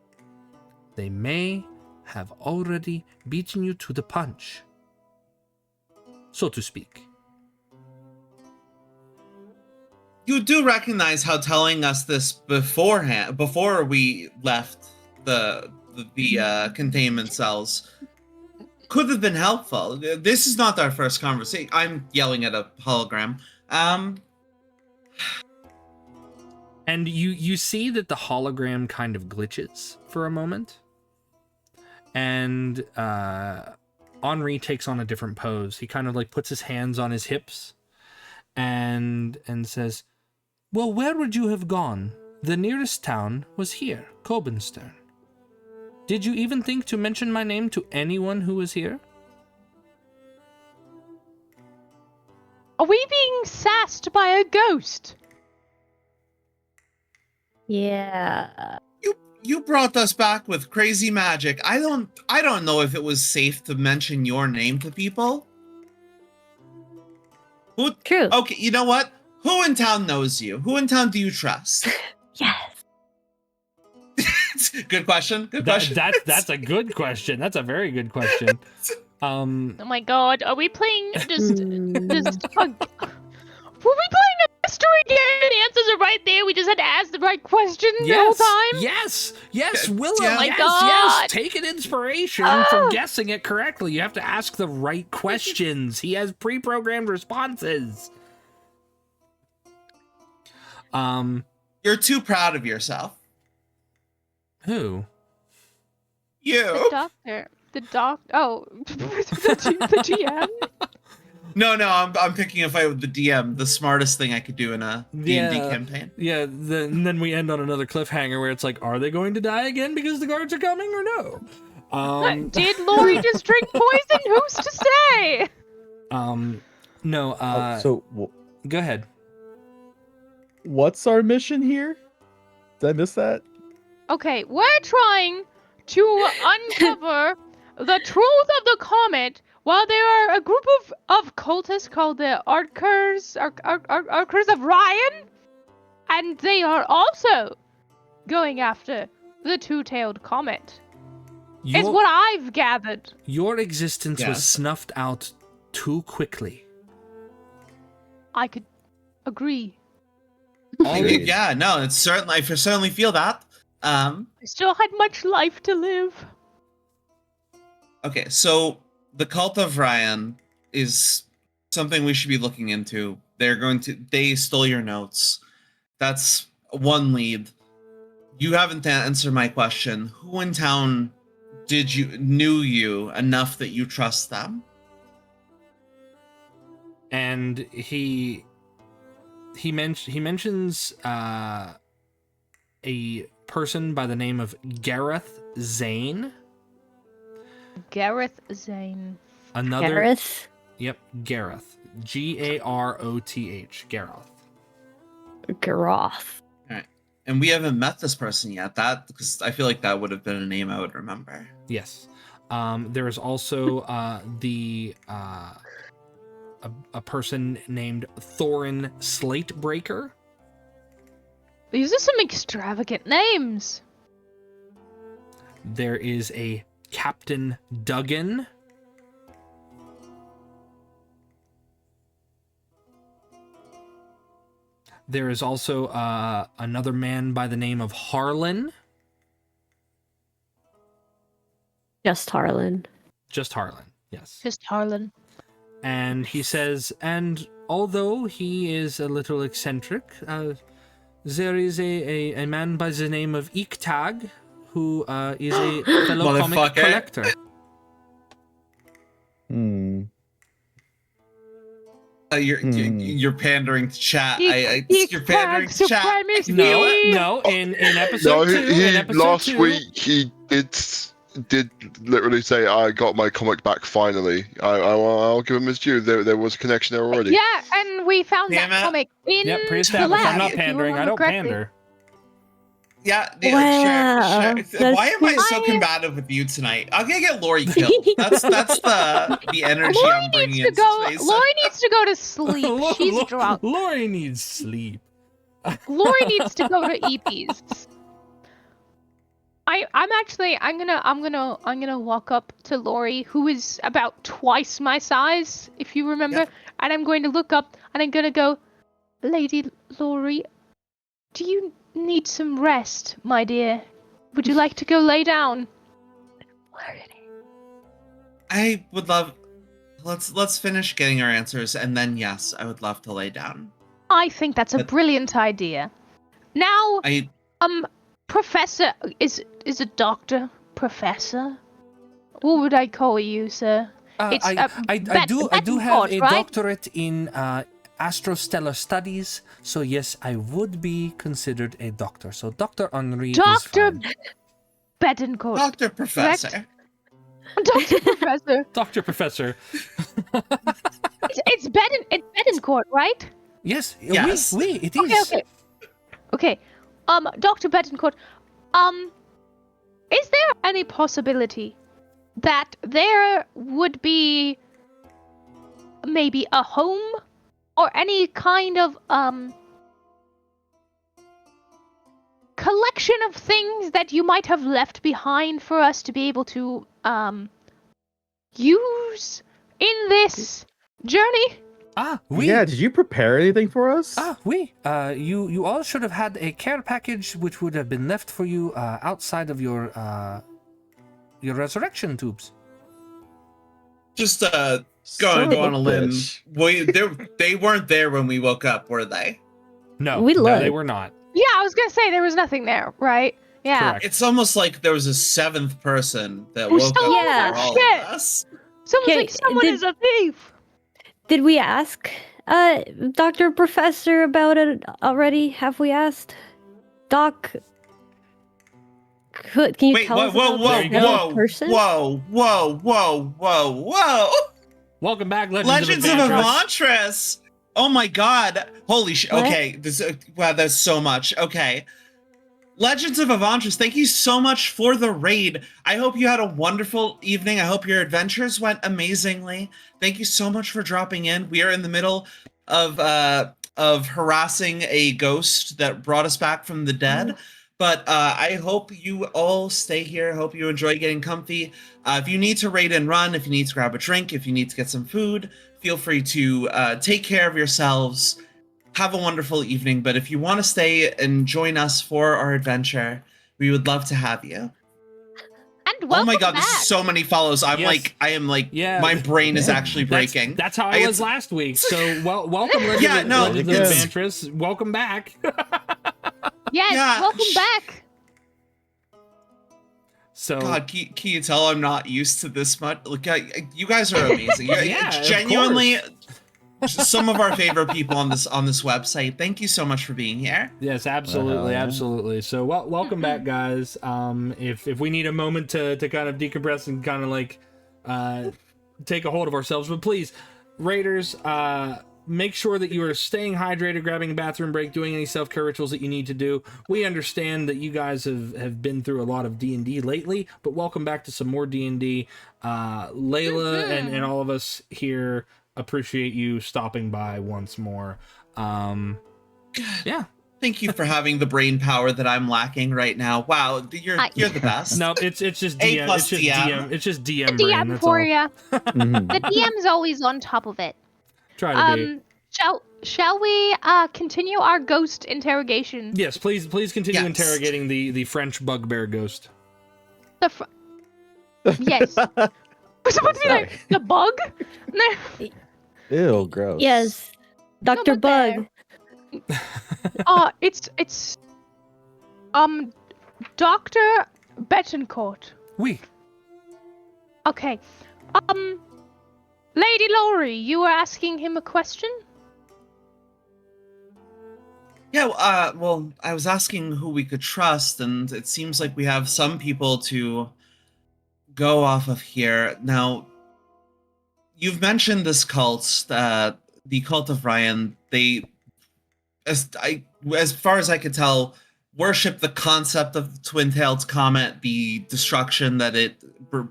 they may have already beaten you to the punch, so to speak. You do recognize how telling us this beforehand, before we left the containment cells, could have been helpful. This is not our first conversation. I'm yelling at a hologram. And you see that the hologram kind of glitches for a moment. And Henri takes on a different pose. He kind of like puts his hands on his hips and says, "Well, where would you have gone? The nearest town was here, Cobenstern. Did you even think to mention my name to anyone who was here?" Are we being sassed by a ghost? Yeah. You brought us back with crazy magic. I don't know if it was safe to mention your name to people. Who? True. Okay, you know what? Who in town knows you? Who in town do you trust? Yes. Good question. Good question. That's a good question. That's a very good question. Oh my god, are we playing just were we playing a mystery game? The answers are right there. We just had to ask the right questions the whole time. Yes, Willow. Oh my yes, God. Take an inspiration from guessing it correctly. You have to ask the right questions. He has pre-programmed responses. You're too proud of yourself. Who? You. The doctor. Oh, the GM. No, I'm thinking if I were the DM, the smartest thing I could do in a D&D campaign. Yeah, and then we end on another cliffhanger where it's like, are they going to die again because the guards are coming or no? Did Lori just drink poison? Who's to say? No, go ahead. What's our mission here? Did I miss that? Okay, we're trying to uncover the truth of the comet while there are a group of cultists called the Arkers of Ryan, and they are also going after the two-tailed comet. Is what I've gathered. Your existence was Yes. snuffed out too quickly. I could agree. Yeah, no, it's certainly I certainly feel that. I still had much life to live. Okay, so the cult of Ryan is something we should be looking into. They stole your notes. That's one lead. You haven't answered my question. Who in town knew you enough that you trust them? And he mentions a person by the name of Gareth Zane. Gareth Zane. Another Gareth? Yep, Gareth. Garoth. Gareth. Garoth. And we haven't met this person yet. Because I feel like that would have been a name I would remember. Yes. There is also a person named Thorin Slatebreaker. These are some extravagant names. There is a Captain Duggan. There is also another man by the name of Harlan. Just Harlan. Just Harlan, yes. Just Harlan. And he says, and although he is a little eccentric, there is a man by the name of Iktag who is a fellow comic Motherfucker. collector. You're pandering to chat. You're Iktag pandering to chat. supremacy. No, in episode No, 2, in episode last 2, week he did literally say, "I got my comic back finally." I'll give him his due. There was a connection there already. Yeah, and we found Damn that it. comic in Yep, the pre-established. lab. I'm not if you pandering. I remember don't correctly. pander. Yeah, Wow, sure. that's Why am I so pretty- combative with you tonight? I'm gonna get Lori killed. That's the energy Lori I'm bringing needs to into go. space. Lori needs to go to sleep. She's drunk. Lori needs sleep. Lori needs to go to EPs. I'm gonna walk up to Lori, who is about twice my size, if you remember, Yep. and I'm going to look up and I'm gonna go, Lady Lori, do you need some rest, my dear? Would you like to go lay down? I would love. Let's finish getting our answers, and then yes, I would love to lay down. I think that's a But- brilliant idea. Now, I Professor is a doctor, Professor. What would I call you, sir? It's, I do have Bettencourt, a right? doctorate in astrostellar studies, so yes, I would be considered a doctor. So Dr. Henri Dr. is fine. Bettencourt. Doctor Professor. Dr. Professor. Dr. Professor. It's Bettencourt, right? Yes. Yes, it is. Okay. Dr. Bettencourt, is there any possibility that there would be maybe a home or any kind of collection of things that you might have left behind for us to be able to use in this journey? Yeah, did you prepare anything for us? You all should have had a care package which would have been left for you outside of your resurrection tubes. Just Son go of on a limb. bitch. They weren't there when we woke up, were they? No, We no, looked. they were not. Yeah, I was gonna say there was nothing there, right? Yeah. Correct. It's almost like there was a seventh person that Who woke up stole Yeah. for all shit? of us. Someone's Okay, like, someone did- is a thief. did we ask Dr. Professor about it already? Have we asked? Doc, can you Wait, tell whoa, us whoa, about whoa, this go. whoa, person? whoa, whoa, whoa, whoa, whoa! Welcome back, Legends of Adventurous. Avantris. Oh my God! Holy shit! What? Okay, this wow, that's so much. Okay, Legends of Avantris. Thank you so much for the raid. I hope you had a wonderful evening. I hope your adventures went amazingly. Thank you so much for dropping in. We are in the middle of harassing a ghost that brought us back from the dead. But I hope you all stay here. Hope you enjoy getting comfy. If you need to raid and run, if you need to grab a drink, if you need to get some food, feel free to take care of yourselves. Have a wonderful evening. But if you want to stay and join us for our adventure, we would love to have you. And Oh my welcome God, back. this is so many follows. I am like, Yeah. my brain is actually breaking. That's how I I was get- last week. So welcome, Legends, Yeah, no, Legends of it's- Adventurous. Welcome back. Yes, Yeah. welcome back. So God, can you tell I'm not used to this much? Look, you guys are amazing. Yeah, It's of genuinely course. some of our favorite people on this website. Thank you so much for being here. yes, absolutely, yeah. absolutely. So welcome back, guys. If we need a moment to kind of decompress and kind of like take a hold of ourselves, but please, Raiders, make sure that you are staying hydrated, grabbing a bathroom break, doing any self-care rituals that you need to do. We understand that you guys have been through a lot of D&D lately, but welcome back to some more D&D. Layla and all of us here appreciate you stopping by once more. Yeah. Thank you for having the brain power that I'm lacking right now. Wow, you're the best. No, it's just A DM. plus It's just DM. DM. It's just DM The brain. DM That's for all. ya. Mhm. The DM's always on top of it. Try to be. Shall we continue our ghost interrogation? Yes, please continue Yes. interrogating the French bugbear ghost. Yes. Was it supposed to be like the bug? No. Ew, gross. Yes, Dr. but Bug. It's Dr. Betancourt. Oui. Okay. Lady Laurie, you were asking him a question? Yeah, well, I was asking who we could trust, and it seems like we have some people to go off of here. Now, you've mentioned this cult, the cult of Ryan. They, as far as I could tell, worship the concept of the twin-tailed comet, the destruction that it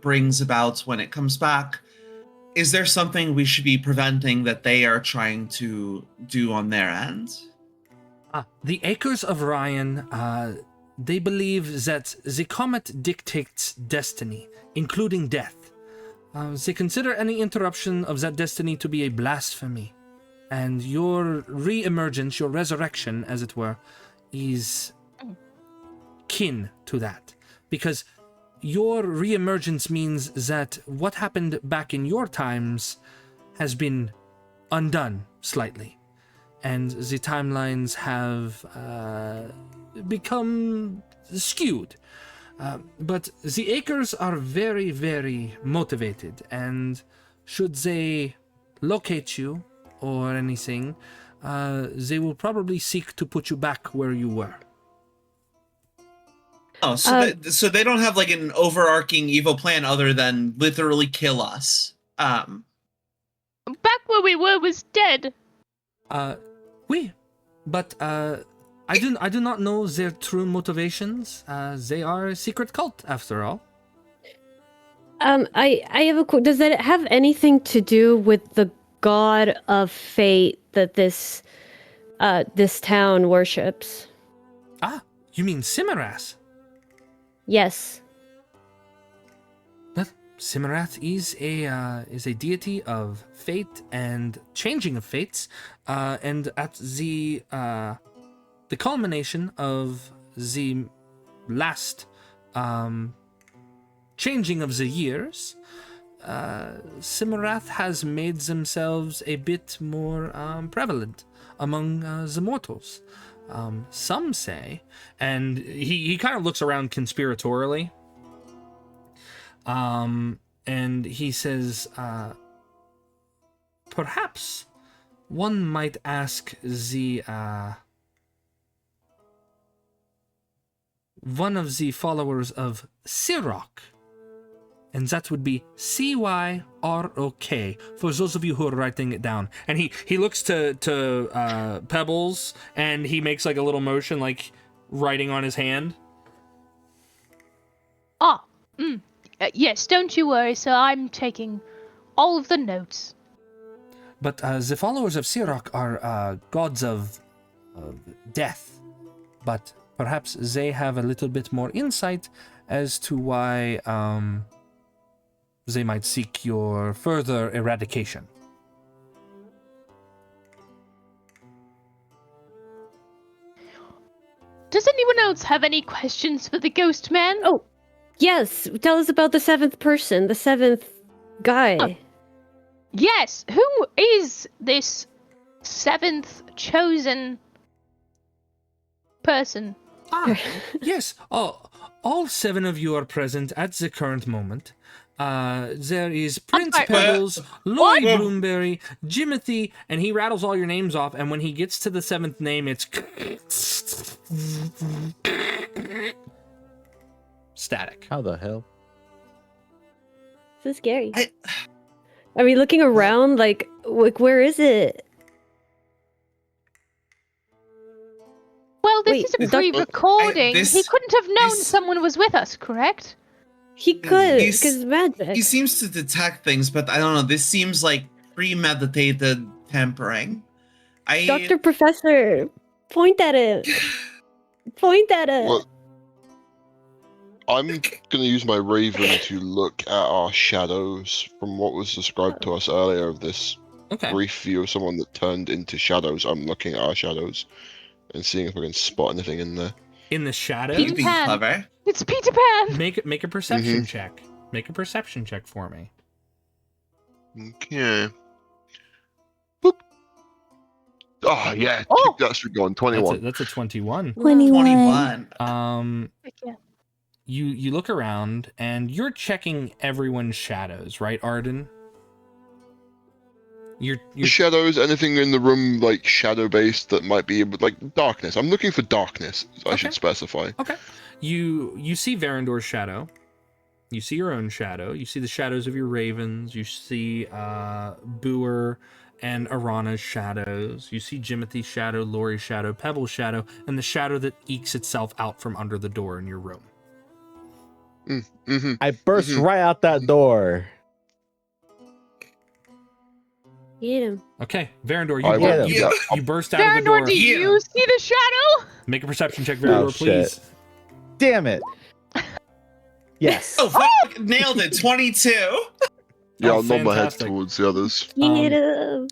brings about when it comes back. Is there something we should be preventing that they are trying to do on their end? The Acres of Ryan, they believe that the comet dictates destiny, including death. They consider any interruption of that destiny to be a blasphemy. And your re-emergence, your resurrection, as it were, is kin to that. Because your re-emergence means that what happened back in your times has been undone slightly. And the timelines have become skewed. But the Acres are very, very motivated, and should they locate you or anything, they will probably seek to put you back where you were. Oh, so they don't have like an overarching evil plan other than literally kill us. Back where we were was dead. Oui, but I do not know their true motivations. They are a secret cult, after all. I have a does that have anything to do with the god of fate that this town worships? Ah, you mean Simarath? Yes. Simarath is a deity of fate and changing of fates, and at the culmination of the last changing of the years, Simarath has made themselves a bit more prevalent among the mortals. Some say, and he kind of looks around conspiratorially. And he says, perhaps one might ask the one of the followers of Sirok, and that would be C-Y-R-O-K, for those of you who are writing it down. And he looks to Pebbles, and he makes like a little motion, like writing on his hand. Yes, don't you worry, sir. I'm taking all of the notes. But the followers of Sirok are gods of death, but perhaps they have a little bit more insight as to why they might seek your further eradication. Does anyone else have any questions for the ghost man? Oh, yes. Tell us about the seventh person, the seventh guy. Yes, who is this seventh chosen person? Yes, all 7 of you are present at the current moment. There is Prince sorry. Pebbles, Lori Bloomberry, Jimothy, and he rattles all your names off, and when he gets to the 7th name, it's static. How the hell? This is scary. Are we looking around? Like, where is it? Well, this Wait, is a Doc- pre-recording. this- He couldn't have known this- someone was with us, correct? He could, He's- because magic. He seems to detect things, but I don't know. This seems like premeditated tampering. Dr. Professor, point at it. Point at it. Well, I'm going to use my raven to look at our shadows from what was described to us earlier of this Okay. brief view of someone that turned into shadows. I'm looking at our shadows and seeing if I can spot anything in there. In the shadows, You'd be Pan. clever. It's Peter Pan! make a perception check. Make a perception check for me. Okay. Boop. Oh, yeah. Oh! Keep that streak going. 21. That's a 21. 21. 21. Yeah. You look around and you're checking everyone's shadows, right, Ardyn? You're Shadows, anything in the room like shadow based that might be like darkness. I'm looking for darkness, I should Okay. specify. okay. You see Varandor's shadow. You see your own shadow. You see the shadows of your ravens. You see Booer and Arana's shadows. You see Jimothy's shadow, Lori's shadow, Pebble's shadow, and the shadow that ekes itself out from under the door in your room. Mm-hmm. I burst right out that door. Get him. Okay, Varandor, I will- you burst out of the door. Varandor, do you see the shadow? Make a perception check, Varandor, Oh, please. shit. Damn it. Yes. Oh, fuck, nailed it. 22. Yeah, Oh, I'll nod my head fantastic. towards the others. Get him.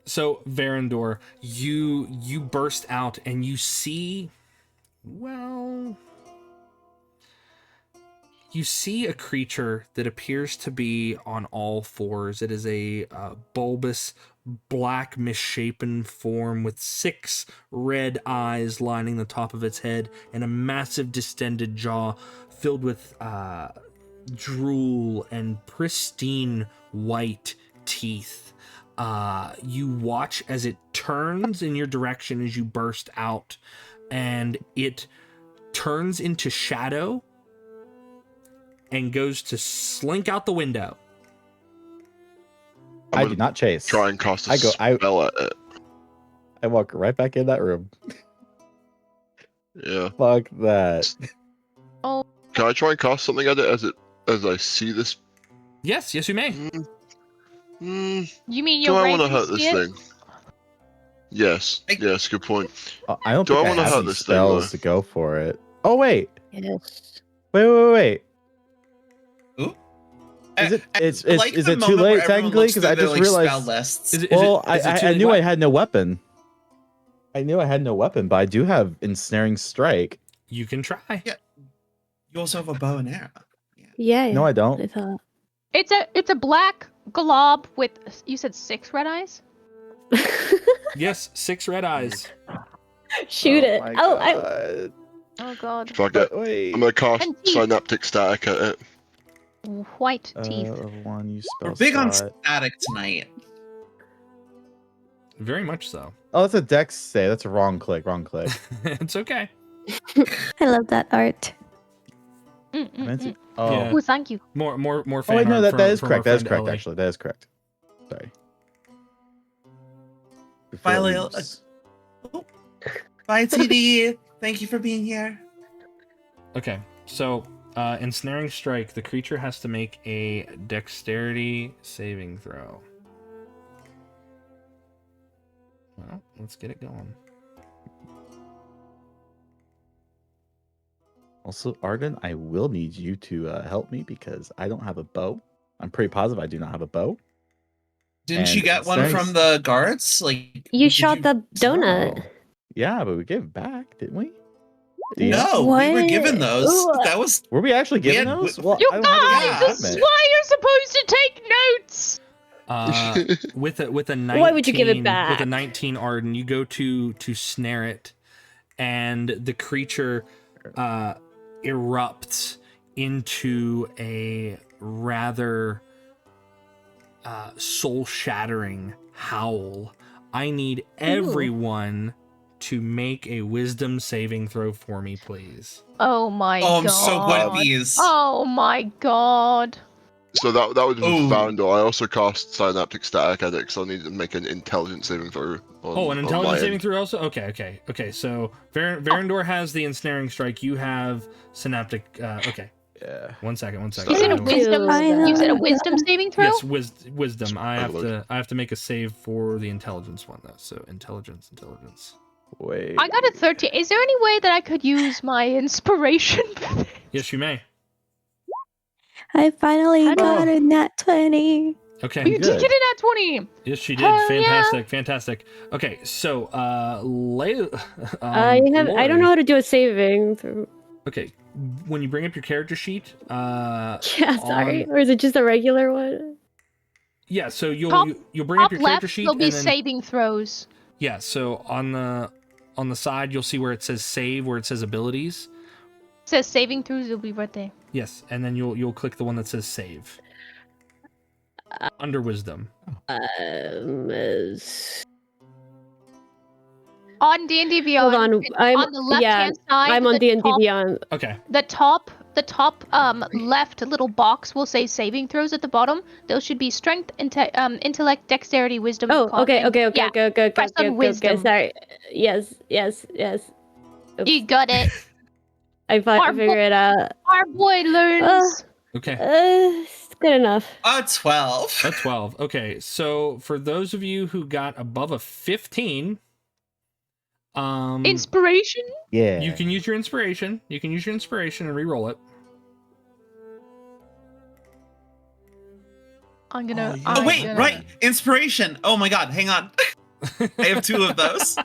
So, Varandor, you burst out and you see, well, you see a creature that appears to be on all fours. It is a bulbous, black, misshapen form with 6 red eyes lining the top of its head and a massive distended jaw filled with drool and pristine white teeth. You watch as it turns in your direction as you burst out, and it turns into shadow and goes to slink out the window. I do not chase. Try and cast a I go- spell at it. I walk right back in that room. Yeah. Fuck that. Oh, Can I try and cast something at it as I see this? Yes, you may. you mean Do your I want to raven hurt this see it? thing? Yes. Yes. Good point. I don't Do I think I wanna have hurt any this thing, spells though? to go for it. Oh, wait. Yes. Wait. Ooh. Is it? Is I like it the too moment where late everyone technically? looks Because I through just their, like, realized. spell lists. Is it Well, is it too I late? knew What? I had no weapon. I knew I had no weapon, but I do have ensnaring strike. You can try. Yeah. You also have a bow and arrow. Yeah. No, I I don't. thought. It's a black glob with, you said 6 red eyes? Yes, 6 red eyes. Shoot it. my Oh, God. Oh god. Fuck it. But wait. I'm gonna cast And teeth. synaptic static at it. White teeth. One use spell We're big on slot. static tonight. Very much so. Oh, that's a dex save. That's a wrong click. Wrong click. It's okay. I love that art. Oh. Yeah. Oh, thank you. More Oh fan wait, no, art that from is our correct. That is friend correct. Elly. Actually, that is correct. Sorry. Viola, bye, TD. Thank you for being here. Okay, so ensnaring strike. The creature has to make a dexterity saving throw. Well, let's get it going. Also, Ardyn, I will need you to help me because I don't have a bow. I'm pretty positive I do not have a bow. Didn't And you get one ensnaring- from the guards? Like You did shot the donut. Oh. Yeah, but we gave it back, didn't we? No, we were What? given those. Ooh. That was Were we actually We given had- those? we- Well, You I don't have it in guys, my Yeah. this is equipment. why you're supposed to take notes. With a 19, Why would you give it With a back? 19 Ardyn, you go to snare it, and the creature erupts into a rather soul-shattering howl. I need everyone to make a wisdom saving throw for me, please. Oh my god. Oh, I'm so good at these. Oh my god. So that would have Ooh. been Baldur. I also cast Synaptic Static Edit because I needed to make an intelligence saving throw. An intelligence saving throw also? Okay. So Verandor has the ensnaring strike. You have synaptic. Okay. Yeah. One second. You said a Thank wisdom. you. You said a wisdom saving throw. Yes, wisdom. I Overload. have to make a save for the intelligence one though. So intelligence. Wait. I got a 13. Is there any way that I could use my inspiration? Yes, you may. I finally How do got a nat 20. Okay. You did Good. get it at 20. Yes, she did. Hell yeah. Fantastic. Okay, so Layla. I don't know how to do a saving. throw. Okay, when you bring up your character sheet, Yeah, sorry. on- Or is it just a regular one? yeah, so you'll Top- you'll bring up Top your character left sheet will be and then saving throws. yeah, so on the side you'll see where it says save, where it says abilities. It says saving throws. It'll be right there. Yes, and then you'll click the one that says save. Under wisdom. Is- On D&D Beyond. Hold on. I'm on the left hand side. I'm on the D&D top- Beyond. Okay. The top left little box will say saving throws at the bottom. Those should be strength, intellect, dexterity, wisdom. Oh, con. okay. Yeah, press on wisdom. Sorry. Yes. You got it. I figured it out. Our boy learns. Okay. It's good enough. 12. A 12. Okay, so for those of you who got above a 15, Inspiration. Yeah. you can use your inspiration. You can use your inspiration and re-roll it. I'm gonna. Oh, I'm wait, gonna- right. Inspiration. Oh my god, hang on. I have 2 of those.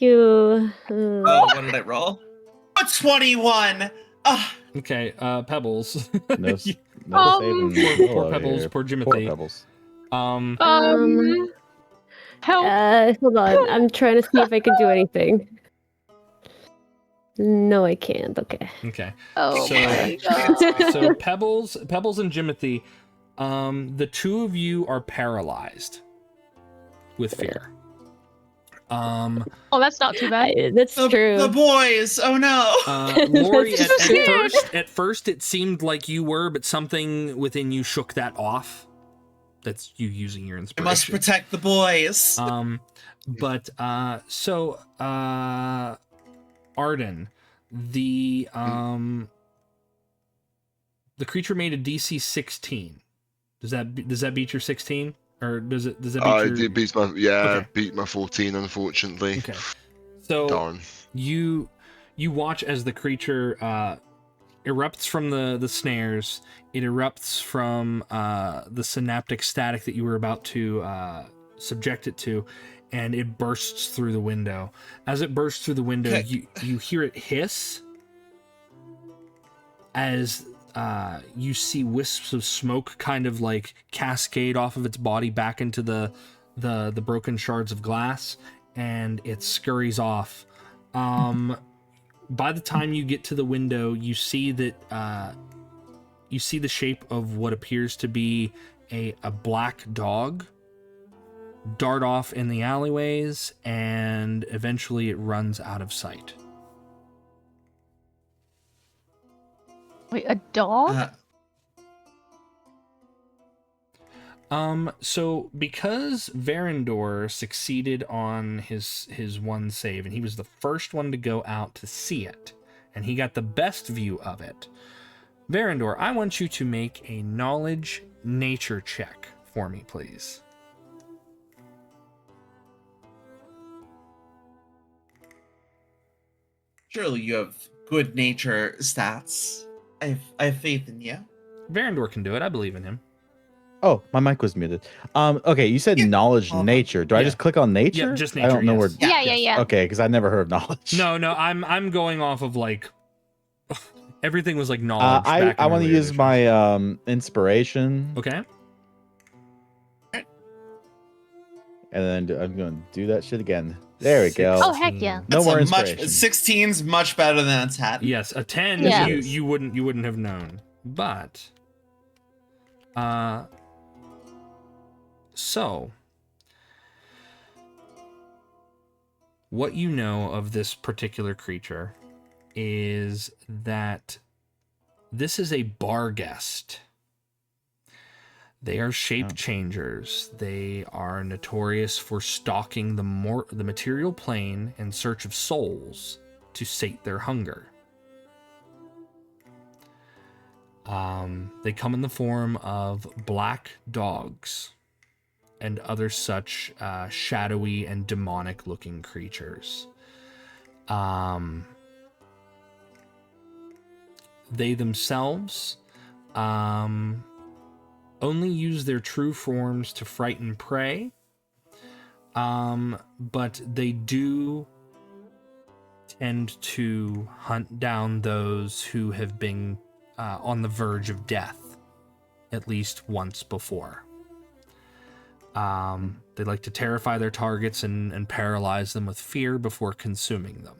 You. Oh, what did I roll? A 21. Ah, Okay, Pebbles. No, You- no Um, saving. poor throw Pebbles, here. poor Poor Jimothy. Pebbles. Help. Hold on. I'm trying to see if I can do anything. No, I can't. Okay. Okay. Oh So- my god. So Pebbles and Jimothy, the two of you are paralyzed with fear. Oh, that's not too bad. That's the, true. the boys. Oh no. Lori, That's at first it seemed like you were, but something within you shook that off. That's you using your I inspiration. must protect the boys. But Ardyn, the creature made a DC 16. Does that beat your 16, or does it beat your? It beats my Okay. beat my 14 unfortunately. Okay. So Darn. you watch as the creature erupts from the snares. It erupts from the synaptic static that you were about to subject it to, and it bursts through the window. As it bursts through the window, Okay. you hear it hiss as you see wisps of smoke kind of like cascade off of its body back into the broken shards of glass, and it scurries off. By the time you get to the window, you see that you see the shape of what appears to be a black dog dart off in the alleyways, and eventually it runs out of sight. Wait, a dog? So because Verendor succeeded on his one save, and he was the first one to go out to see it, and he got the best view of it. Verendor, I want you to make a knowledge nature check for me, please. Surely you have good nature stats. I have faith in you. Verendor can do it. I believe in him. Oh, my mic was muted. Okay, you said Yeah. knowledge nature. Do I Yeah. just click on nature? Yeah, just I nature, don't know yes. where. Yeah. Okay, because I never heard of knowledge. No, I'm going off of like everything was like knowledge. I want to use my inspiration. Okay. And then I'm going to do that shit again. There we go. Oh, heck yeah. No That's more a inspiration. 16's much better than a 10. Yes, a 10 Yeah. you wouldn't have known. But so what you know of this particular creature is that this is a bar guest. They are shape changers. They are notorious for stalking the material plane in search of souls to sate their hunger. They come in the form of black dogs and other such shadowy and demonic-looking creatures. They themselves only use their true forms to frighten prey, but they do tend to hunt down those who have been on the verge of death at least once before. They like to terrify their targets and paralyze them with fear before consuming them.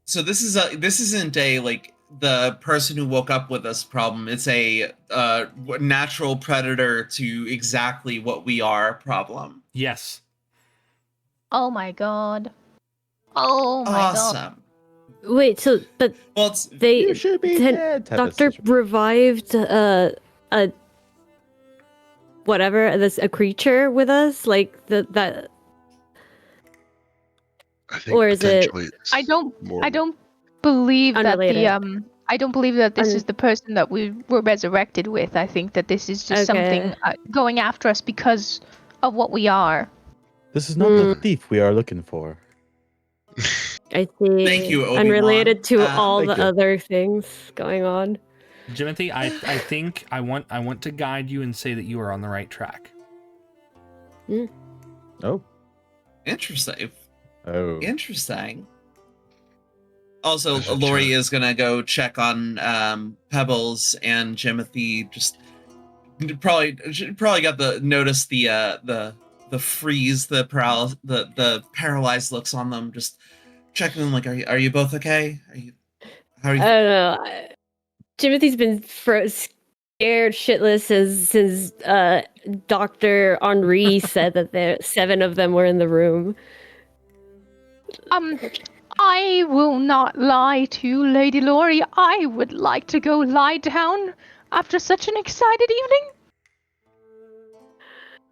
So this isn't a like the person who woke up with this problem. It's a natural predator to exactly what we are problem. Yes. Oh my god. Oh my god. Awesome. Wait, so but Well, it's they You should be then dead. type of Doctor situation. revived a whatever a creature with us like that I think Or is it- potentially it's I don't more I don't believe that Unrelated. the I don't believe that this Un- is the person that we were resurrected with. I think that this is just Okay. something going after us because of what we are. This is not the thief we are looking for. I see. Thank you, Obi-Wan. Unrelated to all thank the you. other things going on. Jimothy, I think I want to guide you and say that you are on the right track. Oh. interesting. Oh. Interesting. Also, There's a Lori chance. is gonna go check on Pebbles and Jimothy. Just probably got notice the freeze, the paralyzed looks on them. Just checking them. Like, are you both okay? How are you? I don't know. Timothy's been scared shitless since Dr. Henri said that there 7 of them were in the room. I will not lie to you, Lady Lori. I would like to go lie down after such an excited evening.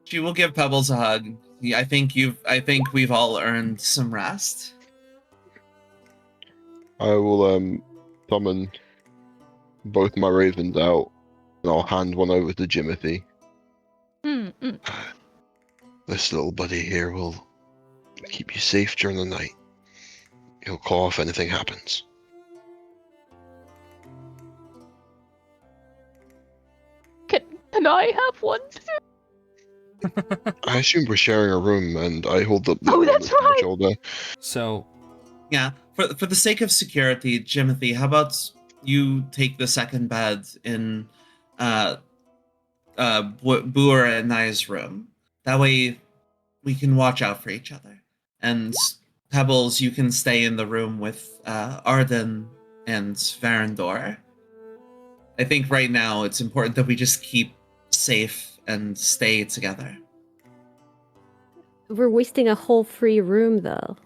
She will give Pebbles a hug. Yeah, I think we've all earned some rest. I will summon both my ravens out, and I'll hand one over to Jimothy. This little buddy here will keep you safe during the night. He'll call if anything happens. Can I have one too? I assume we're sharing a room, and I hold up the Oh, one that's over my right. shoulder. So Yeah, for the sake of security, Jimothy, how about you take the second bed in Boer and I's room? That way we can watch out for each other. And Pebbles, you can stay in the room with Ardyn and Verendor. I think right now it's important that we just keep safe and stay together. We're wasting a whole free room, though.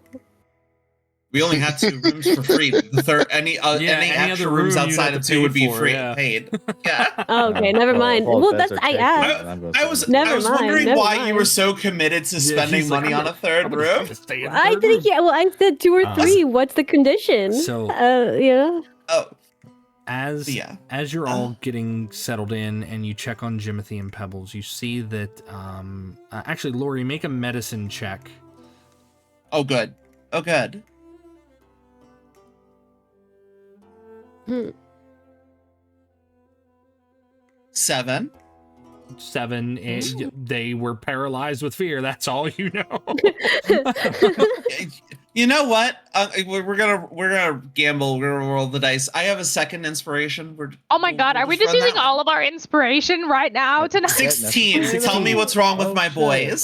We only had 2 rooms for free. The third, any any extra other rooms room you'd outside have of to 2 would pay be for, free, yeah. paid. Yeah. Oh, okay, never mind. all Well, bets that's are I taken, asked. and I'm going I to was say Never wondering mind, why never you were mind. so committed to Yeah, spending she's like, money I'm on a gonna- 3rd I'm gonna room. stay in the I third think room. well, I said 2 or 3. What's the condition? So- yeah. Oh, As yeah. as you're all getting settled in and you check on Jimothy and Pebbles, you see that actually, Lori, make a medicine check. Oh, good. Oh, good. Hmm. 7. 7. They were paralyzed with fear. That's all you know. You know what? We're gonna gamble. We're gonna roll the dice. I have a second inspiration. Oh my god, are we just using all of our inspiration right now tonight? 16. necessary Tell me evil. what's wrong with Oh, my shit. boys.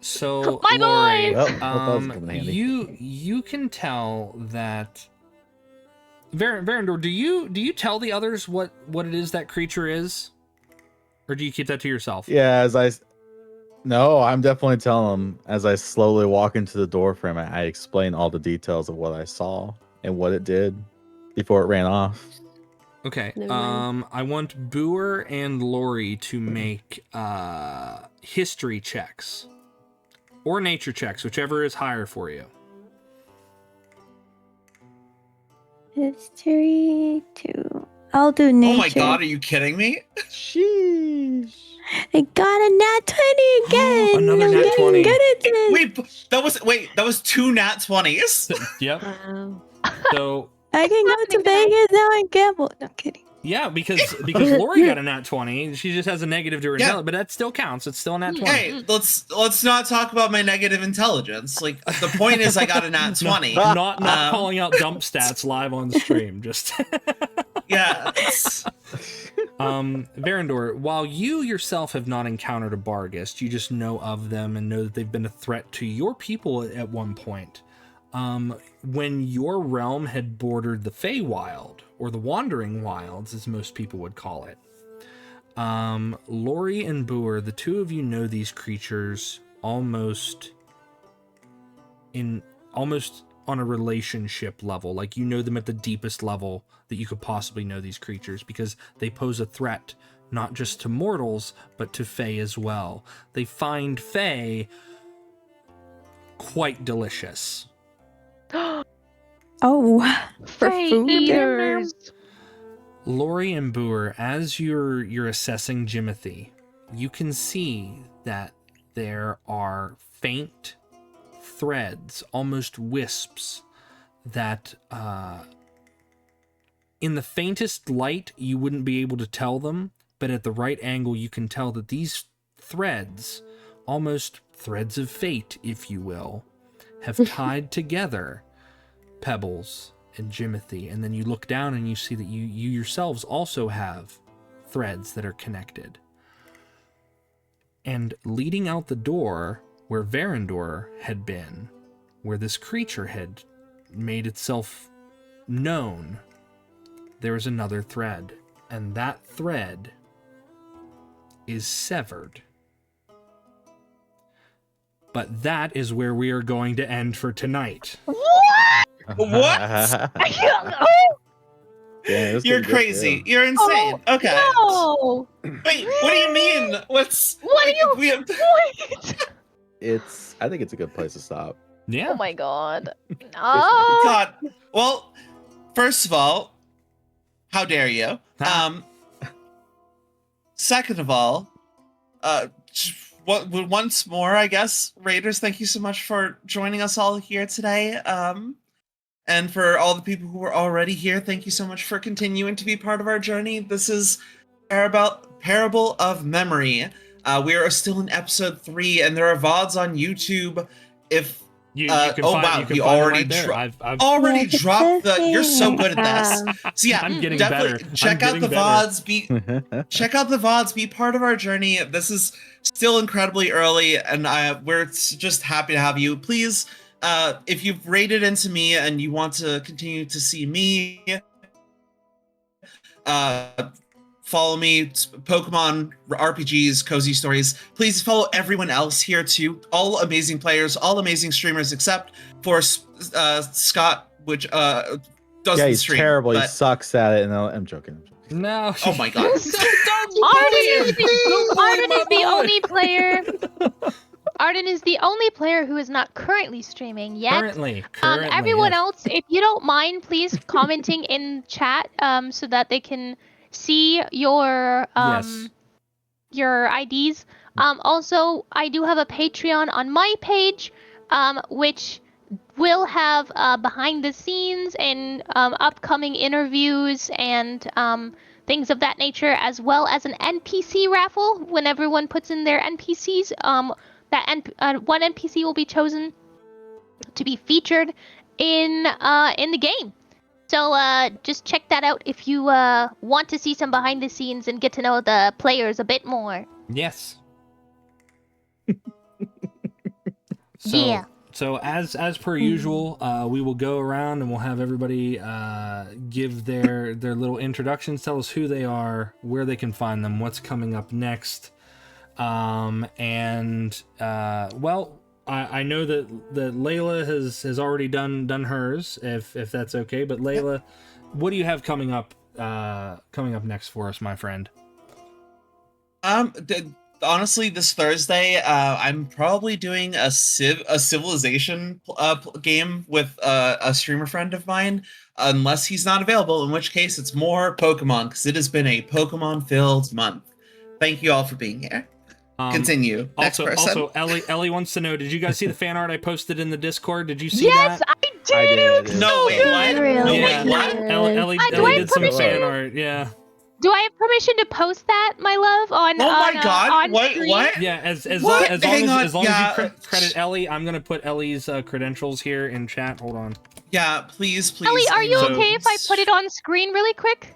So My Lori, boys! Well, that was coming in handy. you can tell that Verandor, do you tell the others what it is that creature is, or do you keep that to yourself? Yeah, no, I'm definitely telling them as I slowly walk into the door frame. I explain all the details of what I saw and what it did before it ran off. Okay. Never mind. I want Boer and Lori to make history checks or nature checks, whichever is higher for you. History 2. I'll do nature. Oh my god, are you kidding me? Sheesh. I got a nat 20 again. Another I'm nat getting 20. good at this. That was 2 nat 20s. Yep. Wow. So I can go to happening tonight? Vegas now and gamble. No kidding. yeah, because Lori got a nat 20, she just has a negative to her Yeah. intelligence, but that still counts. It's still a nat 20. Hey, let's not talk about my negative intelligence. Like, the point is I got a nat 20. Not calling out dump stats live on stream. Just Yeah. Verandor, while you yourself have not encountered a Barghest, you just know of them and know that they've been a threat to your people at one point. When your realm had bordered the Feywild, or the Wandering Wilds, as most people would call it, Lori and Boer, the two of you know these creatures almost on a relationship level. Like, you know them at the deepest level that you could possibly know these creatures, because they pose a threat not just to mortals, but to Fey as well. They find Fey quite delicious. Oh, for Fey food? eaters. Lori and Boer, as you're assessing Jimothy, you can see that there are faint threads, almost wisps, that in the faintest light you wouldn't be able to tell them, but at the right angle you can tell that these threads, almost threads of fate, if you will, have tied together Pebbles and Jimothy. And then you look down and you see that you yourselves also have threads that are connected. And leading out the door where Verandor had been, where this creature had made itself known, there is another thread. And that thread is severed. But that is where we are going to end for tonight. What? Yeah, You're crazy. You're insane. Okay. No. Wait, what do you mean? What's What do you we have Wait. I think it's a good place to stop. Yeah. Oh my god. Oh. God. Well, first of all, how dare you? Second of all, once more, I guess, Raiders, thank you so much for joining us all here today. And for all the people who were already here, thank you so much for continuing to be part of our journey. This is Parable of Memory. We are still in episode 3, and there are VODs on YouTube. If You can oh find, wow, you can you find already it right there. I've already Yeah, dropped the. You're so thing. good at this. So yeah, I'm getting definitely better. check I'm out the getting better. VODs. Check out the VODs. Be part of our journey. This is still incredibly early, and we're just happy to have you. Please, if you've rated into me and you want to continue to see me, follow me, Pokemon, RPGs, cozy stories. Please follow everyone else here too. All amazing players, all amazing streamers, except for Scott, which doesn't Yeah, he's stream. terrible. He but- sucks at it. No, I'm joking. No. Oh my god. Don't Ardyn bully is the my only player. Ardyn is the only player who is not currently streaming yet. Currently, Everyone yes. else, if you don't mind, please commenting in chat so that they can see your Yes. your IDs. Also, I do have a Patreon on my page, which will have behind the scenes and upcoming interviews and things of that nature, as well as an NPC raffle. When everyone puts in their NPCs, one NPC will be chosen to be featured in the game. So just check that out if you want to see some behind the scenes and get to know the players a bit more. Yes. So, Yeah. So as per usual, we will go around and we'll have everybody give their little introductions, tell us who they are, where they can find them, what's coming up next, and well, I know that Layla has already done hers, if that's okay. But Layla, what do you have coming up next for us, my friend? Honestly, this Thursday, I'm probably doing a Civilization game with a streamer friend of mine, unless he's not available, in which case it's more Pokemon, because it has been a Pokemon-filled month. Thank you all for being here. Continue. Next person. Also, Elly wants to know, did you guys see the fan art I posted in the Discord? Did you see Yes, that? I did. I did. It was No, so wait, good. what? Really? No, Yeah. wait, what? Elly do I have did some permission? fan art, yeah. Do I have permission to post that, my love? On Oh my god, on what? stream? What? Yeah, as What? long Hang on, as you yeah. credit Elly, I'm gonna put Elly's credentials here in chat. Hold on. Yeah, please. Elly, are you So- okay if I put it on screen really quick?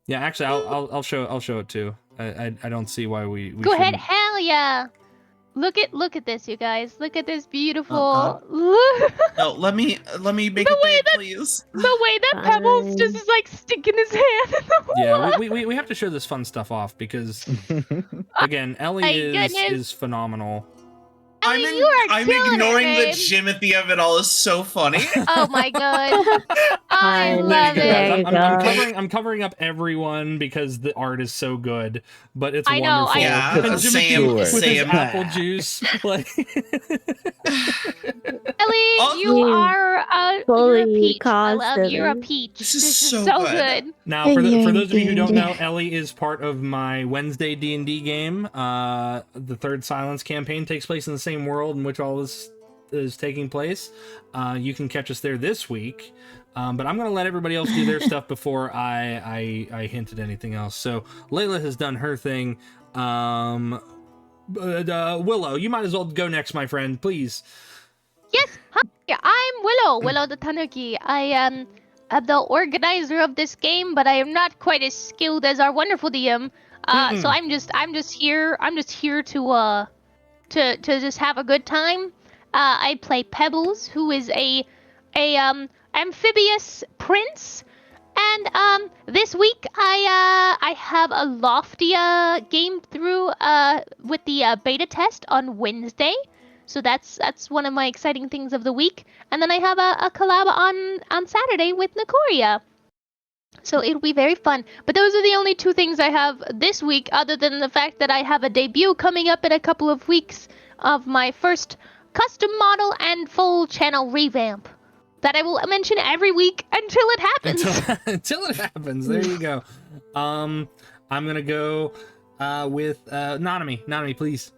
Yeah, actually, I'll show it too. I don't see why we Go ahead, shouldn't. hell yeah! Look at this, you guys. Look at this beautiful. Uh-uh. No, let me make The it way big, that- please. The way that Pebbles just is like sticking his hand in the Yeah, we have to show this fun stuff off because again, Elly My is goodness. phenomenal. Elly, you are I'm killing ignoring it, the babe. Jimothy of it all is so funny. Oh my god. I There love Guys, There it. you I'm covering up everyone because the art is so good, but it's I know, wonderful. Yeah, And Jimothy same, with his same. apple juice, like Elly, Oh, you you are you're a fully peach. I love constantly. you're a peach. This is so good. Now, Hey, for you're those of you who don't know, D&D. Elly is part of my Wednesday D&D game. The Third Silence campaign takes place in the same world in which all this is taking place. You can catch us there this week. But I'm going to let everybody else do their stuff before I hint at anything else. So Layla has done her thing. Willow, you might as well go next, my friend, please. Yes, hi. I'm Willow the Tanuki. I am the organizer of this game, but I am not quite as skilled as our wonderful DM. So I'm just here to just have a good time. I play Pebbles, who is a amphibious prince, and this week I have a Loftia game through with the beta test on Wednesday. So that's one of my exciting things of the week. And then I have a collab on Saturday with Nikoria. So it'll be very fun. But those are the only two things I have this week, other than the fact that I have a debut coming up in a couple of weeks of my first custom model and full channel revamp that I will mention every week until it happens. Until it happens. There you go. I'm gonna go with Nanami. Nanami, please.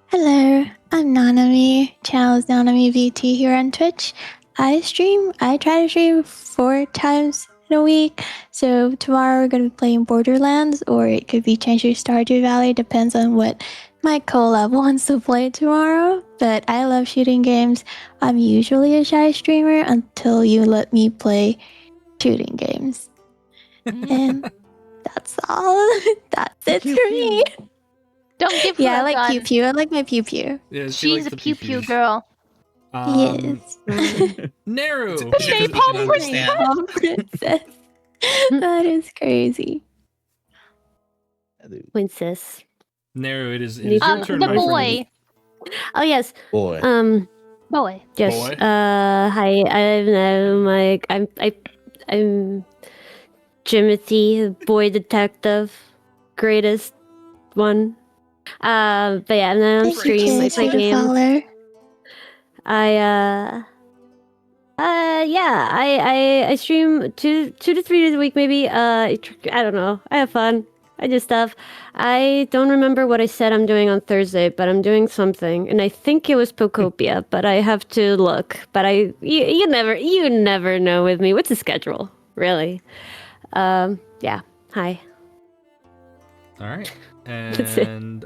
Hello, I'm Nanami. Channel is Nanami VT here on Twitch. I try to stream 4 times in a week. So tomorrow we're going to be playing Borderlands, or it could be changed to Stardew Valley. Depends on what my collab wants to play tomorrow. But I love shooting games. I'm usually a shy streamer until you let me play shooting games. And that's all. That's it for me. Don't give her Yeah, I a like gun. pew pew. I like my pew pew. Yeah, she She's likes a the pew pew pew-pews. girl. Yes. Neru. It's a Napalm understand. Oh, princess. That is crazy. Princess. No, it is your turn, The my boy. friend. Oh yes. Boy. Boy. Yes. Boy. Hi. I'm Jimothy, boy detective, greatest one. But yeah, and then I'm Thank you, streaming. I Kate, play for the games. follow. I stream two to 3 days a week, maybe. I don't know. I have fun. I do stuff. I don't remember what I said I'm doing on Thursday, but I'm doing something, and I think it was Pocopia, but I have to look. But you never know with me. What's the schedule, really? Yeah. Hi. All right. That's it. And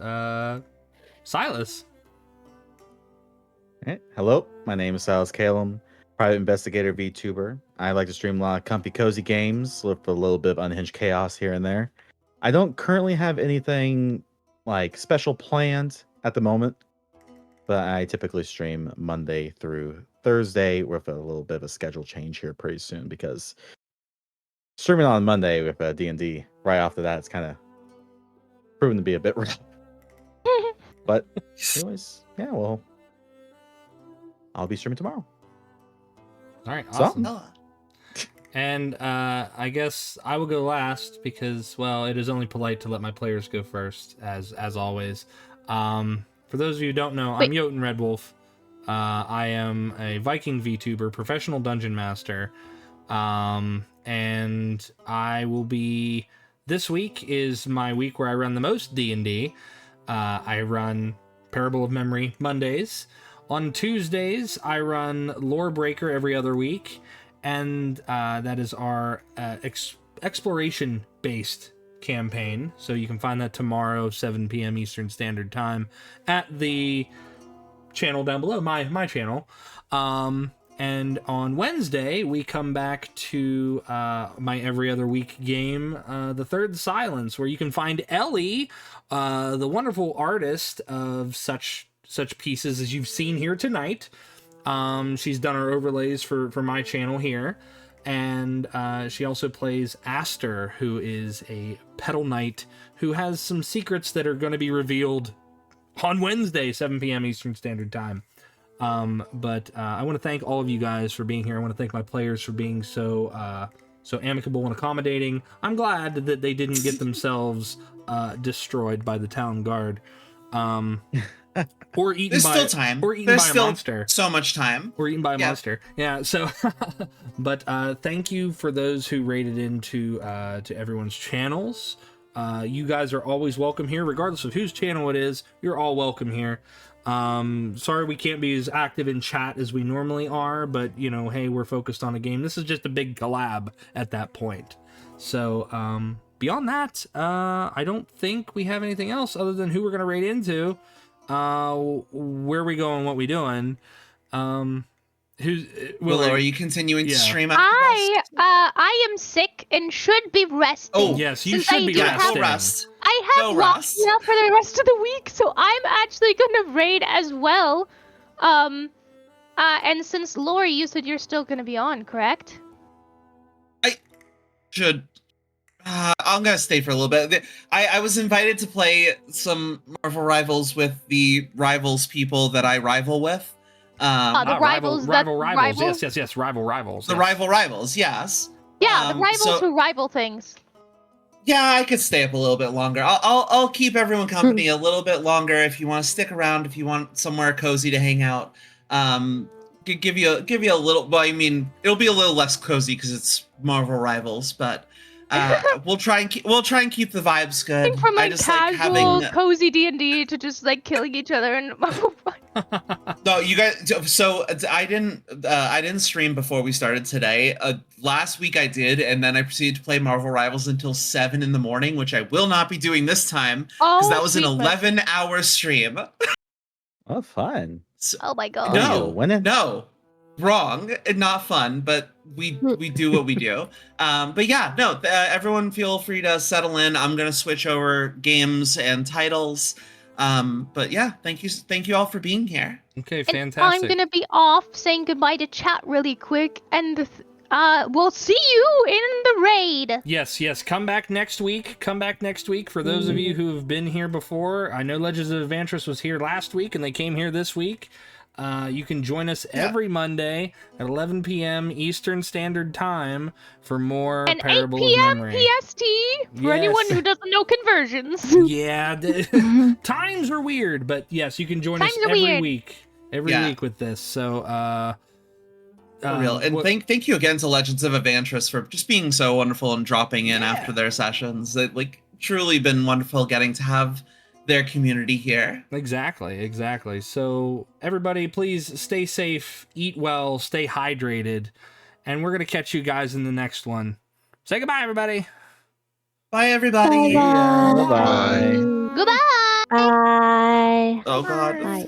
Silas. Hey, hello, my name is Silas Calum, private investigator VTuber. I like to stream a lot of comfy, cozy games with a little bit of unhinged chaos here and there. I don't currently have anything like special planned at the moment, but I typically stream Monday through Thursday with a little bit of a schedule change here pretty soon because streaming on Monday with D&D right after that, it's kind of proven to be a bit rough. But anyways, yeah, well, I'll be streaming tomorrow. All right. So- Awesome. Oh, And I guess I will go last because, well, it is only polite to let my players go first, as always. For those of you who don't know, I'm Wait. Jotun Redwulf. I am a Viking VTuber, professional dungeon master, and I will be. This week is my week where I run the most D&D. I run Parable of Memory Mondays. On Tuesdays, I run Lore Breaker every other week. And that is our exploration-based campaign. So you can find that tomorrow, 7 p.m. Eastern Standard Time, at the channel down below, my channel. And on Wednesday, we come back to my every other week game, The Third Silence, where you can find Elly, the wonderful artist of such pieces as you've seen here tonight. She's done our overlays for my channel here, and she also plays Aster, who is a pedal knight who has some secrets that are going to be revealed on Wednesday, 7 p.m. Eastern Standard Time. But I want to thank all of you guys for being here. I want to thank my players for being so amicable and accommodating. I'm glad that they didn't get themselves destroyed by the town guard. Or eaten there's by still time. or eaten There's by still a monster. so much time. Or eaten by a Yeah. monster. Yeah, so but thank you for those who rated into to everyone's channels. You guys are always welcome here, regardless of whose channel it is. You're all welcome here. Sorry we can't be as active in chat as we normally are, but you know, hey, we're focused on a game. This is just a big collab at that point. So beyond that, I don't think we have anything else other than who we're gonna rate into. Where we going, what we doing. Who's Willow, are you continuing to Yeah. stream after this? I am sick and should be resting. Oh, Yes, you Since should I be do Yeah, have- resting. go rest. I have Go locked rest. me up for the rest of the week, so I'm actually gonna raid as well. And since Lori, you said you're still gonna be on, correct? Should I'm gonna stay for a little bit. I was invited to play some Marvel Rivals with the Rivals people that I rival with. The rival rivals that rival? Yes, rival rivals. The yes. rival Rivals, yes. Yeah, the rivals so- who rival things. Yeah, I could stay up a little bit longer. I'll keep everyone company a little bit longer if you want to stick around. If you want somewhere cozy to hang out, give you a little. Well, I mean, it'll be a little less cozy because it's Marvel Rivals, but we'll try and keep the vibes I good. think from I like just casual, like having. cozy D&D to just like killing each other and No, you guys. So I didn't stream before we started today. Last week I did, and then I proceeded to play Marvel Rivals until 7 in the morning, which I will not be doing this time because that was an secret. 11-hour stream. Oh, fun. Oh my god. No. You're winning. No, wrong, and not fun, but we do what we do. But yeah, no, everyone feel free to settle in. I'm gonna switch over games and titles. But yeah, thank you all for being here. Okay, And fantastic. I'm gonna be off saying goodbye to chat really quick, and we'll see you in the raid. Yes. Come back next week. For those of you who have been here before, I know Legends of Adventures was here last week, and they came here this week. You can join us every Monday at 11 p.m. Eastern Standard Time for more And 8 Parable p.m. of Memory. PST for anyone who doesn't know conversions. Yeah, times are weird, but yes, you can join us Times are every weird. week with this. So, For real. And thank you again to Legends of Adventures for just being so wonderful and dropping in after their sessions. It truly been wonderful getting to have their community here. Exactly. So everybody, please stay safe, eat well, stay hydrated, and we're gonna catch you guys in the next one. Say goodbye, everybody. Bye, everybody. Bye. Bye. Goodbye. Bye. Oh God. Bye.